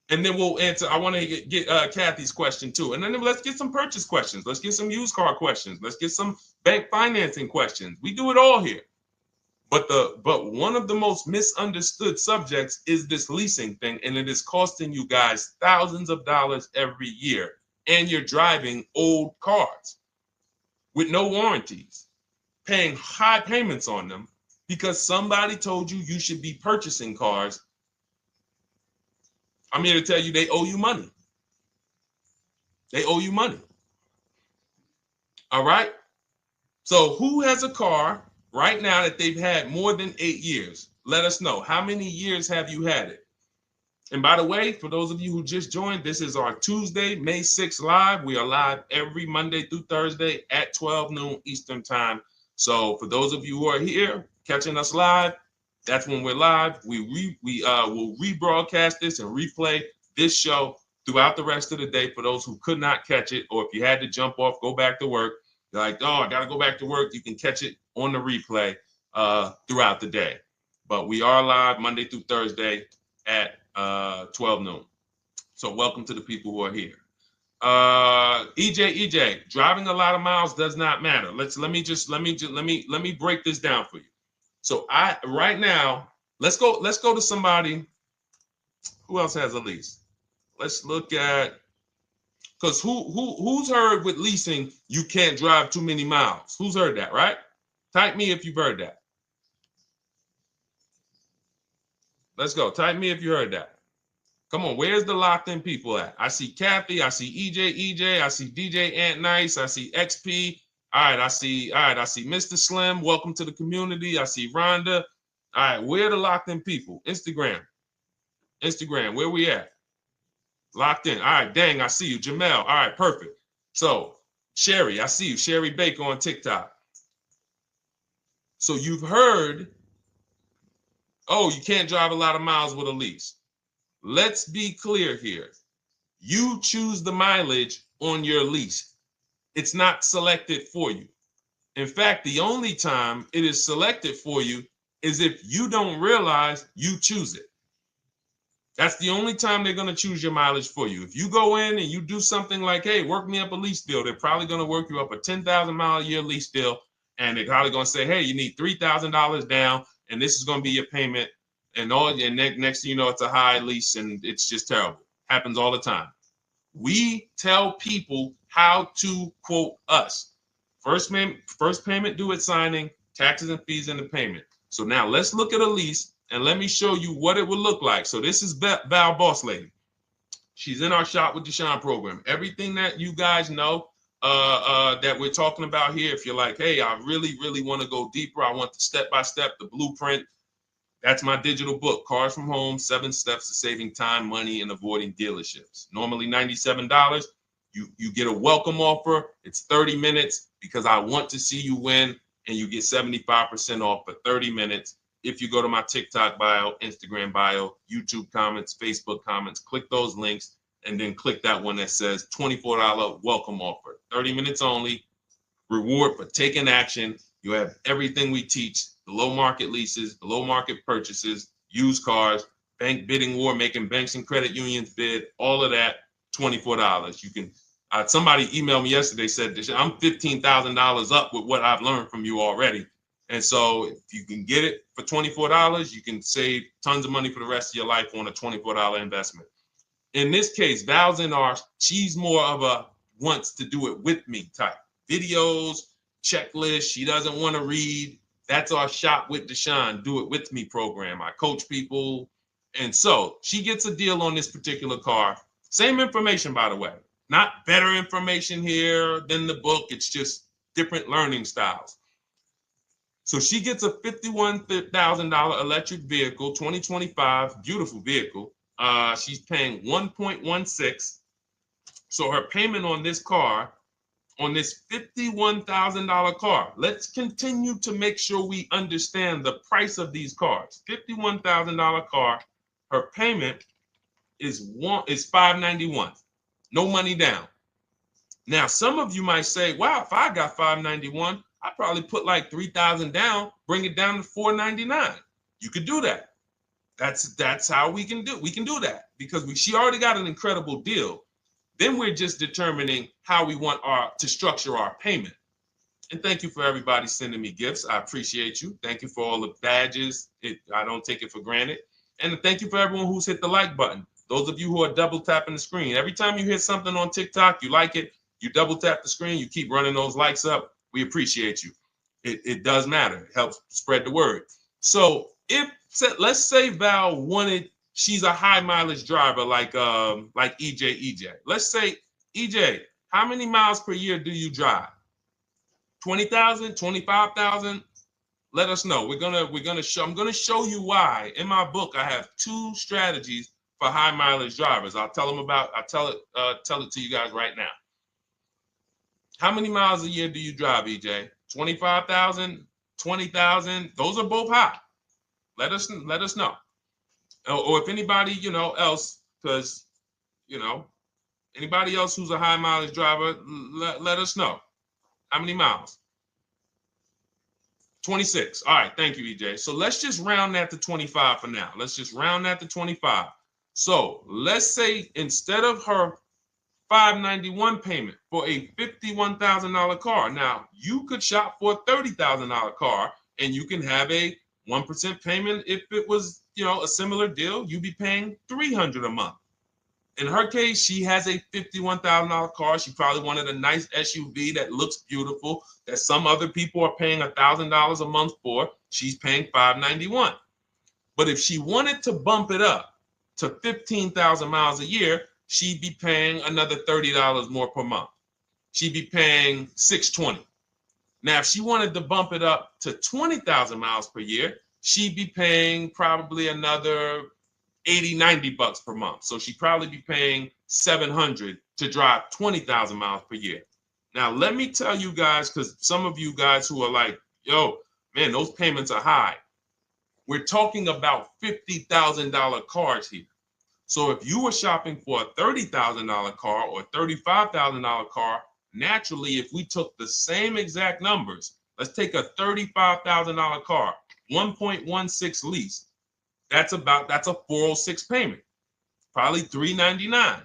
And then we'll answer. I want to get Kathy's question too. And then let's get some purchase questions. Let's get some used car questions. Let's get some bank financing questions. We do it all here. But one of the most misunderstood subjects is this leasing thing, and it is costing you guys thousands of dollars every year. And you're driving old cars with no warranties, paying high payments on them because somebody told you you should be purchasing cars. I'm here to tell you they owe you money. They owe you money. All right? So who has a car right now that they've had more than 8 years? Let us know. How many years have you had it? And by the way, for those of you who just joined, this is our Tuesday, May 6th live. We are live every Monday through Thursday at 12 noon Eastern time. So for those of you who are here catching us live, that's when we're live. We will rebroadcast this and replay this show throughout the rest of the day for those who could not catch it, or if you had to jump off, go back to work. You're like, oh, I got to go back to work. You can catch it on the replay throughout the day. But we are live Monday through Thursday at 12 noon. So welcome to the people who are here. EJ, driving a lot of miles does not matter. Let me break this down for you. So right now, let's go to somebody who else has a lease. Let's look at, because who's heard with leasing you can't drive too many miles? Who's heard that, right? Type me if you've heard that. Let's go. Type me if you heard that. Come on, where's the locked in people at? I see Kathy, I see EJ, I see DJ Ant Nice, I see XP. All right, I see Mr. Slim. Welcome to the community. I see Rhonda. All right, where are the locked in people? Instagram, where we at? Locked in. All right, dang, I see you. Jamel. All right, perfect. So, Sherry, I see you. Sherry Baker on TikTok. So you've heard, oh, you can't drive a lot of miles with a lease. Let's be clear here. You choose the mileage on your lease. It's not selected for you. In fact, the only time it is selected for you is if you don't realize you choose it. That's the only time they're going to choose your mileage for you. If you go in and you do something like, hey, work me up a lease deal, they're probably going to work you up a 10,000 mile a year lease deal. And they're probably going to say, hey, you need $3,000 down, and this is going to be your payment. And next thing you know, it's a high lease, and it's just terrible. Happens all the time. We tell people how to quote us. First payment due at signing, taxes and fees in the payment. So now let's look at a lease, and let me show you what it would look like. So this is Val Boss Lady. She's in our Shop with Deshone program. Everything that you guys know that we're talking about here, if you're like, hey, I really, really want to go deeper, I want the step-by-step, the blueprint, that's my digital book, Cars from Home, 7 Steps to Saving Time, Money, and Avoiding Dealerships. Normally $97. You get a welcome offer. It's 30 minutes because I want to see you win, and you get 75% off for 30 minutes. If you go to my TikTok bio, Instagram bio, YouTube comments, Facebook comments, click those links, and then click that one that says $24 welcome offer. 30 minutes only. Reward for taking action. You have everything we teach. Below market leases, below market purchases, used cars, bank bidding war, making banks and credit unions bid, all of that, $24. You can, somebody emailed me yesterday, said, I'm $15,000 up with what I've learned from you already. And so if you can get it for $24, you can save tons of money for the rest of your life on a $24 investment. In this case, Val's she's more of a wants to do it with me type. Videos, checklist, she doesn't want to read. That's our Shop with Deshone, do it with me program. I coach people. And so she gets a deal on this particular car. Same information, by the way. Not better information here than the book. It's just different learning styles. So she gets a $51,000 electric vehicle, 2025, beautiful vehicle. She's paying 1.16. So her payment on this car, on this $51,000 car. Let's continue to make sure we understand the price of these cars. $51,000 car, her payment is $591. No money down. Now, some of you might say, wow, if I got $591, I'd probably put like $3,000 down, bring it down to $499. You could do that. That's how we can do that because she already got an incredible deal. Then we're just determining how we want to structure our payment. And thank you for everybody sending me gifts. I appreciate you. Thank you for all the badges. I don't take it for granted. And thank you for everyone who's hit the like button. Those of you who are double tapping the screen. Every time you hit something on TikTok, you like it, you double tap the screen, you keep running those likes up. We appreciate you. It does matter. It helps spread the word. So let's say Val she's a high mileage driver like EJ. Let's say, EJ, how many miles per year do you drive? 20,000, 25,000? Let us know. I'm gonna show you why. In my book, I have 2 strategies for high mileage drivers. I'll tell it to you guys right now. How many miles a year do you drive, EJ? 25,000, 20,000? Those are both high. Let us know. Or if anybody, else, because, anybody else who's a high mileage driver, let us know. How many miles? 26. All right. Thank you, EJ. So let's just round that to 25 for now. Let's just round that to 25. So let's say instead of her $591 payment for a $51,000 car, now you could shop for a $30,000 car and you can have a 1% payment. If it was, a similar deal, you'd be paying $300 a month. In her case, she has a $51,000 car. She probably wanted a nice SUV that looks beautiful, that some other people are paying $1,000 a month for. She's paying $591. But if she wanted to bump it up to 15,000 miles a year, she'd be paying another $30 more per month. She'd be paying $620. Now, if she wanted to bump it up to 20,000 miles per year, she'd be paying probably another $80, $90 per month. So she'd probably be paying $700 to drive 20,000 miles per year. Now, let me tell you guys, because some of you guys who are like, yo, man, those payments are high. We're talking about $50,000 cars here. So if you were shopping for a $30,000 car or $35,000 car, naturally, if we took the same exact numbers, let's take a $35,000 car, 1.16 lease. That's a 406 payment, probably $399.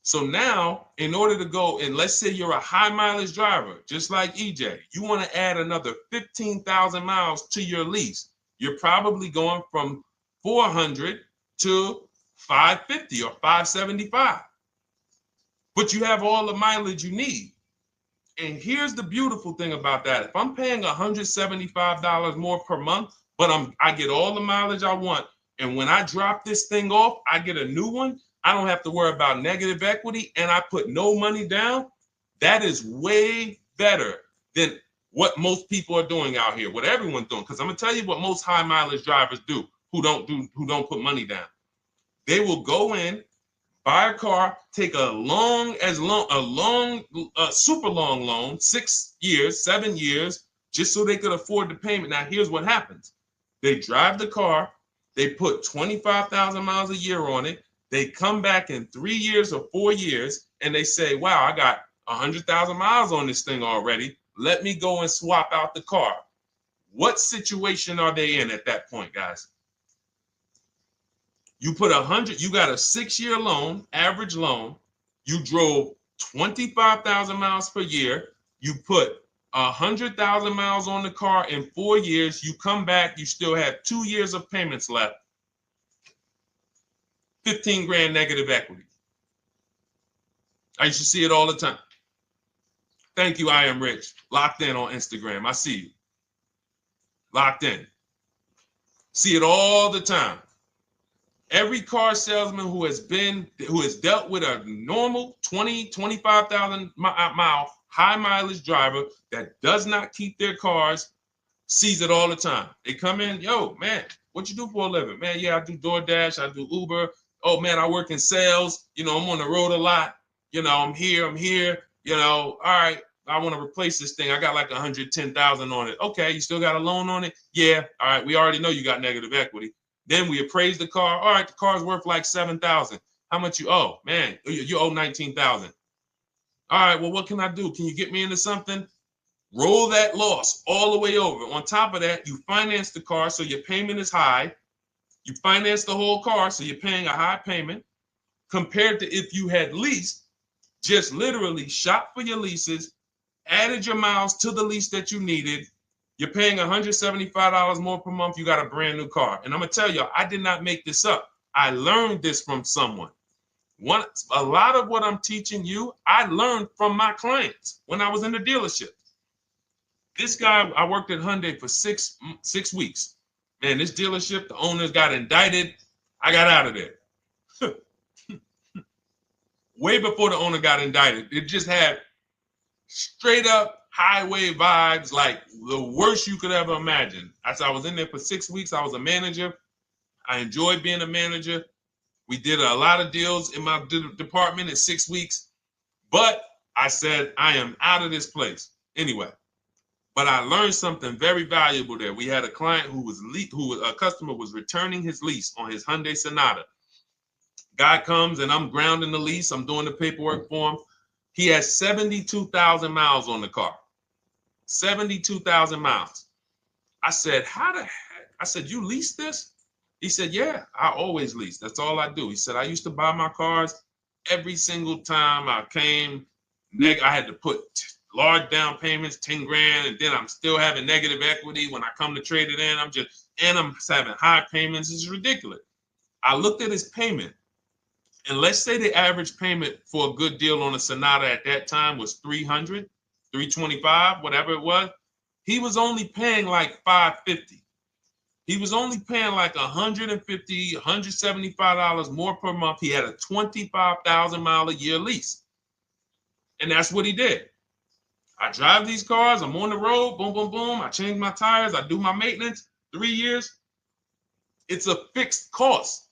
So now, in order to go, and let's say you're a high mileage driver, just like EJ, you want to add another 15,000 miles to your lease. You're probably going from 400 to 550 or 575. But you have all the mileage you need. And here's the beautiful thing about that. If I'm paying $175 more per month, but I get all the mileage I want, and when I drop this thing off, I get a new one, I don't have to worry about negative equity, and I put no money down. That is way better than what most people are doing out here, what everyone's doing. Because I'm gonna tell you what most high mileage drivers do who don't put money down. They will go in, buy a car, take a super long loan, 6 years, 7 years, just so they could afford the payment. Now, here's what happens. They drive the car, they put 25,000 miles a year on it. They come back in 3 years or 4 years, and they say, wow, I got 100,000 miles on this thing already. Let me go and swap out the car. What situation are they in at that point, guys? You put 100, you got a 6-year loan, average loan. You drove 25,000 miles per year. You put 100,000 miles on the car in 4 years. You come back, you still have 2 years of payments left. 15 grand negative equity. I used to see it all the time. Thank you, I am rich. Locked in on Instagram. I see you. Locked in. See it all the time. Every car salesman who has dealt with a normal 25,000 mile high mileage driver that does not keep their cars sees it all the time. They come in, yo, man, what you do for a living? Man, yeah, I do DoorDash, I do Uber. Oh man, I work in sales. You know, I'm on the road a lot. You know, I'm here. You know, all right, I want to replace this thing. I got like 110,000 on it. Okay, you still got a loan on it? Yeah. All right, we already know you got negative equity. Then we appraise the car. All right, the car's worth like 7,000. How much you owe? Man, you owe 19,000. All right, well, what can I do? Can you get me into something? Roll that loss all the way over. On top of that, you finance the car, so your payment is high. You finance the whole car, so you're paying a high payment compared to if you had leased, just literally shop for your leases, added your miles to the lease that you needed. You're paying $175 more per month. You got a brand new car. And I'm going to tell you, I did not make this up. I learned this from someone. A lot of what I'm teaching you, I learned from my clients when I was in the dealership. This guy, I worked at Hyundai for six weeks. Man, this dealership, the owners got indicted. I got out of there. Way before the owner got indicted. It just had straight up highway vibes, like the worst you could ever imagine. As I was in there for 6 weeks, I was a manager. I enjoyed being a manager. We did a lot of deals in my department in 6 weeks. But I said, I am out of this place. Anyway. But I learned something very valuable there. We had a client a customer was returning his lease on his Hyundai Sonata. Guy comes and I'm grounding the lease. I'm doing the paperwork for him. He has 72,000 miles on the car. 72,000 miles. I said, how the heck? I said, you lease this? He said, yeah, I always lease. That's all I do. He said, I used to buy my cars every single time I came. I had to put large down payments, 10 grand, and then I'm still having negative equity when I come to trade it in. I'm having high payments. It's ridiculous. I looked at his payment, and let's say the average payment for a good deal on a Sonata at that time was $300, $325, whatever it was. He was only paying like $550. He was only paying like $150, $175 more per month. He had a 25,000 mile a year lease. And that's what he did. I drive these cars. I'm on the road. Boom, boom, boom. I change my tires. I do my maintenance. 3 years. It's a fixed cost.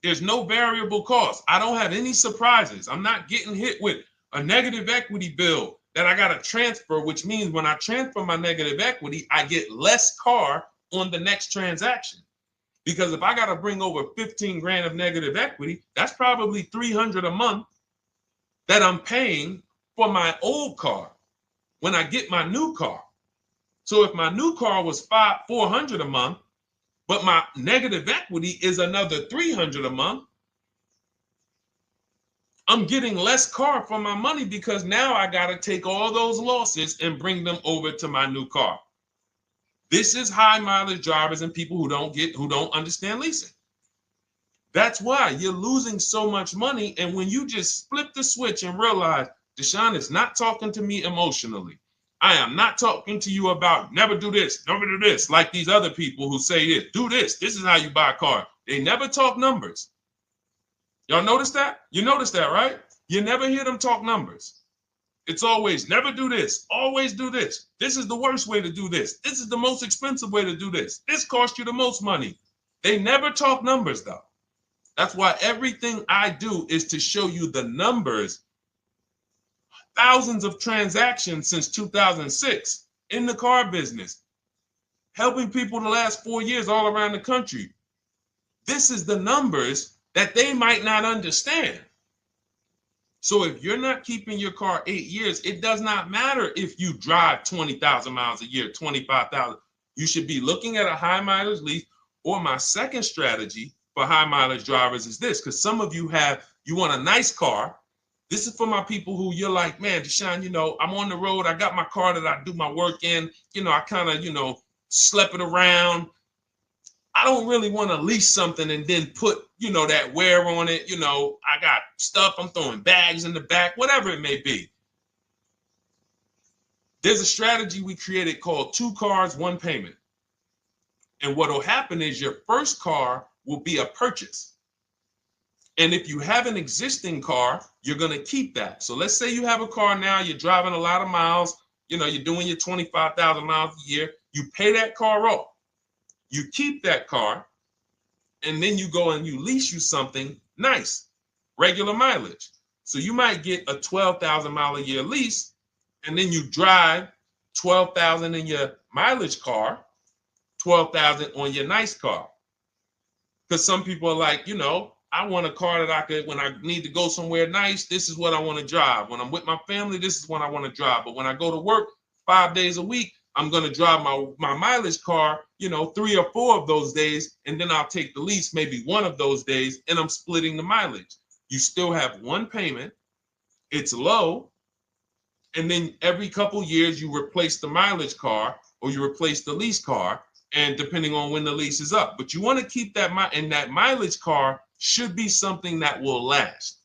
There's no variable cost. I don't have any surprises. I'm not getting hit with a negative equity bill that I got to transfer, which means when I transfer my negative equity, I get less car on the next transaction Because if I got to bring over 15 grand of negative equity, that's probably 300 a month that I'm paying for my old car when I get my new car. So if my new car was 400 a month, but my negative equity is another 300 a month, I'm getting less car for my money because now I got to take all those losses and bring them over to my new car. This is high mileage drivers and people who don't understand leasing. That's why you're losing so much money. And when you just flip the switch and realize Deshone is not talking to me emotionally, I am not talking to you about never do this, like these other people who say this, do this. This is how you buy a car. They never talk numbers. Y'all notice that? You notice that, right? You never hear them talk numbers. It's always never do this, always do this. This is the worst way to do this. This is the most expensive way to do this. This costs you the most money. They never talk numbers though. That's why everything I do is to show you the numbers. Thousands of transactions since 2006 in the car business, helping people the last 4 years all around the country. This is the numbers that they might not understand. So if you're not keeping your car 8 years, it does not matter if you drive 20,000 miles a year, 25,000. You should be looking at a high mileage lease. Or my second strategy for high mileage drivers is this, because some of you want a nice car. This is for my people who you're like, man, Deshone, I'm on the road. I got my car that I do my work in. I kind of, slep it around. I don't really want to lease something and then put, that wear on it. I got stuff. I'm throwing bags in the back, whatever it may be. There's a strategy we created called 2 cars, 1 payment. And what will happen is your first car will be a purchase. And if you have an existing car, you're going to keep that. So let's say you have a car now, you're driving a lot of miles, you're doing your 25,000 miles a year. You pay that car off. You keep that car, and then you go and you lease you something nice, regular mileage. So you might get a 12,000 mile a year lease, and then you drive 12,000 in your mileage car, 12,000 on your nice car. Because some people are like, I want a car that I could, when I need to go somewhere nice, this is what I want to drive. When I'm with my family, this is what I want to drive. But when I go to work 5 days a week, I'm going to drive my mileage car, 3 or 4 of those days, and then I'll take the lease maybe 1 of those days, and I'm splitting the mileage. You still have 1 payment. It's low. And then every couple years, you replace the mileage car or you replace the lease car, and depending on when the lease is up. But you want to keep that, and that mileage car should be something that will last.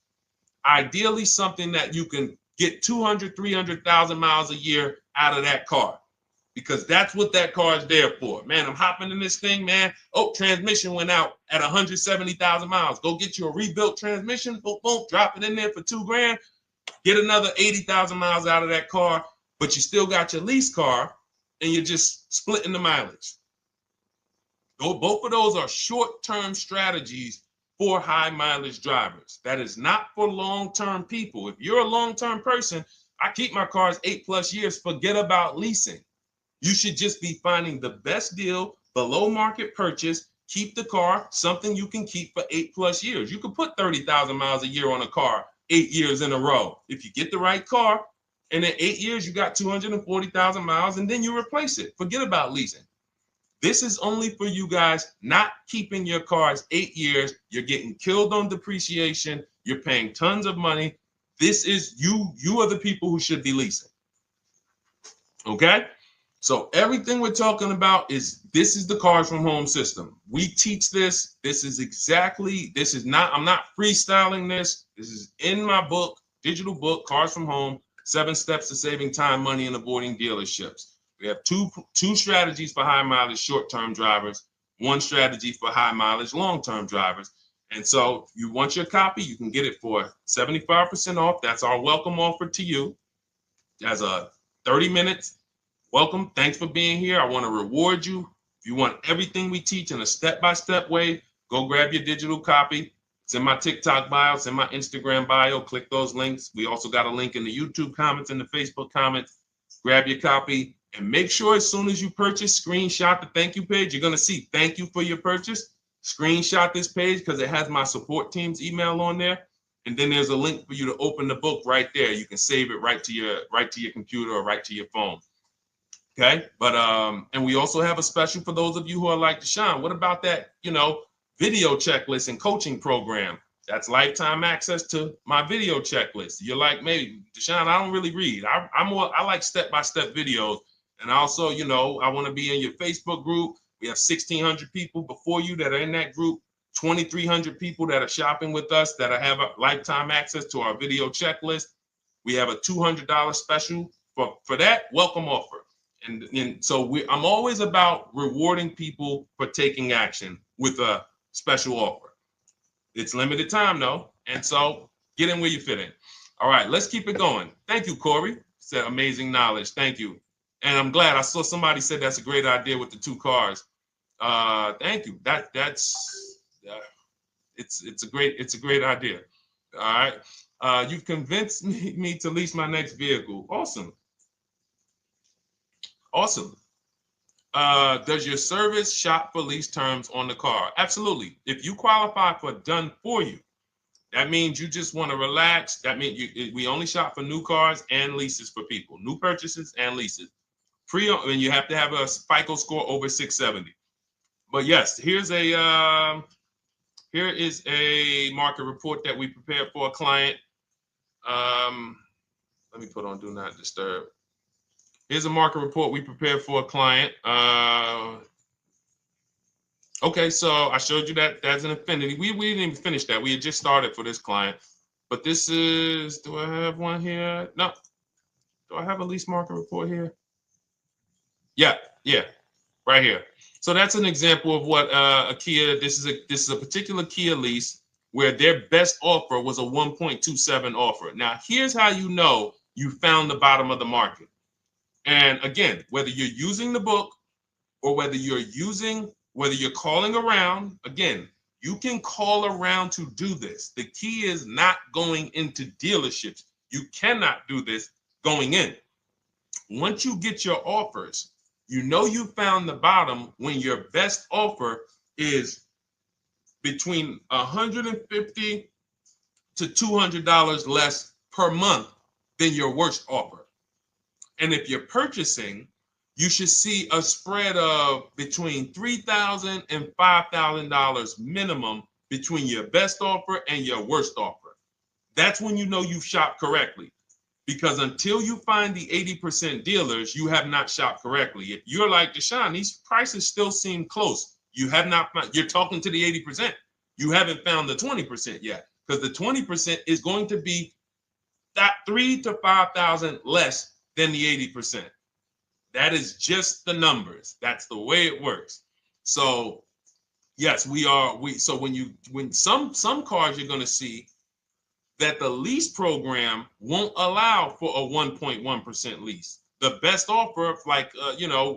Ideally, something that you can get 200, 300,000 miles a year out of that car, because that's what that car is there for. Man, I'm hopping in this thing, man. Oh, transmission went out at 170,000 miles. Go get you a rebuilt transmission, boom, boom, drop it in there for $2 grand, get another 80,000 miles out of that car, but you still got your lease car and you're just splitting the mileage. Both of those are short-term strategies for high mileage drivers. That is not for long-term people. If you're a long-term person, I keep my cars 8+ years, forget about leasing. You should just be finding the best deal, below market purchase, keep the car, something you can keep for 8+ years. You can put 30,000 miles a year on a car 8 years in a row. If you get the right car, and in 8 years, you got 240,000 miles, and then you replace it. Forget about leasing. This is only for you guys not keeping your cars 8 years. You're getting killed on depreciation. You're paying tons of money. This is you are the people who should be leasing. Okay? So everything we're talking about this is the Cars from Home system. We teach this. I'm not freestyling this. This is in my book, digital book, Cars from Home, 7 Steps to Saving Time, Money, and Avoiding Dealerships. We have two strategies for high mileage short-term drivers, 1 strategy for high mileage long-term drivers. And so if you want your copy, you can get it for 75% off. That's our welcome offer to you. As a 30 minutes welcome. Thanks for being here. I want to reward you. If you want everything we teach in a step-by-step way, go grab your digital copy. It's in my TikTok bio. It's in my Instagram bio. Click those links. We also got a link in the YouTube comments and the Facebook comments. Grab your copy. And make sure as soon as you purchase, screenshot the thank you page. You're going to see thank you for your purchase. screenshot this page because it has my support team's email on there. And then there's a link for you to open the book right there. You can save it right to your computer or right to your phone. Okay. But and we also have a special for those of you who are like Deshone. What about that, video checklist and coaching program? That's lifetime access to my video checklist. You're like, maybe Deshone, I don't really read. I like step-by-step videos. And also, I want to be in your Facebook group. We have 1,600 people before you that are in that group, 2,300 people that are shopping with us that have a lifetime access to our video checklist. We have a $200 special for that welcome offer. And so I'm always about rewarding people for taking action with a special offer. It's limited time though. And so get in where you fit in. All right, let's keep it going. Thank you, Corey. Said amazing knowledge. Thank you. And I'm glad I saw somebody said that's a great idea with the 2 cars. Thank you. It's a great idea. All right. You've convinced me to lease my next vehicle. Awesome. Awesome. Does your service shop for lease terms on the car? Absolutely. If you qualify for done for you, that means you just want to relax. That means we only shop for new cars and leases for people, new purchases and leases. And you have to have a FICO score over 670. But yes, here is a market report that we prepared for a client. Let me put on do not disturb. Here's a market report we prepared for a client. Okay, so I showed you that that's an affinity. We didn't even finish that. We had just started for this client. But this is, do I have one here? No. Do I have a lease market report here? Yeah, right here. So that's an example of what a Kia, this is a particular Kia lease where their best offer was a 1.27 offer. Now, here's how you know you found the bottom of the market. And again, whether you're using the book or whether you're calling around, again, you can call around to do this. The key is not going into dealerships. You cannot do this going in. Once you get your offers, you know you found the bottom when your best offer is between $150 to $200 less per month than your worst offer. And if you're purchasing, you should see a spread of between $3,000 and $5,000 minimum between your best offer and your worst offer. That's when you know you've shopped correctly. Because until you find the 80% dealers, you have not shopped correctly. If you're like Deshone, these prices still seem close. You have not found, you're talking to the 80%. You haven't found the 20% yet. Because the 20% is going to be that $3,000 to $5,000 less than the 80%. That is just the numbers. That's the way it works. So yes, so when some cars you're going to see that the lease program won't allow for a 1.1% lease. The best offer, like,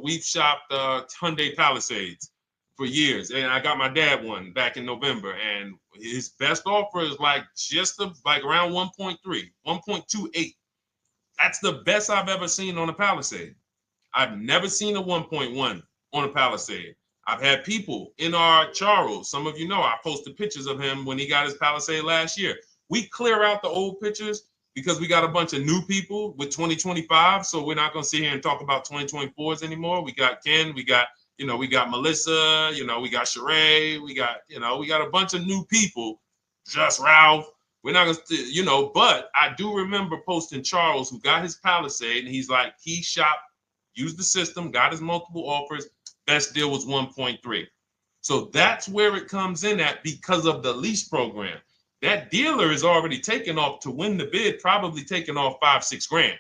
we've shopped Hyundai Palisades for years. And I got my dad one back in November. And his best offer is like around 1.3, 1.28. That's the best I've ever seen on a Palisade. I've never seen a 1.1 on a Palisade. I've had people in our Charles. Some of you know I posted pictures of him when he got his Palisade last year. We clear out the old pictures because we got a bunch of new people with 2025. So we're not going to sit here and talk about 2024s anymore. We got Ken, we got Melissa, we got Sheree, we got a bunch of new people, just Ralph. We're not going to, but I do remember posting Charles who got his Palisade and he's like, he shopped, used the system, got his multiple offers. Best deal was 1.3. So that's where it comes in at because of the lease program. That dealer is already taken off to win the bid, probably taking off $5-6 grand.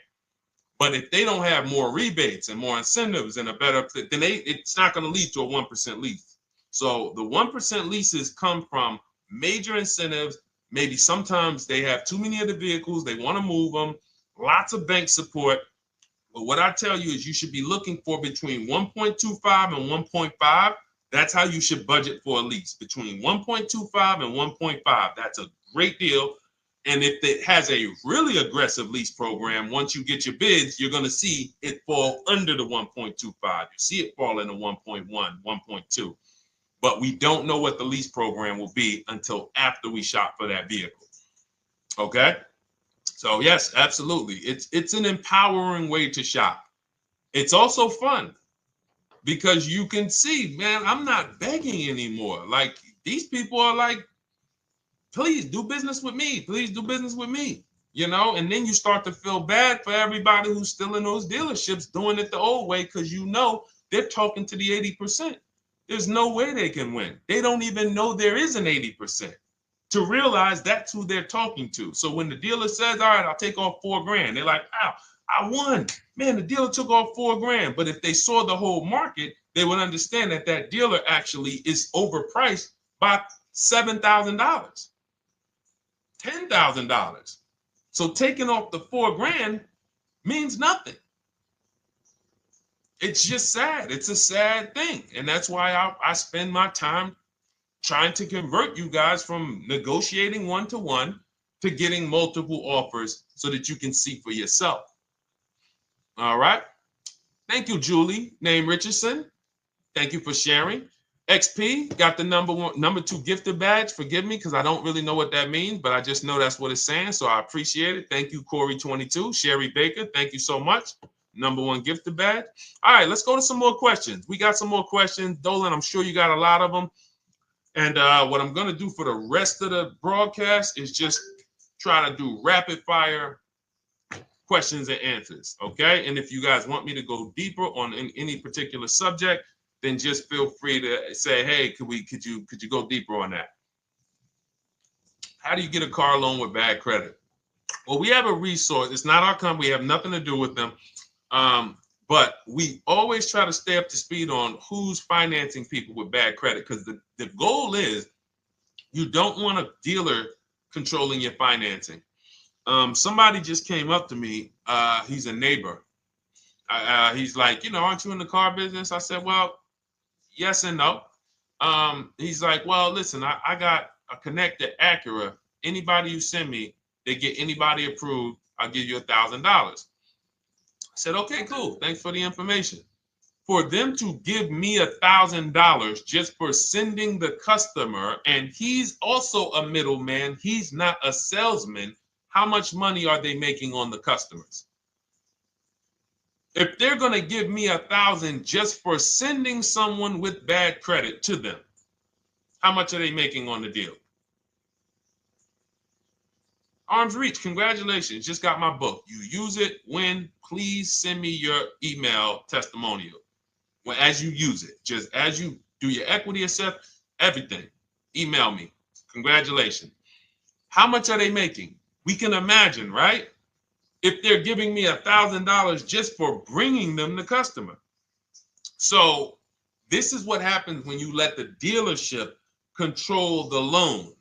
But if they don't have more rebates and more incentives and a better, then it's not going to lead to a 1% lease. So the 1% leases come from major incentives. Maybe sometimes they have too many of the vehicles. They want to move them. Lots of bank support. But what I tell you is you should be looking for between 1.25 and 1.5. That's how you should budget for a lease, between 1.25 and 1.5. That's a great deal. And if it has a really aggressive lease program, once you get your bids, you're going to see it fall under the 1.25. You see it fall into 1.1, 1.2. but we don't know what the lease program will be until after we shop for that vehicle. Okay? So yes, absolutely. It's an empowering way to shop. It's also fun because you can see, man, I'm not begging anymore. Like these people are like, please do business with me. Please do business with me. You know, and then you start to feel bad for everybody who's still in those dealerships doing it the old way because you know they're talking to the 80%. There's no way they can win. They don't even know there is an 80% to realize that's who they're talking to. So when the dealer says, all right, I'll take off $4,000, they're like, wow, I won. Man, the dealer took off $4,000. But if they saw the whole market, they would understand that that dealer actually is overpriced by $7,000, $10,000. So taking off the $4,000 means nothing. It's just sad. It's a sad thing. And that's why I spend my time trying to convert you guys from negotiating one-to-one to getting multiple offers so that you can see for yourself. All right. Thank you, Julie, name Richardson. Thank you for sharing. XP got the number 2 gifted badge. Forgive me because I don't really know what that means, but I just know that's what it's saying. So I appreciate it. Thank you, Corey22. Sherry Baker, thank you so much. Number 1 gifted badge. All right, let's go to some more questions. We got some more questions. Dolan, I'm sure you got a lot of them. And what I'm going to do for the rest of the broadcast is just try to do rapid fire questions and answers. Okay. And if you guys want me to go deeper on any particular subject, then just feel free to say, hey, could you go deeper on that? How do you get a car loan with bad credit? Well, we have a resource. It's not our company. We have nothing to do with them. But we always try to stay up to speed on who's financing people with bad credit, because the goal is you don't want a dealer controlling your financing. Somebody just came up to me. He's a neighbor. He's like, aren't you in the car business? I said, well, yes and no. He's like, well, listen, I got a connected Acura. Anybody you send me, they get anybody approved, I'll give you $1,000. I said, okay, cool. Thanks for the information. For them to give me $1,000 just for sending the customer, and he's also a middleman, he's not a salesman, how much money are they making on the customers? If they're going to give me $1,000 just for sending someone with bad credit to them, how much are they making on the deal? Arms Reach, congratulations. Just got my book. You use it when, please send me your email testimonial. Well, as you use it, just as you do your equity assessment, everything, email me. Congratulations. How much are they making? We can imagine, right? If they're giving me $1,000 just for bringing them the customer. So this is what happens when you let the dealership control the loan.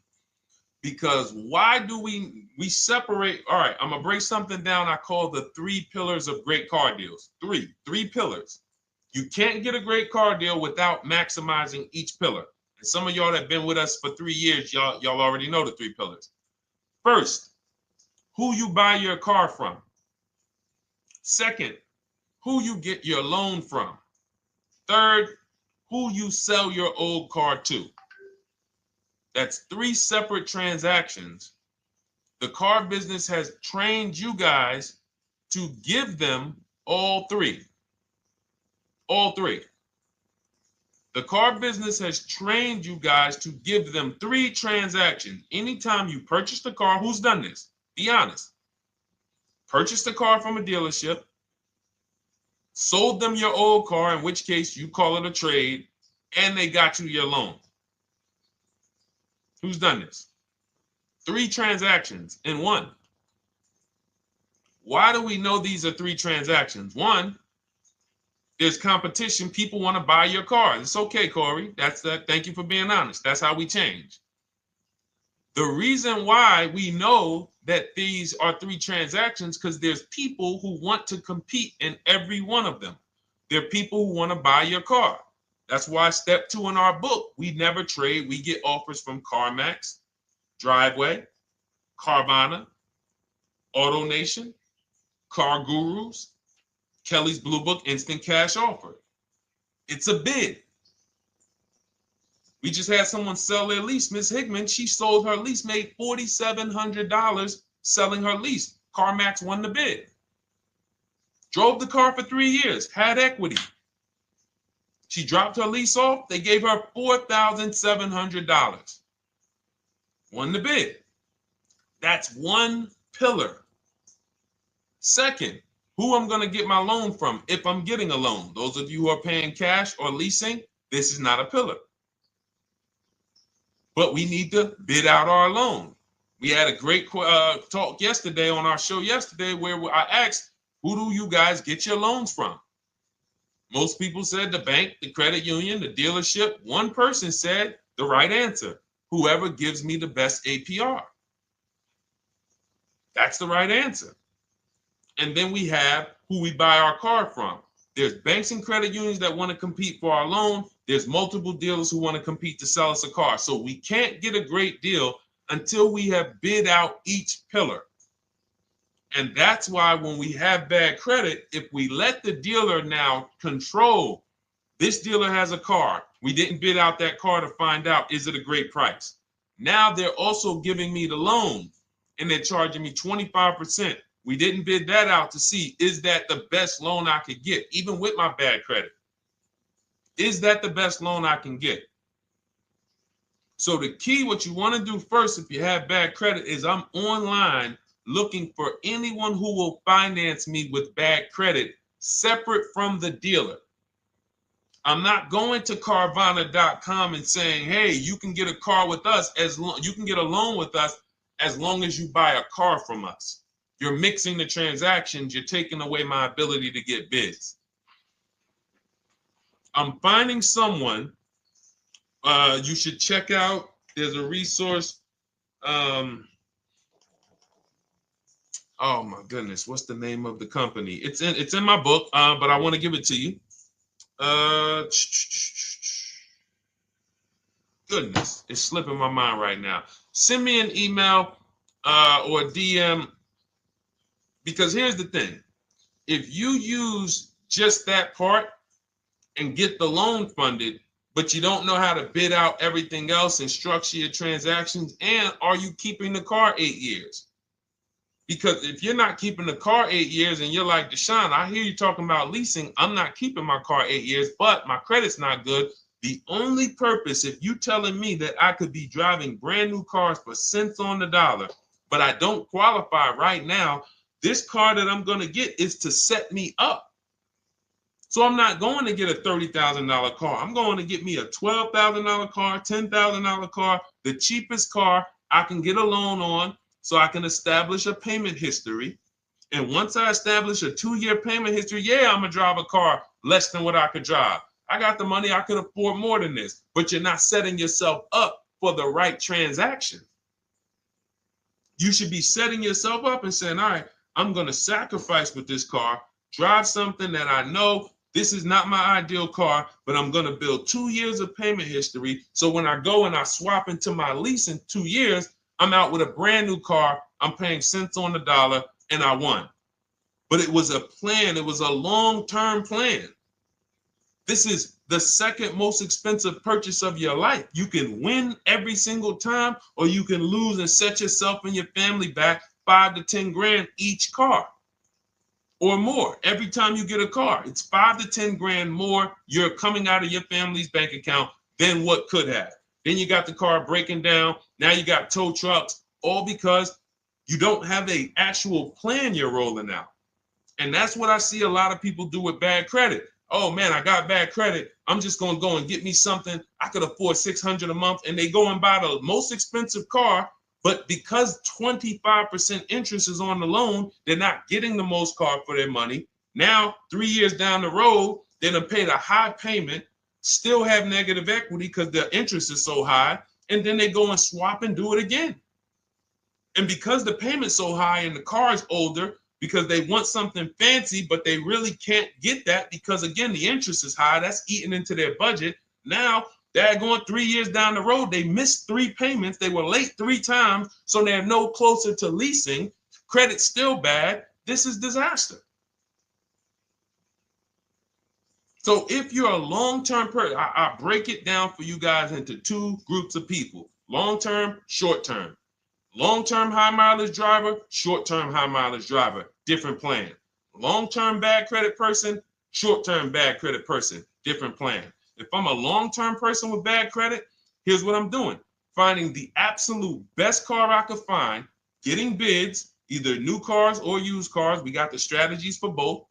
Because why do we separate? All right, I'm gonna break something down I call the 3 pillars of great car deals. Three pillars. You can't get a great car deal without maximizing each pillar. And some of y'all that have been with us for 3 years, y'all already know the 3 pillars. First, who you buy your car from. Second, who you get your loan from. Third, who you sell your old car to. That's 3 separate transactions. The car business has trained you guys to give them all 3. All 3. The car business has trained you guys to give them 3 transactions. Anytime you purchase the car, who's done this? Be honest. Purchased the car from a dealership, sold them your old car, in which case you call it a trade, and they got you your loan. Who's done this? 3 transactions in one. Why do we know these are 3 transactions? One, there's competition. People want to buy your car. It's okay, Corey. That's that. Thank you for being honest. That's how we change. The reason why we know that these are 3 transactions because there's people who want to compete in every one of them. There are people who want to buy your car. That's why step 2 in our book, we never trade. We get offers from CarMax, Driveway, Carvana, AutoNation, Car Gurus, Kelly's Blue Book Instant Cash Offer. It's a bid. We just had someone sell their lease. Miss Hickman, she sold her lease, made $4,700 selling her lease. CarMax won the bid. Drove the car for 3 years, had equity. She dropped her lease off. They gave her $4,700. Won the bid. That's one pillar. Second, who I'm going to get my loan from if I'm getting a loan. Those of you who are paying cash or leasing, this is not a pillar. But we need to bid out our loan. We had a great talk yesterday on our show yesterday where I asked, who do you guys get your loans from? Most people said the bank, the credit union, the dealership. One person said the right answer, whoever gives me the best APR. That's the right answer. And then we have who we buy our car from. There's banks and credit unions that want to compete for our loan. There's multiple dealers who want to compete to sell us a car. So we can't get a great deal until we have bid out each pillar. And that's why when we have bad credit, if we let the dealer now control, this dealer has a car. We didn't bid out that car to find out, is it a great price? Now they're also giving me the loan and they're charging me 25%. We didn't bid that out to see, is that the best loan I could get, even with my bad credit? Is that the best loan I can get? So the key, what you want to do first if you have bad credit is I'm online looking for anyone who will finance me with bad credit separate from the dealer. I'm not going to Carvana.com and saying, hey, you can get a car with us you can get a loan with us as long as you buy a car from us. You're mixing the transactions. You're taking away my ability to get bids. I'm finding someone you should check out. There's a resource. Oh my goodness, what's the name of the company? It's in my book, but I want to give it to you. Goodness, it's slipping my mind right now. Send me an email or DM, because here's the thing. If you use just that part and get the loan funded, but you don't know how to bid out everything else and structure your transactions, and are you keeping the car 8 years? Because if you're not keeping the car 8 years and you're like, Deshone, I hear you talking about leasing. I'm not keeping my car 8 years, but my credit's not good. The only purpose, if you telling me that I could be driving brand new cars for cents on the dollar, but I don't qualify right now, this car that I'm going to get is to set me up. So I'm not going to get a $30,000 car. I'm going to get me a $12,000 car, $10,000 car, the cheapest car I can get a loan on, so I can establish a payment history. And once I establish a 2-year payment history, yeah, I'm going to drive a car less than what I could drive. I got the money. I could afford more than this. But you're not setting yourself up for the right transaction. You should be setting yourself up and saying, all right, I'm going to sacrifice with this car, drive something that I know this is not my ideal car, but I'm going to build 2 years of payment history. So when I go and I swap into my lease in 2 years, I'm out with a brand new car. I'm paying cents on the dollar and I won. But it was a plan. It was a long-term plan. This is the second most expensive purchase of your life. You can win every single time, or you can lose and set yourself and your family back 5 to 10 grand each car or more. Every time you get a car, it's 5 to 10 grand more you're coming out of your family's bank account than what could have. Then you got the car breaking down. Now you got tow trucks, all because you don't have an actual plan you're rolling out. And that's what I see a lot of people do with bad credit. Oh man, I got bad credit. I'm just going to go and get me something. I could afford $600 a month. And they go and buy the most expensive car. But because 25% interest is on the loan, they're not getting the most car for their money. Now, 3 years down the road, they're going to pay the high payment, still have negative equity because the interest is so high. And then they go and swap and do it again. And because the payment's so high and the car is older, because they want something fancy, but they really can't get that because, again, the interest is high. That's eating into their budget. Now they're going 3 years down the road. They missed 3 payments. They were late 3 times, so they're no closer to leasing. Credit's still bad. This is disaster. So if you're a long-term person, I break it down for you guys into two groups of people: long-term, short-term. Long-term high mileage driver, short-term high mileage driver, different plan. Long-term bad credit person, short-term bad credit person, different plan. If I'm a long-term person with bad credit, here's what I'm doing: finding the absolute best car I could find, getting bids, either new cars or used cars. We got the strategies for both.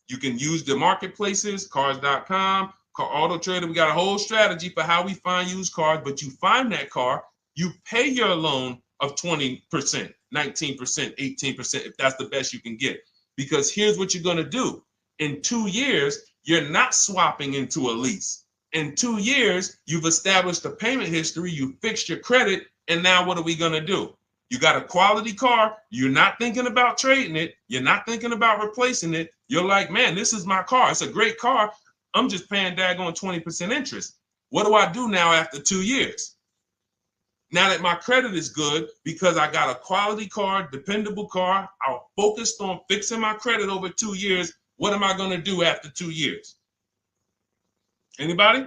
You can use the marketplaces, cars.com, Car Auto Trader. We got a whole strategy for how we find used cars, but you find that car, you pay your loan of 20%, 19%, 18%, if that's the best you can get. Because here's what you're going to do. In 2 years, you're not swapping into a lease. In 2 years, you've established a payment history, you fixed your credit, and now what are we going to do? You got a quality car. You're not thinking about trading it. You're not thinking about replacing it. You're like, man, this is my car. It's a great car. I'm just paying daggone 20% interest. What do I do now after 2 years? Now that my credit is good because I got a quality car, dependable car, I'm focused on fixing my credit over 2 years. What am I going to do after 2 years? Anybody?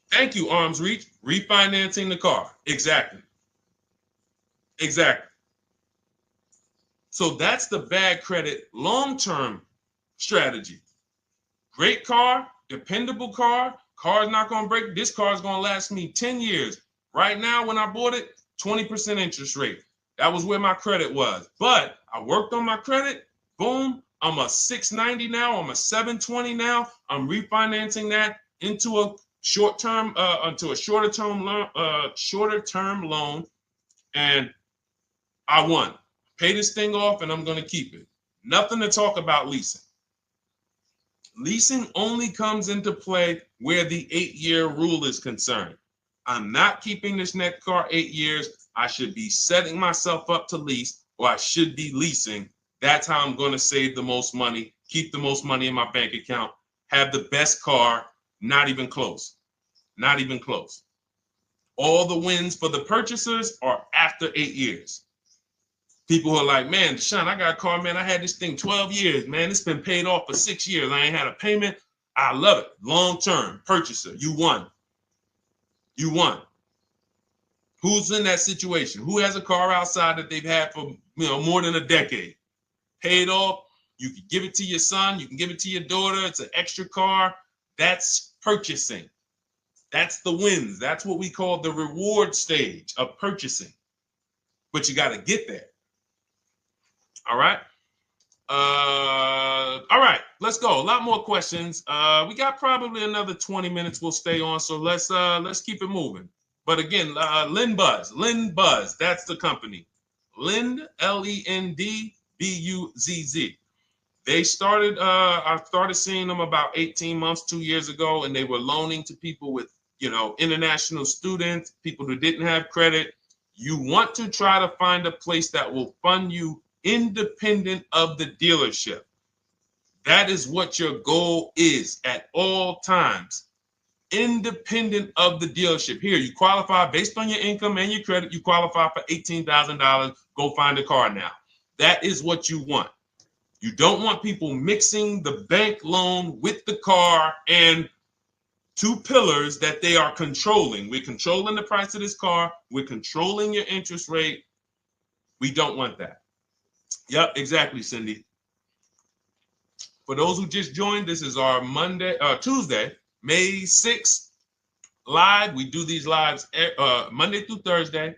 Thank you, Arms Reach. Refinancing the car. Exactly. Exactly. So that's the bad credit long-term strategy. Great car, dependable car, car's not going to break. This car is going to last me 10 years. Right now, when I bought it, 20% interest rate. That was where my credit was. But I worked on my credit. Boom. I'm a 690 now. I'm a 720 now. I'm refinancing that into a short-term, into a shorter-term loan, and I won. Pay this thing off, and I'm going to keep it. Nothing to talk about leasing. Leasing only comes into play where the 8-year rule is concerned. I'm not keeping this next car 8 years. I should be setting myself up to lease, or I should be leasing. That's how I'm going to save the most money, keep the most money in my bank account, have the best car. Not even close. Not even close. All the wins for the purchasers are after 8 years. People who are like, man, Deshone, I got a car, man. I had this thing 12 years, man. It's been paid off for 6 years. I ain't had a payment. I love it. Long-term purchaser. You won. You won. Who's in that situation? Who has a car outside that they've had for more than a decade? Paid off. You can give it to your son. You can give it to your daughter. It's an extra car. That's purchasing. That's the wins. That's what we call the reward stage of purchasing. But you got to get there. All right. All right. Let's go. A lot more questions. We got probably another 20 minutes. We'll stay on. So let's keep it moving. But again, Lynn Buzz. That's the company. Lind, LEND, BUZZ. They started, I started seeing them about 18 months, 2 years ago, and they were loaning to people with, international students, people who didn't have credit. You want to try to find a place that will fund you independent of the dealership. That is what your goal is at all times. Independent of the dealership. Here, you qualify based on your income and your credit. You qualify for $18,000. Go find a car now. That is what you want. You don't want people mixing the bank loan with the car and two pillars that they are controlling. We're controlling the price of this car. We're controlling your interest rate. We don't want that. Yep, exactly, Cindy. For those who just joined, this is our Tuesday, May 6th live. We do these lives Monday through Thursday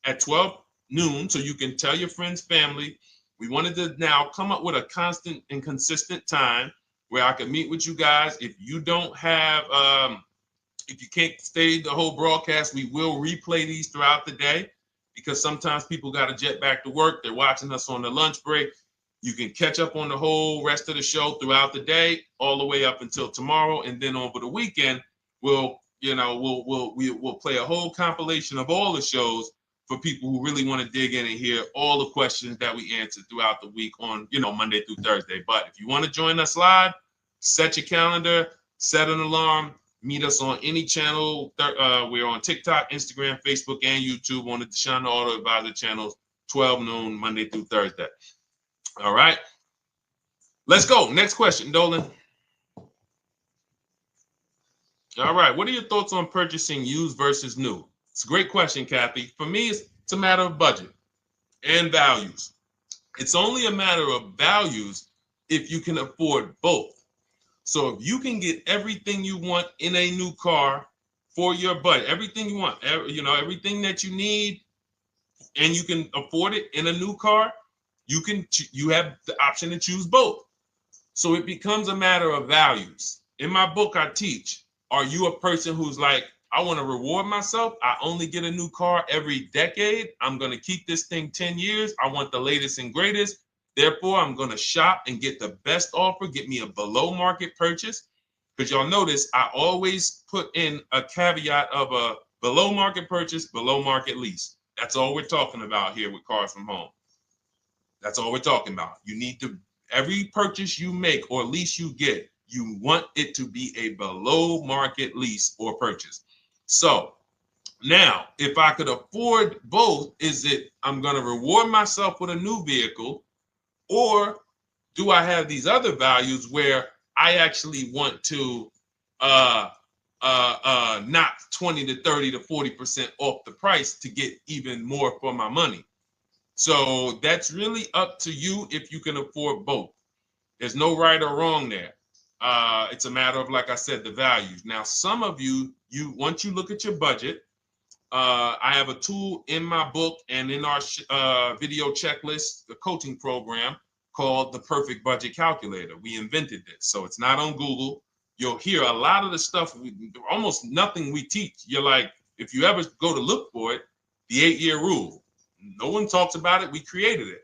at 12 noon, so you can tell your friends, family. We wanted to now come up with a constant and consistent time where I can meet with you guys. If you don't have, if you can't stay the whole broadcast, we will replay these throughout the day because sometimes people got to jet back to work. They're watching us on the lunch break. You can catch up on the whole rest of the show throughout the day, all the way up until tomorrow, and then over the weekend, we'll play a whole compilation of all the shows for people who really want to dig in and hear all the questions that we answered throughout the week on, Monday through Thursday. But if you want to join us live, set your calendar, set an alarm, meet us on any channel. We're on TikTok, Instagram, Facebook, and YouTube on the Deshone the Auto Advisor channels, 12 noon, Monday through Thursday. All right. Let's go. Next question, Dolan. All right. What are your thoughts on purchasing used versus new? It's a great question, Kathy. For me, it's a matter of budget and values. It's only a matter of values if you can afford both. So if you can get everything you want in a new car for your budget, everything you want, everything that you need, and you can afford it in a new car, you have the option to choose both. So it becomes a matter of values. In my book, I teach, are you a person who's like, I want to reward myself. I only get a new car every decade. I'm going to keep this thing 10 years. I want the latest and greatest. Therefore, I'm going to shop and get the best offer, get me a below market purchase. Because y'all notice I always put in a caveat of a below market purchase, below market lease. That's all we're talking about here with Cars from Home. That's all we're talking about. You need to, every purchase you make or lease you get, you want it to be a below market lease or purchase. So now, if I could afford both, is it I'm going to reward myself with a new vehicle, or do I have these other values where I actually want to knock 20 to 30 to 40% off the price to get even more for my money? So that's really up to you if you can afford both. There's no right or wrong there. It's a matter of, like I said, the values. Now, some of you once you look at your budget, I have a tool in my book and in our video checklist, the coaching program called the Perfect Budget Calculator. We invented this, so it's not on Google. You'll hear a lot of the stuff, almost nothing we teach. You're like, if you ever go to look for it, the 8-year rule. No one talks about it. We created it.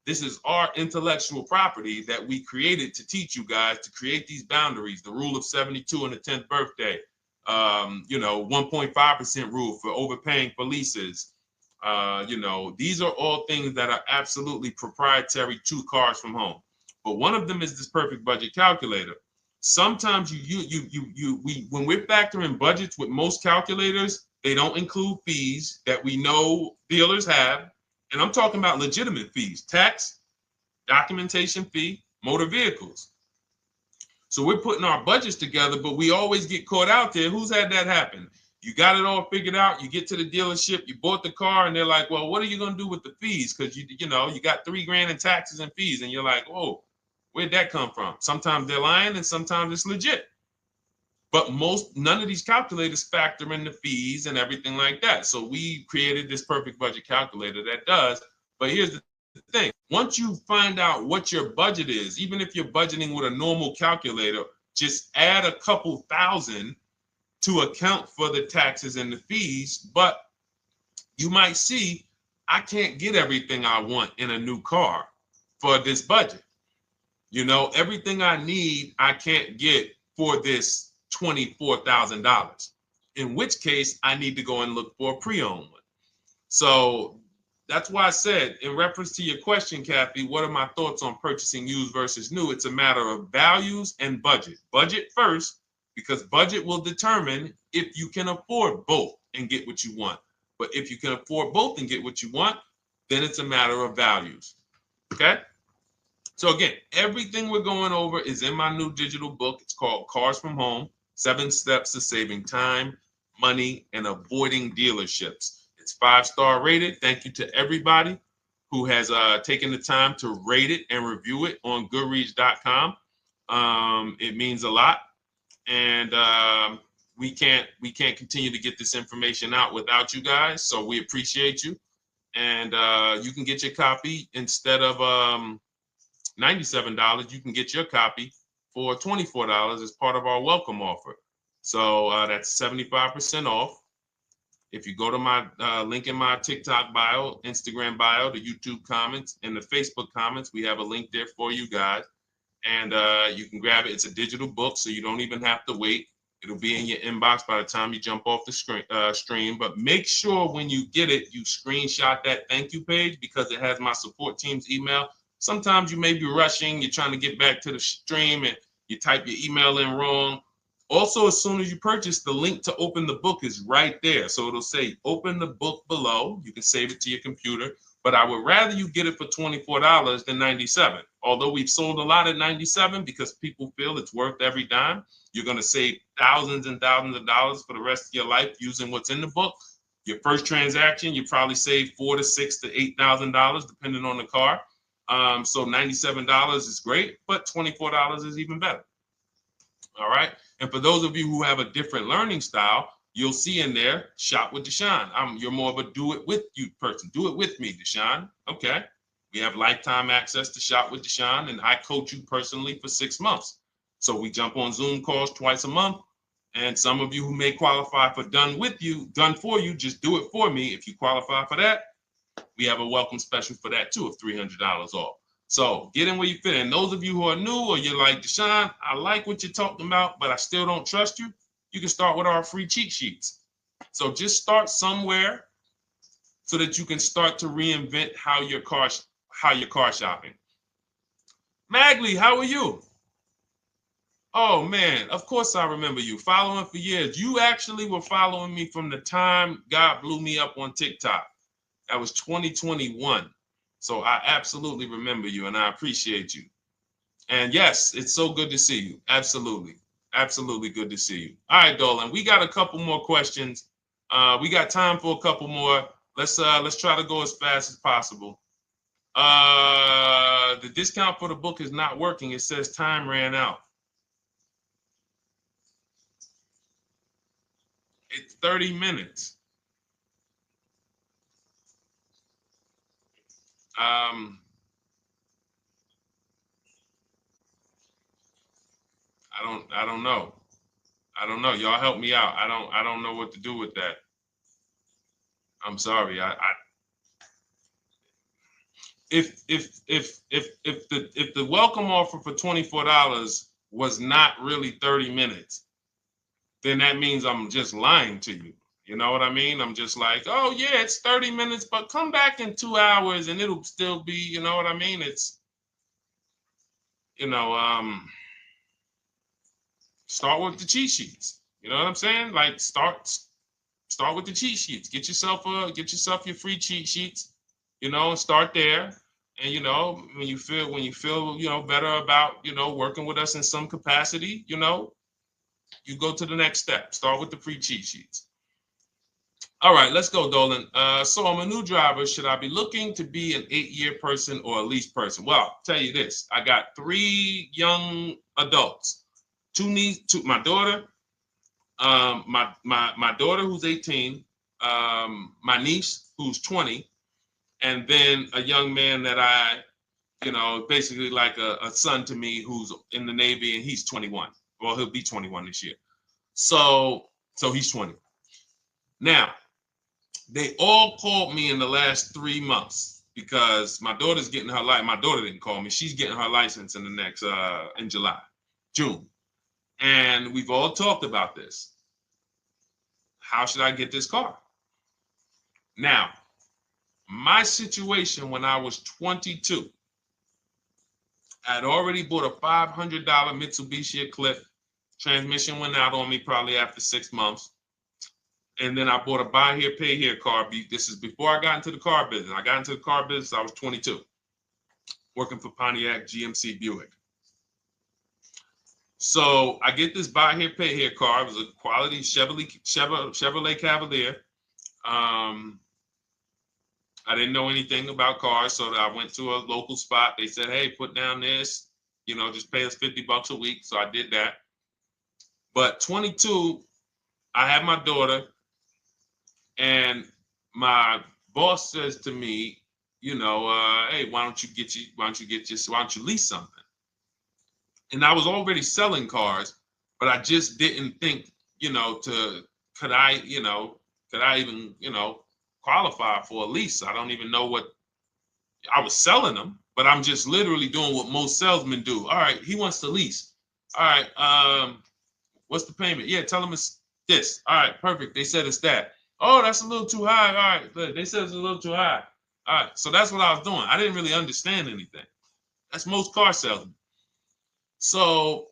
This is our intellectual property that we created to teach you guys to create these boundaries, the rule of 72 and the 10th birthday, 1.5% rule for overpaying for leases. These are all things that are absolutely proprietary to Cars from Home. But one of them is this Perfect Budget Calculator. Sometimes when we're factoring budgets with most calculators, they don't include fees that we know dealers have. And I'm talking about legitimate fees, tax, documentation fee, motor vehicles. So we're putting our budgets together, but we always get caught out there. Who's had that happen? You got it all figured out. You get to the dealership, you bought the car, and they're like, well, what are you going to do with the fees? Because you got $3,000 in taxes and fees. And you're like, oh, where'd that come from? Sometimes they're lying and sometimes it's legit. But none of these calculators factor in the fees and everything like that. So we created this Perfect Budget Calculator that does. But here's the thing. Once you find out what your budget is, even if you're budgeting with a normal calculator, just add a couple thousand to account for the taxes and the fees. But you might see, I can't get everything I want in a new car for this budget. Everything I need, I can't get for this $24,000, in which case I need to go and look for a pre-owned one. So that's why I said, in reference to your question, Kathy, what are my thoughts on purchasing used versus new? It's a matter of values and budget. Budget first, because budget will determine if you can afford both and get what you want. But if you can afford both and get what you want, then it's a matter of values. Okay? So again, everything we're going over is in my new digital book. It's called Cars from Home, 7 Steps to Saving Time, Money, and Avoiding Dealerships. It's 5-star rated. Thank you to everybody who has taken the time to rate it and review it on Goodreads.com. It means a lot. And we can't continue to get this information out without you guys. So we appreciate you. And you can get your copy instead of $97, you can get your copy for $24 as part of our welcome offer. So that's 75% off. If you go to my link in my TikTok bio, Instagram bio, the YouTube comments, and the Facebook comments, we have a link there for you guys. And you can grab it. It's a digital book, so you don't even have to wait. It'll be in your inbox by the time you jump off the stream. But make sure when you get it, you screenshot that thank you page, because it has my support team's email. Sometimes you may be rushing, you're trying to get back to the stream and you type your email in wrong. Also, as soon as you purchase, the link to open the book is right there. So it'll say open the book below. You can save it to your computer. But I would rather you get it for $24 than $97. Although we've sold a lot at $97 because people feel it's worth every dime. You're going to save thousands and thousands of dollars for the rest of your life using what's in the book. Your first transaction, you probably save $4,000 to $6,000 to $8,000 depending on the car. So $97 is great, but $24 is even better. All right. And for those of you who have a different learning style, you'll see in there, shop with Deshone. You're more of a do it with you person. Do it with me, Deshone. Okay. We have lifetime access to shop with Deshone, and I coach you personally for 6 months. So we jump on Zoom calls twice a month. And some of you who may qualify for done for you, just do it for me. If you qualify for that, we have a welcome special for that too of $300 off. So get in where you fit. And those of you who are new or you're like, Deshone, I like what you're talking about, but I still don't trust you. You can start with our free cheat sheets. So just start somewhere so that you can start to reinvent how you're car shopping. Magley, how are you? Oh man, of course I remember you. Following for years. You actually were following me from the time God blew me up on TikTok. That was 2021. So I absolutely remember you and I appreciate you. And yes, it's so good to see you. Absolutely. Absolutely good to see you. All right, Dolan, we got a couple more questions. We got time for a couple more. Let's try to go as fast as possible. The discount for the book is not working. It says time ran out. It's 30 minutes. I don't know. I don't know. Y'all help me out. I don't know what to do with that. I'm sorry. If the welcome offer for $24 was not really 30 minutes, then that means I'm just lying to you. You know what I mean? I'm just like, oh yeah, it's 30 minutes, but come back in 2 hours and it'll still be, you know what I mean? It's, start with the cheat sheets. You know what I'm saying? Like start with the cheat sheets. Get yourself your free cheat sheets, and start there. And when you feel better about working with us in some capacity, you go to the next step. Start with the free cheat sheets. All right, let's go, Dolan. So I'm a new driver. Should I be looking to be an 8-year person or a lease person? Well, I'll tell you this. I got 3 young adults. My daughter, my daughter who's 18, my niece who's 20, and then a young man that I, basically like a son to me who's in the Navy and he's 21. Well, he'll be 21 this year. So he's 20. Now, they all called me in the last 3 months because my daughter's getting her license. My daughter didn't call me. She's getting her license in the next, in June. And we've all talked about this. How should I get this car? Now, my situation when I was 22, I'd already bought a $500 Mitsubishi Eclipse. Transmission went out on me probably after 6 months. And then I bought a buy here, pay here car. This is before I got into the car business. I got into the car business, I was 22, working for Pontiac GMC Buick. So I get this buy here, pay here car. It was a quality Chevrolet Cavalier. I didn't know anything about cars, so I went to a local spot. They said, hey, put down this, just pay us $50 a week. So I did that. But 22, I had my daughter, and my boss says to me, hey, why don't you lease something? And I was already selling cars, but I just didn't think, could I even, qualify for a lease? I don't even know what I was selling them, but I'm just literally doing what most salesmen do. All right, he wants to lease. All right, what's the payment? Yeah, tell him it's this. All right, perfect. They said it's that. Oh, that's a little too high. All right, they said it's a little too high. All right, so that's what I was doing. I didn't really understand anything. That's most car salesmen. So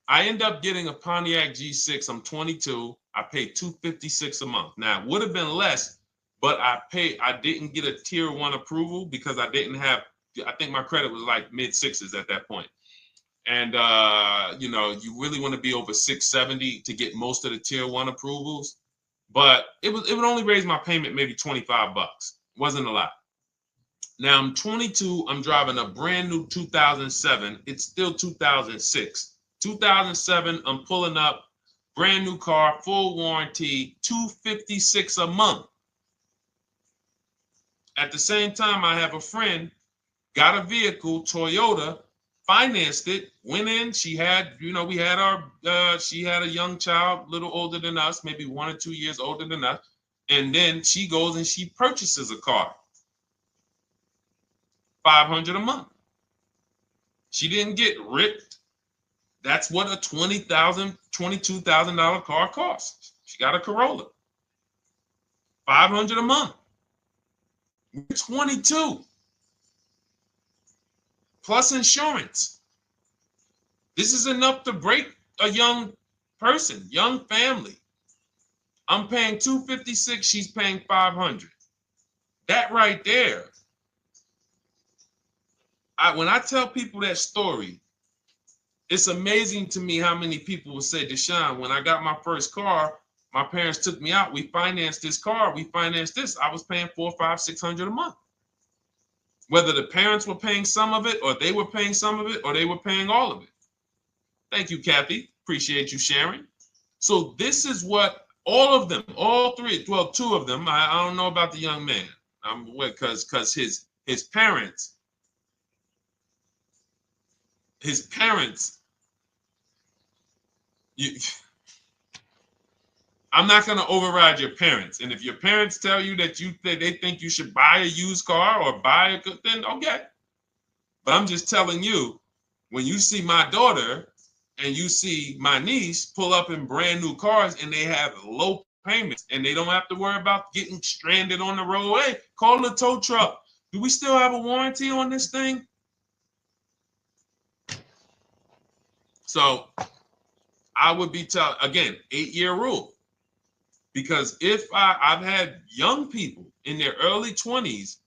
I end up getting a Pontiac G6. I'm 22. I paid $256 a month. Now, it would have been less, but I didn't get a tier 1 approval because I didn't have, I think my credit was like mid 6s at that point. And you know, you really want to be over 670 to get most of the tier 1 approvals. But it would only raise my payment maybe 25 bucks. Wasn't a lot. Now I'm 22. I'm driving a brand new 2007. It's still 2006. 2007. I'm pulling up, brand new car, full warranty, $256 a month. At the same time, I have a friend, got a vehicle, Toyota, financed it, went in. She had, you know, we had our, she had a young child, a little older than us, maybe 1 or 2 years older than us. And then she goes and she purchases a car, $500 a month. She didn't get ripped. That's what a $20,000, $22,000 car costs. She got a Corolla, $500 a month. We're 22. Plus insurance. This is enough to break a young person, young family. I'm paying $256, she's paying $500. That right there. When I tell people that story, it's amazing to me how many people will say, Deshone, when I got my first car, my parents took me out. We financed this car. We financed this. I was paying $400, $500, $600 a month. Whether the parents were paying some of it, or they were paying some of it, or they were paying all of it. Thank you, Kathy. Appreciate you sharing. So this is what all of them, all three, well, 2 of them, I don't know about the young man, because his parents, I'm not going to override your parents. And if your parents tell you that they think you should buy a used car or buy a good, then okay. But I'm just telling you, when you see my daughter and you see my niece pull up in brand new cars and they have low payments and they don't have to worry about getting stranded on the road, hey, call the tow truck. Do we still have a warranty on this thing? So I would be telling, again, 8-year rule. Because if I've had young people in their early 20s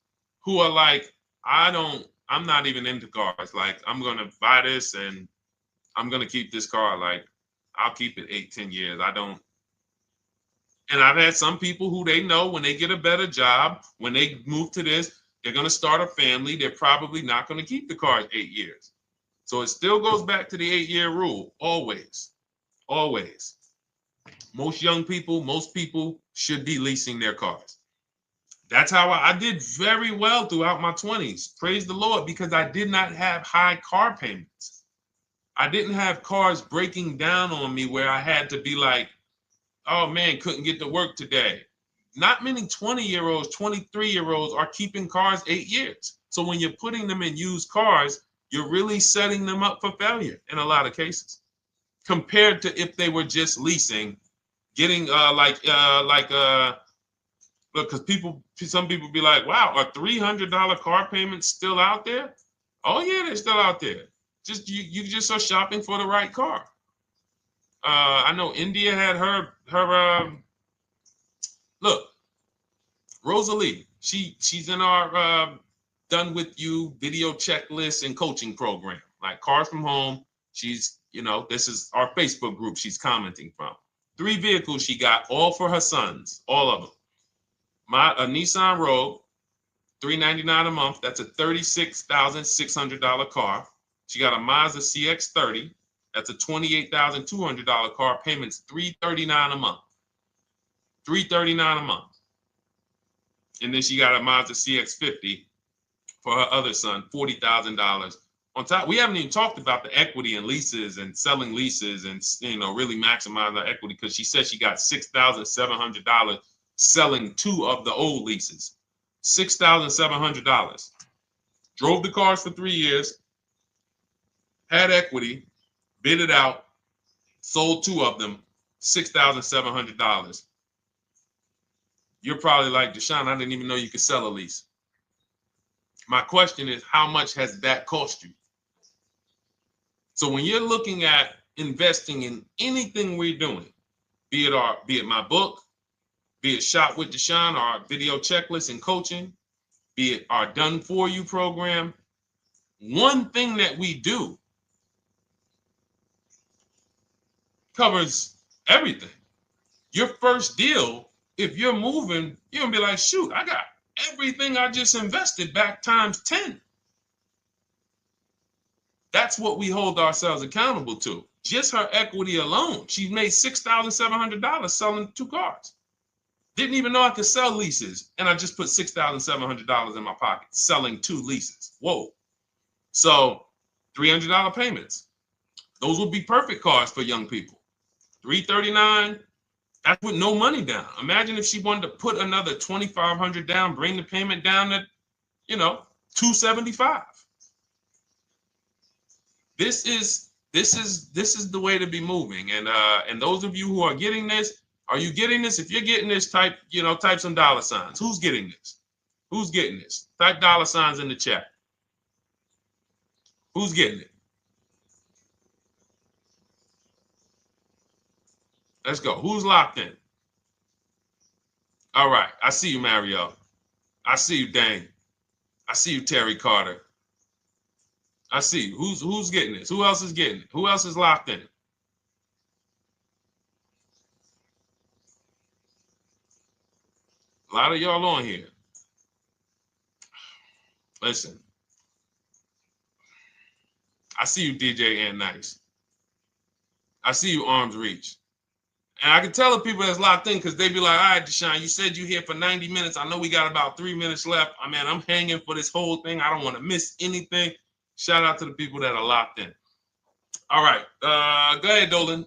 who are like, I'm not even into cars. Like, I'm going to buy this and I'm going to keep this car. Like, I'll keep it 8, 10 years. I don't. And I've had some people who they know when they get a better job, when they move to this, they're going to start a family. They're probably not going to keep the car 8 years. So it still goes back to the 8-year rule. Always. Always. Most young people, most people should be leasing their cars. That's how I did very well throughout my 20s. Praise the Lord, because I did not have high car payments. I didn't have cars breaking down on me where I had to be like, oh man, couldn't get to work today. Not many 20-year-olds, 23-year-olds are keeping cars 8 years. So when you're putting them in used cars, you're really setting them up for failure in a lot of cases, compared to if they were just leasing, getting look, because some people be like, wow, are $300 car payments still out there? Oh yeah, they're still out there. Just you just are shopping for the right car. I know India had her look, Rosalie, she's in our done with you video checklist and coaching program, like Cars from Home. She's, you know, this is our Facebook group she's commenting from. 3 vehicles she got, all for her sons, all of them. A Nissan Rogue, $399 a month. That's a $36,600 car. She got a Mazda CX-30. That's a $28,200 car. Payments $339 a month. $339 a month. And then she got a Mazda CX-50 for her other son, $40,000. On top, we haven't even talked about the equity and leases and selling leases and, you know, really maximize her equity, because she said she got $6,700 selling 2 of the old leases. $6,700. Drove the cars for 3 years, had equity, bid it out, sold 2 of them, $6,700. You're probably like, Deshone, I didn't even know you could sell a lease. My question is, how much has that cost you? So when you're looking at investing in anything we're doing, be it my book, be it Shop with Deshone, our video checklist and coaching, be it our Done For You program. One thing that we do covers everything. Your first deal, if you're moving, you're gonna be like, shoot, I got everything I just invested back times 10. That's what we hold ourselves accountable to. Just her equity alone, she made $6,700 selling 2 cars. Didn't even know I could sell leases, and I just put $6,700 in my pocket selling 2 leases. Whoa. So $300 payments. Those would be perfect cars for young people. $339, that's with no money down. Imagine if she wanted to put another $2,500 down, bring the payment down to, $275. This is the way to be moving. And those of you who are getting this, are you getting this? If you're getting this, type some dollar signs. Who's getting this? Who's getting this? Type dollar signs in the chat. Who's getting it? Let's go. Who's locked in? All right. I see you, Mario. I see you, Dane. I see you, Terry Carter. I see you. Who's getting this? Who else is getting it? Who else is locked in? A lot of y'all on here. Listen. I see you, DJ and Nice. I see you, Arms Reach. And I can tell the people that's locked in because they be like, all right, Deshone, you said you're here for 90 minutes. I know we got about 3 minutes left. I'm hanging for this whole thing. I don't want to miss anything. Shout out to the people that are locked in. All right. Go ahead, Dolan.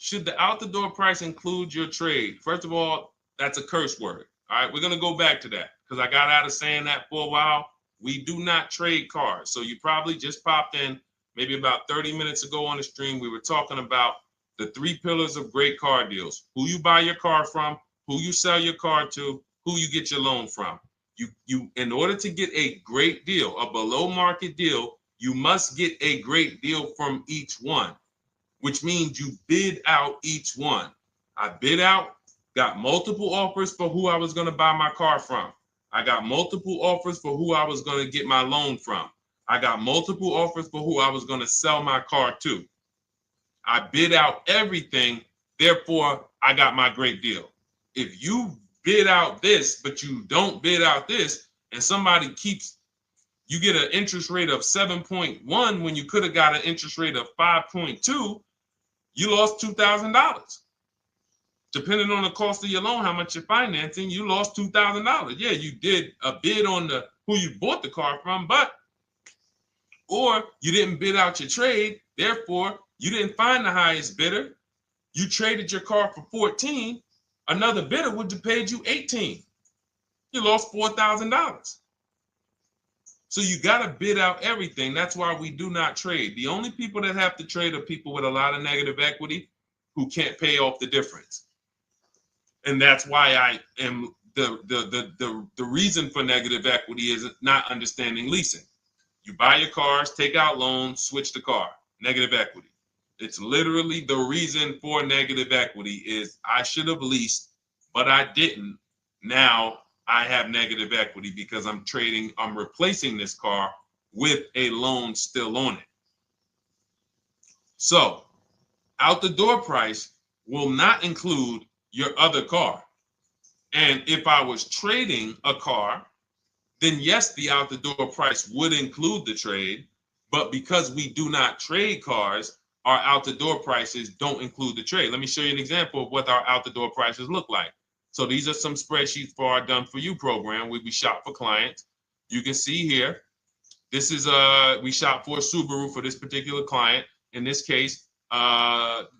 Should the out-the-door price include your trade? First of all, that's a curse word. All right. We're going to go back to that because I got out of saying that for a while. We do not trade cars. So you probably just popped in maybe about 30 minutes ago on the stream. We were talking about the 3 pillars of great car deals: who you buy your car from, who you sell your car to, who you get your loan from. You in order to get a great deal, a below market deal, you must get a great deal from each one, which means you bid out each one. I bid out, got multiple offers for who I was going to buy my car from. I got multiple offers for who I was going to get my loan from. I got multiple offers for who I was going to sell my car to. I bid out everything, therefore I got my great deal. If you bid out this, but you don't bid out this, and somebody you get an interest rate of 7.1 when you could have got an interest rate of 5.2, you lost $2,000. Depending on the cost of your loan, how much you're financing, you lost $2,000. Yeah, you did a bid on who you bought the car from, or you didn't bid out your trade, therefore you didn't find the highest bidder. You traded your car for 14. Another bidder would have paid you 18. You lost $4,000. So you got to bid out everything. That's why we do not trade. The only people that have to trade are people with a lot of negative equity who can't pay off the difference. And that's why I am the reason for negative equity is not understanding leasing. You buy your cars, take out loans, switch the car. Negative equity. It's literally the reason for negative equity is I should have leased, but I didn't. Now I have negative equity because I'm replacing this car with a loan still on it. So out the door price will not include your other car. And if I was trading a car, then yes, the out the door price would include the trade. But because we do not trade cars, our out the door prices don't include the trade. Let me show you an example of what our out the door prices look like. So these are some spreadsheets for our Done For You program where we shop for clients. You can see here, this is we shop for a Subaru for this particular client. In this case,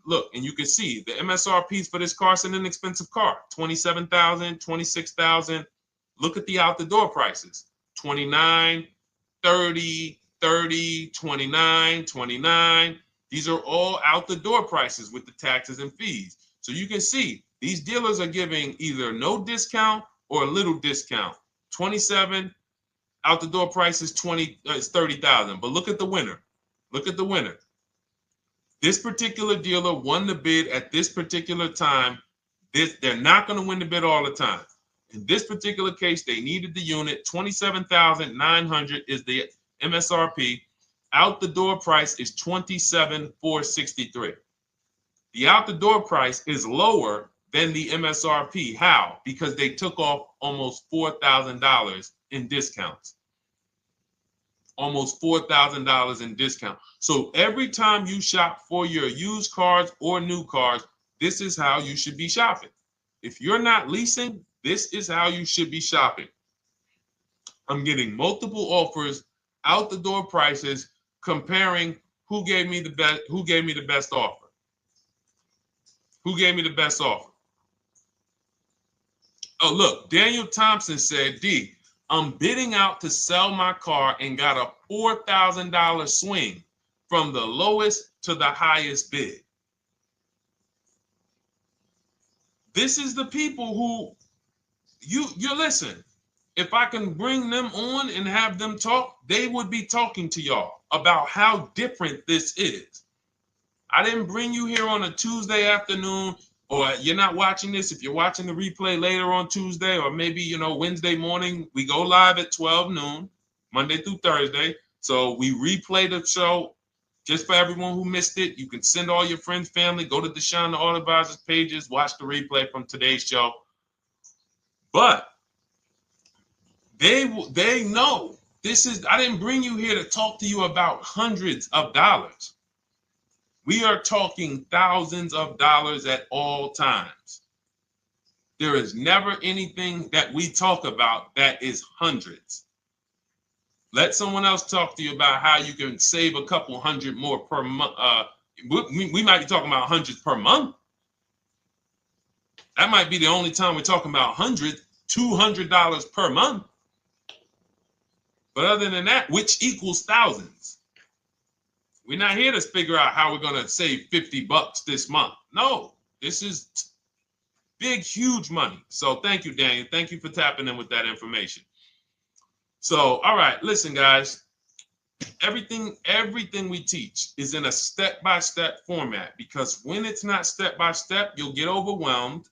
look, and you can see the MSRPs for this car is an inexpensive car, $27,000, $26,000. Look at the out the door prices, 29, 30, 30, 29, 29. These are all out the door prices with the taxes and fees. So you can see these dealers are giving either no discount or a little discount. 27 out the door price is 30,000. But look at the winner. Look at the winner. This particular dealer won the bid at this particular time They're not going to win the bid all the time. In this particular case, they needed the unit. $27,900 is the MSRP. Out the door price is $27,463. The out the door price is lower than the MSRP. How? Because they took off almost $4,000 in discounts. Almost $4,000 in discount. So every time you shop for your used cars or new cars, this is how you should be shopping. If you're not leasing, this is how you should be shopping. I'm getting multiple offers, out the door prices, comparing who gave me the best offer. Who gave me the best offer? Oh, look, Daniel Thompson said, D, I'm bidding out to sell my car and got a $4,000 swing from the lowest to the highest bid. This is the people who you listen. If I can bring them on and have them talk, they would be talking to y'all about how different this is. I didn't bring you here on a Tuesday afternoon, or you're not watching this. If you're watching the replay later on Tuesday, or maybe, Wednesday morning, we go live at 12 noon, Monday through Thursday. So we replay the show just for everyone who missed it. You can send all your friends, family, go to Deshone the Auto Advisor's pages, watch the replay from today's show. But they know this is, I didn't bring you here to talk to you about hundreds of dollars. We are talking thousands of dollars at all times. There is never anything that we talk about that is hundreds. Let someone else talk to you about how you can save a couple hundred more per month. We might be talking about hundreds per month. That might be the only time we're talking about hundreds, $200 per month. But other than that, which equals thousands. We're not here to figure out how we're going to save $50 this month. No, this is big, huge money. So thank you, Daniel. Thank you for tapping in with that information. So, all right, listen, guys. Everything we teach is in a step-by-step format, because when it's not step-by-step, you'll get overwhelmed.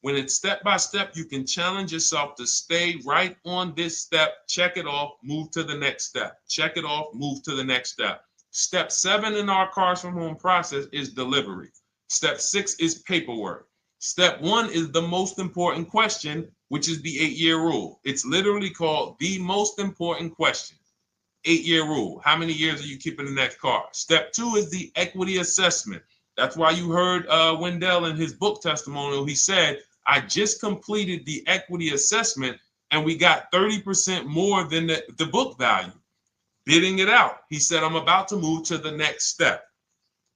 When it's step-by-step, you can challenge yourself to stay right on this step, check it off, move to the next step. Check it off, move to the next step. Step 7 in our Cars from Home process is delivery. Step 6 is paperwork. Step 1 is the most important question, which is the 8-year rule. It's literally called the most important question. 8-year rule. How many years are you keeping the next car? Step 2 is the equity assessment. That's why you heard Wendell in his book testimonial. He said, I just completed the equity assessment and we got 30% more than the book value. Bidding it out. He said, I'm about to move to the next step.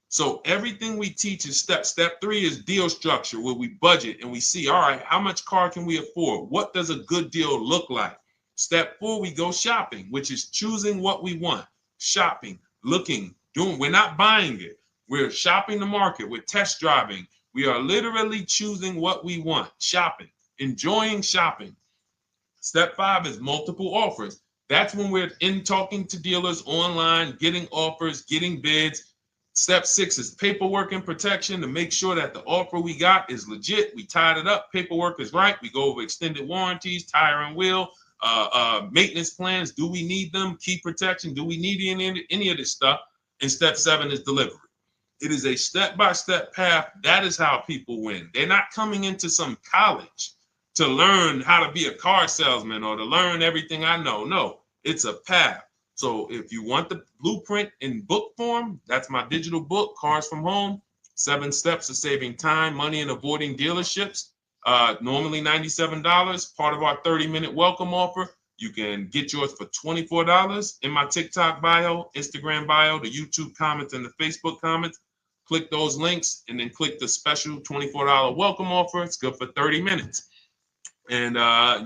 So everything we teach is step. Step 3 is deal structure, where we budget and we see, all right, how much car can we afford? What does a good deal look like? Step 4, we go shopping, which is choosing what we want. Shopping, looking, doing. We're not buying it. We're shopping the market. We're test driving. We are literally choosing what we want. Shopping, enjoying shopping. Step 5 is multiple offers. That's when we're in talking to dealers online, getting offers, getting bids. Step 6 is paperwork and protection, to make sure that the offer we got is legit. We tied it up. Paperwork is right. We go over extended warranties, tire and wheel, maintenance plans. Do we need them? Key protection. Do we need any of this stuff? And step 7 is delivery. It is a step-by-step path. That is how people win. They're not coming into some college to learn how to be a car salesman or to learn everything I know. No, it's a path. So if you want the blueprint in book form, that's my digital book, Cars from Home, 7 Steps of Saving Time, Money, and Avoiding Dealerships. Normally $97, part of our 30-minute welcome offer. You can get yours for $24 in my TikTok bio, Instagram bio, the YouTube comments, and the Facebook comments. Click those links and then click the special $24 welcome offer. It's good for 30 minutes. And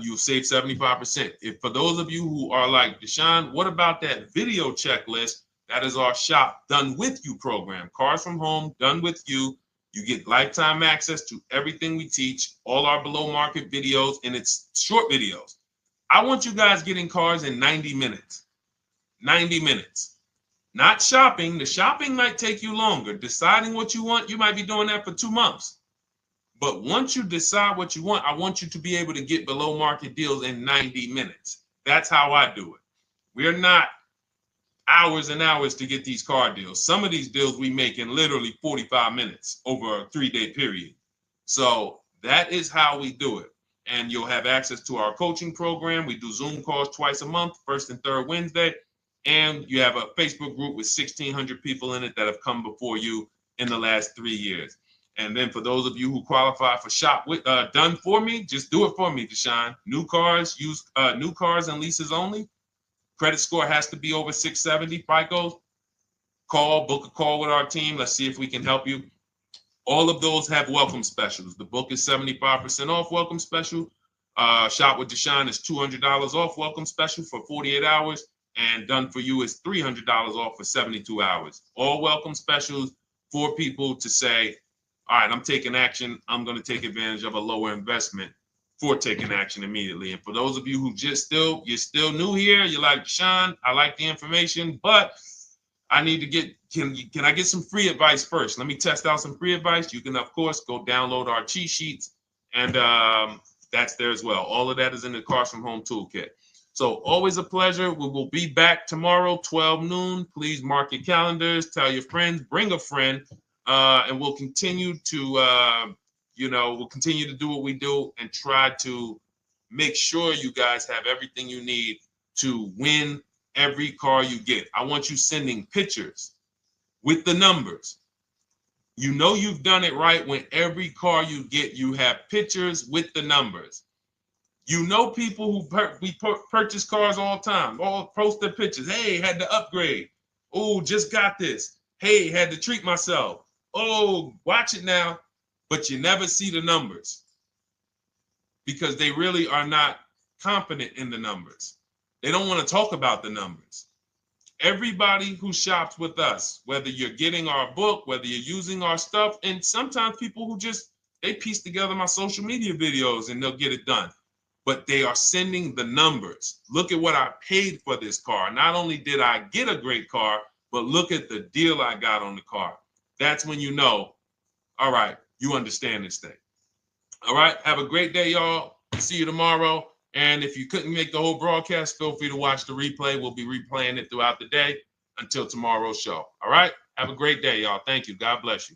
you'll save 75%. If for those of you who are like, Deshone, what about that video checklist? That is our Shop Done With You program. Cars from Home, done with you. You get lifetime access to everything we teach, all our below market videos, and it's short videos. I want you guys getting cars in 90 minutes. 90 minutes. Not shopping. The shopping might take you longer. Deciding what you want, you might be doing that for 2 months. But once you decide what you want, I want you to be able to get below market deals in 90 minutes. That's how I do it. We're not hours and hours to get these car deals. Some of these deals we make in literally 45 minutes over a 3-day period. So that is how we do it. And you'll have access to our coaching program. We do Zoom calls twice a month, first and third Wednesday. And you have a Facebook group with 1,600 people in it that have come before you in the last 3 years. And then for those of you who qualify for shop with done for me, just do it for me, Deshone. New cars and leases only. Credit score has to be over 670 FICO. Book a call with our team. Let's see if we can help you. All of those have welcome specials. The book is 75% off welcome special. Shop with Deshone is $200 off welcome special for 48 hours. And done for you is $300 off for 72 hours. All welcome specials for people to say, all right, I'm taking action. I'm going to take advantage of a lower investment for taking action immediately. And for those of you who you're still new here, you're like, Deshone, I like the information, but I need to get, can I get some free advice first? Let me test out some free advice. You can, of course, go download our cheat sheets, and that's there as well. All of that is in the Cars from Home Toolkit. So always a pleasure. We will be back tomorrow, 12 noon. Please mark your calendars, tell your friends, bring a friend, and we'll continue to, we'll continue to do what we do and try to make sure you guys have everything you need to win every car you get. I want you sending pictures with the numbers. You know you've done it right when every car you get, you have pictures with the numbers. You know people who purchase cars all the time, all post their pictures. Hey, had to upgrade. Oh, just got this. Hey, had to treat myself. Oh, watch it now. But you never see the numbers because they really are not confident in the numbers. They don't want to talk about the numbers. Everybody who shops with us, whether you're getting our book, whether you're using our stuff, and sometimes people who they piece together my social media videos and they'll get it done. But they are sending the numbers. Look at what I paid for this car. Not only did I get a great car, but look at the deal I got on the car. That's when you know, all right, you understand this thing. All right, have a great day, y'all. See you tomorrow. And if you couldn't make the whole broadcast, feel free to watch the replay. We'll be replaying it throughout the day until tomorrow's show. All right, have a great day, y'all. Thank you. God bless you.